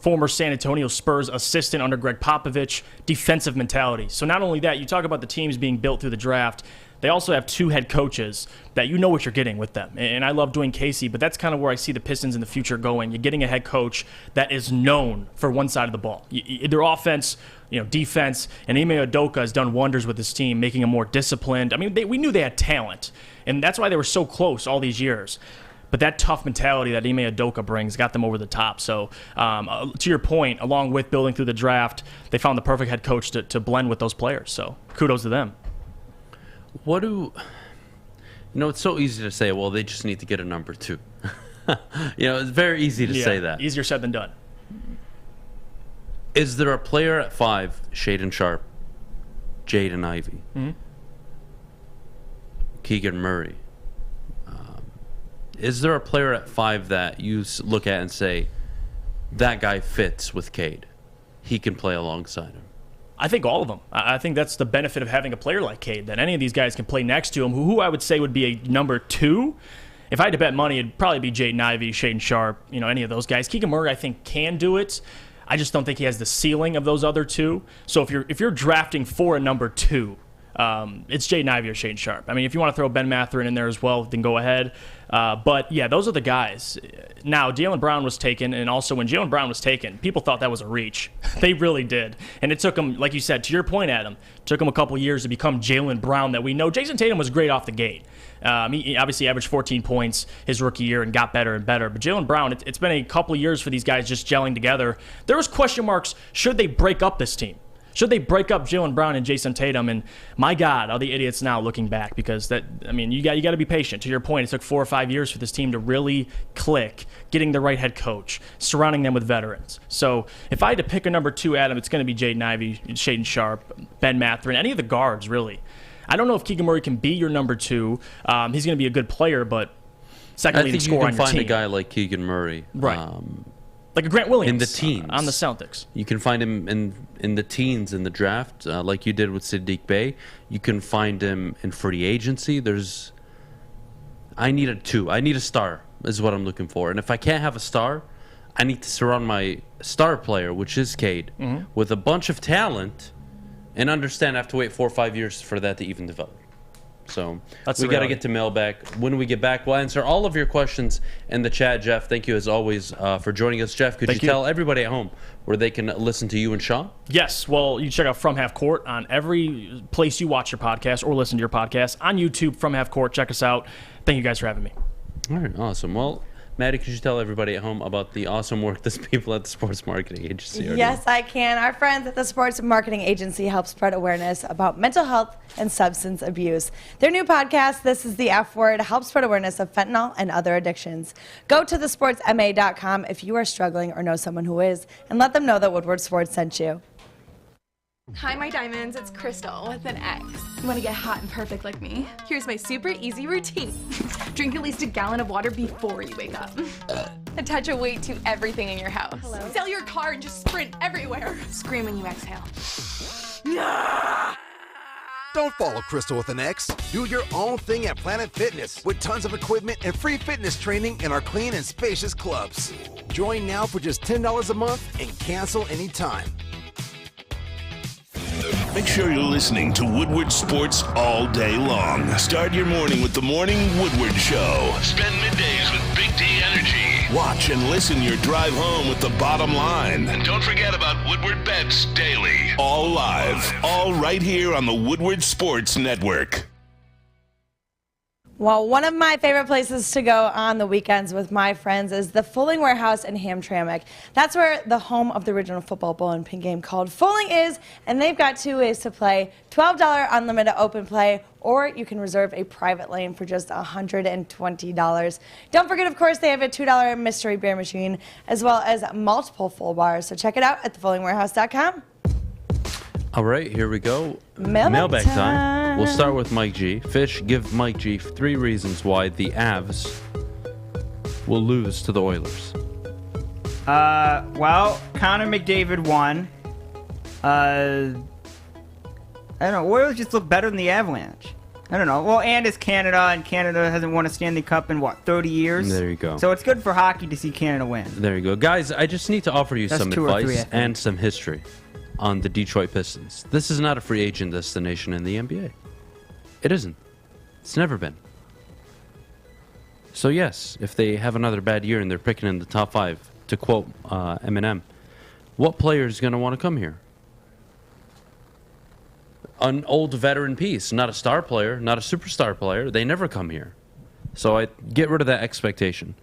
Speaker 21: former San Antonio Spurs assistant under Greg Popovich, defensive mentality. So not only that, you talk about the teams being built through the draft, they also have two head coaches that you know what you're getting with them. And I love Dwayne Casey, but that's kind of where I see the Pistons in the future going. You're getting a head coach that is known for one side of the ball. Their offense, defense, and Ime Udoka has done wonders with this team, making them more disciplined. I mean, we knew they had talent, and that's why they were so close all these years. But that tough mentality that Ime Udoka brings got them over the top. So to your point, along with building through the draft, they found the perfect head coach to blend with those players. So kudos to them.
Speaker 3: It's so easy to say, well, they just need to get a number 2. It's very easy to say that.
Speaker 21: Easier said than done.
Speaker 3: Is there a player at 5, Shaedon Sharpe, Jaden Ivey, Keegan Murray? Is there a player at 5 that you look at and say, that guy fits with Cade? He can play alongside him.
Speaker 21: I think all of them. I think that's the benefit of having a player like Cade, that any of these guys can play next to him, who I would say would be a number 2. If I had to bet money, it'd probably be Jaden Ivey, Shaedon Sharpe, any of those guys. Keegan Murray, I think, can do it. I just don't think he has the ceiling of those other two. So if you're drafting for a number 2, it's Jaden Ivey or Shaedon Sharpe. I mean, if you want to throw Ben Mathurin in there as well, then go ahead. But, yeah, those are the guys. Now, Jaylen Brown was taken, and also when Jaylen Brown was taken, people thought that was a reach. They really did. And it took him, like you said, to your point, Adam, took him a couple years to become Jaylen Brown that we know. Jason Tatum was great off the gate. He obviously averaged 14 points his rookie year and got better and better. But Jaylen Brown, it's been a couple years for these guys just gelling together. There was question marks, should they break up this team? Should they break up Jaylen Brown and Jason Tatum? And my God, are the idiots now looking back? Because you got to be patient. To your point, it took 4 or 5 years for this team to really click, getting the right head coach, surrounding them with veterans. So if I had to pick a number 2, Adam, it's going to be Jaden Ivey, Shaedon Sharpe, Ben Mathurin, any of the guards, really. I don't know if Keegan Murray can be your number 2. He's going to be a good player, but second leading scorer on your team.
Speaker 3: I think you can find a guy like Keegan Murray.
Speaker 21: Right. Like a Grant Williams
Speaker 3: in the teens
Speaker 21: on the Celtics.
Speaker 3: You can find him in the teens in the draft, like you did with Saddiq Bey. You can find him in free agency. I need a 2. I need a star is what I'm looking for. And if I can't have a star, I need to surround my star player, which is Cade, with a bunch of talent, and understand I have to wait 4 or 5 years for that to even develop. So we got to get to mailbag. When we get back, we'll answer all of your questions in the chat. Jeff, thank you as always for joining us. Jeff, could you tell everybody at home where they can listen to you and Sean?
Speaker 21: Yes. Well, you check out From Half Court on every place you watch your podcast or listen to your podcast. On YouTube, From Half Court. Check us out. Thank you guys for having me.
Speaker 3: All right. Awesome. Well, Maddie, could you tell everybody at home about the awesome work that people at the Sports Marketing Agency are doing?
Speaker 2: Yes, I can. Our friends at the Sports Marketing Agency help spread awareness about mental health and substance abuse. Their new podcast, This is the F Word, helps spread awareness of fentanyl and other addictions. Go to thesportsma.com if you are struggling or know someone who is, and let them know that Woodward Sports sent you.
Speaker 13: Hi, my diamonds. It's Crystal with an X. You want to get hot and perfect like me? Here's my super easy routine. Drink at least a gallon of water before you wake up. Attach a weight to everything in your house. Hello? Sell your car and just sprint everywhere. Scream when you exhale.
Speaker 14: Don't follow Crystal with an X. Do your own thing at Planet Fitness with tons of equipment and free fitness training in our clean and spacious clubs. Join now for just $10 a month and cancel anytime.
Speaker 10: Make sure you're listening to Woodward Sports all day long. Start your morning with the Morning Woodward Show. Spend middays with Big D Energy. Watch and listen your drive home with the bottom line. And don't forget about Woodward Bets Daily. All live, all right here on the Woodward Sports Network.
Speaker 2: Well, one of my favorite places to go on the weekends with my friends is the Fulling Warehouse in Hamtramck. That's where the home of the original football bowl and pin game called Fulling is, and they've got 2 ways to play, $12 unlimited open play, or you can reserve a private lane for just $120. Don't forget, of course, they have a $2 mystery beer machine, as well as multiple full bars, so check it out at thefullingwarehouse.com.
Speaker 3: All right, here we go.
Speaker 2: Mailbag time.
Speaker 3: We'll start with Mike G. Fish, give Mike G 3 reasons why the Avs will lose to the Oilers.
Speaker 4: Well, Connor McDavid won. I don't know. Oilers just look better than the Avalanche. I don't know. Well, and it's Canada, and Canada hasn't won a Stanley Cup in, 30 years?
Speaker 3: There you go.
Speaker 4: So it's good for hockey to see Canada win.
Speaker 3: There you go. Guys, I just need to offer you
Speaker 4: That's
Speaker 3: some
Speaker 4: 2 or 3, I
Speaker 3: advice
Speaker 4: think.
Speaker 3: and some history on the Detroit Pistons. This is not a free agent destination in the NBA. It isn't. It's never been. So yes, if they have another bad year and they're picking in the top 5, to quote Eminem, what player is going to want to come here? An old veteran piece, not a star player, not a superstar player. They never come here. So I get rid of that expectation.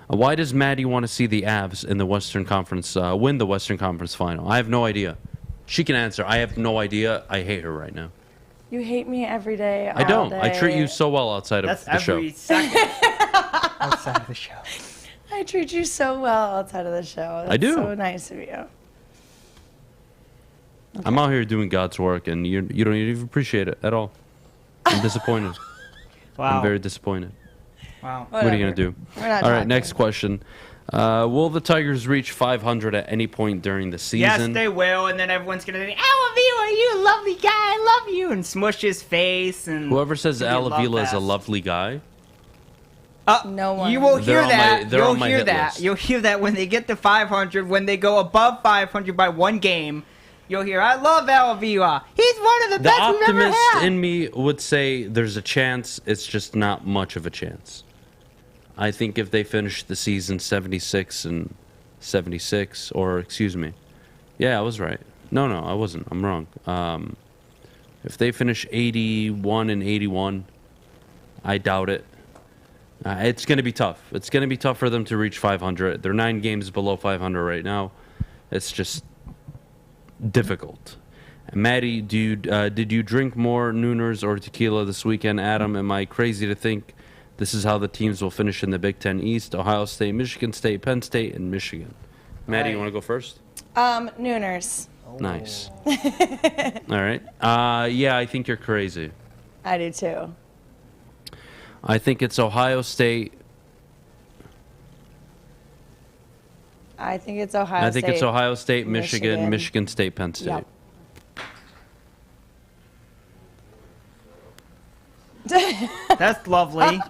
Speaker 3: Why does Maddie want to see the Avs in the Western Conference win the Western Conference final? I have no idea. She can answer. I have no idea. I hate her right now.
Speaker 2: You hate me every day.
Speaker 3: I don't.
Speaker 2: Day.
Speaker 3: I treat you so well outside of
Speaker 4: That's
Speaker 3: the show.
Speaker 4: every second outside of the show.
Speaker 2: I treat you so well outside of the show. That's
Speaker 3: I do.
Speaker 2: So nice of you.
Speaker 3: I'm out here doing God's work, and you don't even appreciate it at all. I'm disappointed.
Speaker 4: Wow.
Speaker 3: I'm very disappointed.
Speaker 4: Wow.
Speaker 3: What are you going to do?
Speaker 2: We're not
Speaker 3: All right,
Speaker 2: talking.
Speaker 3: next question. Will the Tigers reach 500 at any point during the season?
Speaker 4: Yes, they will, and then everyone's going to say, Alavila, you a lovely guy, I love you, and smush his face. And
Speaker 3: Whoever says
Speaker 4: it'll be a love
Speaker 3: Alavila is a
Speaker 4: fest.
Speaker 3: lovely guy,
Speaker 2: No one.
Speaker 4: You will
Speaker 3: They're
Speaker 4: hear
Speaker 3: on my-
Speaker 4: that.
Speaker 3: they're
Speaker 4: You'll
Speaker 3: on my
Speaker 4: hear
Speaker 3: hit
Speaker 4: that.
Speaker 3: list.
Speaker 4: You'll hear that when they get to 500, when they go above 500 by 1 game. You'll hear, I love Alavila. He's one of the
Speaker 3: the
Speaker 4: best we've ever
Speaker 3: optimist
Speaker 4: had.
Speaker 3: in me would say there's a chance. It's just not much of a chance. I think if they finish the season 76 and 76, or excuse me, yeah, I was right. No, I wasn't. I'm wrong. If they finish 81 and 81, I doubt it. It's going to be tough. It's going to be tough for them to reach 500. They're 9 games below 500 right now. It's just difficult. Maddie, did you drink more Nooners or tequila this weekend? Adam, am I crazy to think this is how the teams will finish in the Big Ten East? Ohio State, Michigan State, Penn State, and Michigan. Maddie, you want to go first?
Speaker 2: Nooners.
Speaker 3: Nice. All right. Yeah, I think you're crazy.
Speaker 2: I do too.
Speaker 3: I think it's Ohio State.
Speaker 2: I think it's Ohio State.
Speaker 3: It's Ohio State, Michigan, Michigan State, Penn State.
Speaker 2: Yep.
Speaker 4: That's lovely.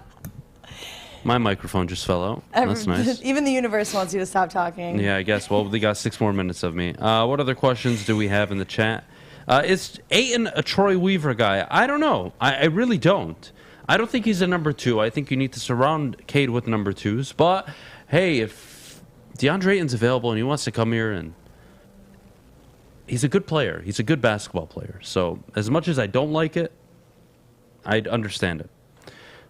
Speaker 3: My microphone just fell out. That's nice.
Speaker 2: Even the universe wants you to stop talking.
Speaker 3: Yeah, I guess. Well, they got 6 more minutes of me. What other questions do we have in the chat? Is Ayton a Troy Weaver guy? I don't know. I really don't. I don't think he's a number 2. I think you need to surround Cade with number 2s. But, hey, if DeAndre Ayton's available and he wants to come here, and he's a good player. He's a good basketball player. So, as much as I don't like it, I'd understand it.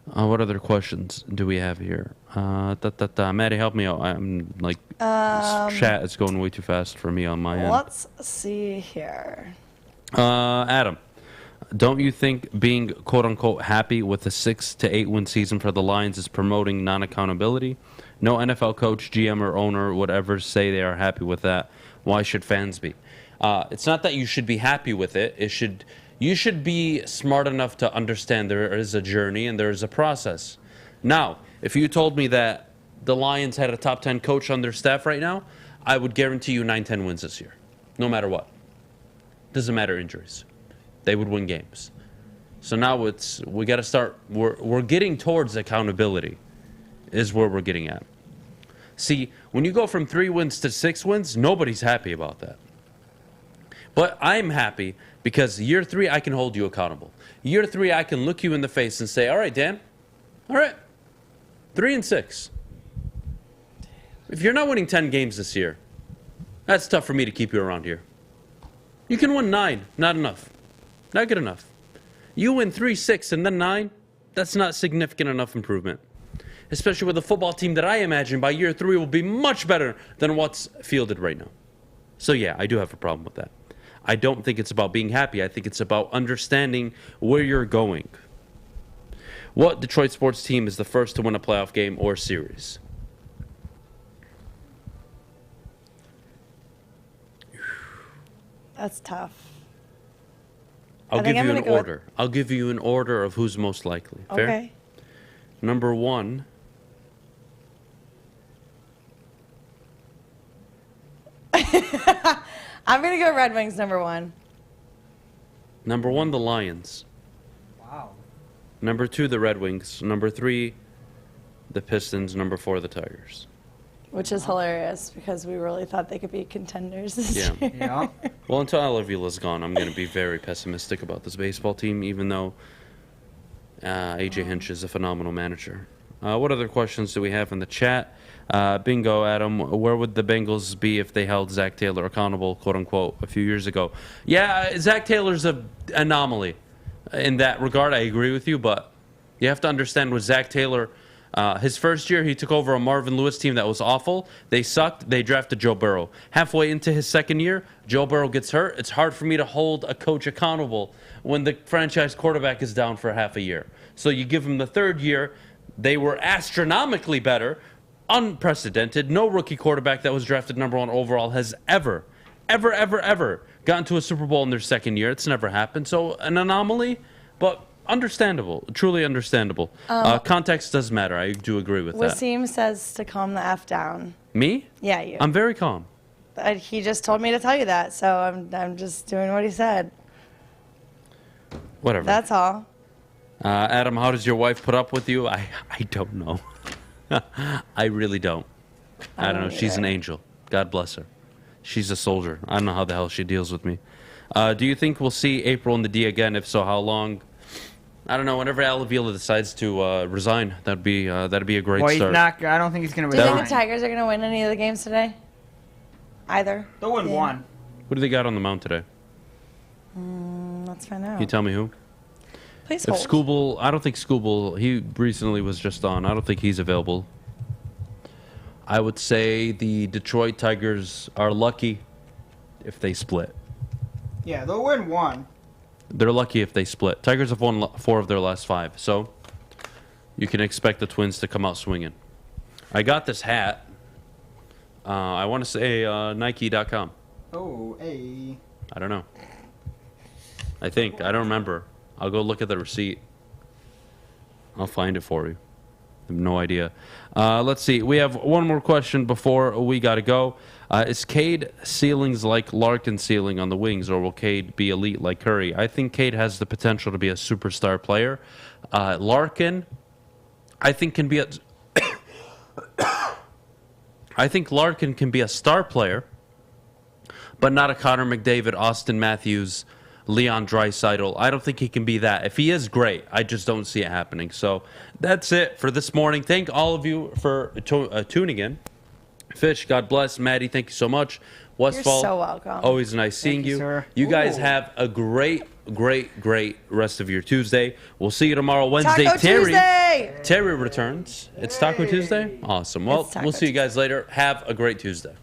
Speaker 3: What other questions do we have here? Maddie, help me out. I'm like, this chat is going way too fast for me on my end.
Speaker 2: Let's see here.
Speaker 3: Adam, don't you think being quote-unquote happy with a 6 to 8 win season for the Lions is promoting non-accountability? No NFL coach, GM, or owner would ever say they are happy with that. Why should fans be? It's not that you should be happy with it. You should be smart enough to understand there is a journey and there is a process. Now, if you told me that the Lions had a top 10 coach on their staff right now, I would guarantee you 9-10 wins this year, no matter what. Doesn't matter injuries. They would win games. So now we got to start. We're getting towards accountability is where we're getting at. See, when you go from 3 wins to 6 wins, nobody's happy about that. But I'm happy because year 3, I can hold you accountable. Year 3, I can look you in the face and say, all right, Dan, all right, 3 and 6. If you're not winning 10 games this year, that's tough for me to keep you around here. You can win 9, not enough. Not good enough. You win 3, 6, and then 9, that's not significant enough improvement. Especially with a football team that I imagine by year 3 will be much better than what's fielded right now. So yeah, I do have a problem with that. I don't think it's about being happy. I think it's about understanding where you're going. What Detroit sports team is the first to win a playoff game or series?
Speaker 2: That's tough.
Speaker 3: I'll
Speaker 2: I
Speaker 3: give
Speaker 2: think I'm
Speaker 3: you an
Speaker 2: gonna go with-
Speaker 3: order. I'll give you an order of who's most likely. Fair?
Speaker 2: Okay.
Speaker 3: Number 1.
Speaker 2: I'm going to go Red Wings number 1.
Speaker 3: Number 1, the Lions.
Speaker 4: Wow.
Speaker 3: Number 2, the Red Wings. Number 3, the Pistons. Number 4, the Tigers.
Speaker 2: Which is hilarious because we really thought they could be contenders this
Speaker 3: Yeah.
Speaker 2: year.
Speaker 4: Yeah.
Speaker 3: Well, until Alavila's gone, I'm going to be very pessimistic about this baseball team, even though AJ Hinch is a phenomenal manager. What other questions do we have in the chat? Bingo, Adam, where would the Bengals be if they held Zach Taylor accountable, quote unquote, a few years ago? Yeah, Zach Taylor's an anomaly in that regard. I agree with you, but you have to understand with Zach Taylor, his first year, he took over a Marvin Lewis team that was awful. They sucked. They drafted Joe Burrow. Halfway into his second year, Joe Burrow gets hurt. It's hard for me to hold a coach accountable when the franchise quarterback is down for half a year. So you give him the third year. They were astronomically better, unprecedented. No rookie quarterback that was drafted number 1 overall has ever gotten to a Super Bowl in their second year. It's never happened. So an anomaly, but understandable, truly understandable. Context does matter. I do agree with that.
Speaker 2: Wasim says to calm the F down.
Speaker 3: Me?
Speaker 2: Yeah, you.
Speaker 3: I'm very calm.
Speaker 2: He just told me to tell you that, so I'm just doing what he said.
Speaker 3: Whatever.
Speaker 2: That's all.
Speaker 3: Adam, how does your wife put up with you? I don't know. I really don't. I don't know. She's an angel. God bless her. She's a soldier. I don't know how the hell she deals with me. Do you think we'll see April in the D again? If so, how long? I don't know. Whenever Alavila decides to resign, that'd be a great
Speaker 4: Well,
Speaker 3: start.
Speaker 4: he's not. I don't think he's going to
Speaker 2: Do you
Speaker 4: resign.
Speaker 2: think the Tigers are going to win any of the games today? Either?
Speaker 4: They'll win one.
Speaker 3: Who do they got on the mound today?
Speaker 2: Let's find out.
Speaker 3: Can you tell me who?
Speaker 2: Please
Speaker 3: If
Speaker 2: hold.
Speaker 3: Scooble, I don't think Scooble, he recently was just on. I don't think he's available. I would say the Detroit Tigers are lucky if they split.
Speaker 4: Yeah, they'll win one.
Speaker 3: They're lucky if they split. Tigers have won 4 of their last 5, so you can expect the Twins to come out swinging. I got this hat. I want to say Nike.com.
Speaker 4: Oh, hey.
Speaker 3: I don't know. I think. I don't remember. I'll go look at the receipt. I'll find it for you. I have no idea. Let's see. We have one more question before we got to go. Is Cade ceilings like Larkin ceiling on the Wings, or will Cade be elite like Curry? I think Cade has the potential to be a superstar player. Larkin, I think, can be a... I think Larkin can be a star player, but not a Connor McDavid, Austin Matthews, Leon Draisaitl. I don't think he can be that. If he is, great. I just don't see it happening. So that's it for this morning. Thank all of you for tuning in. Fish, God bless. Maddie, thank you so much. Westfall,
Speaker 2: You're so welcome.
Speaker 3: always nice seeing you.
Speaker 4: sir.
Speaker 3: You guys
Speaker 4: Ooh.
Speaker 3: have a great rest of your Tuesday. We'll see you tomorrow, Wednesday.
Speaker 2: Taco Tuesday!
Speaker 3: Terry returns. It's Taco Tuesday? Awesome. Well,
Speaker 2: It's Taco
Speaker 3: we'll see you guys later. Have a great Tuesday.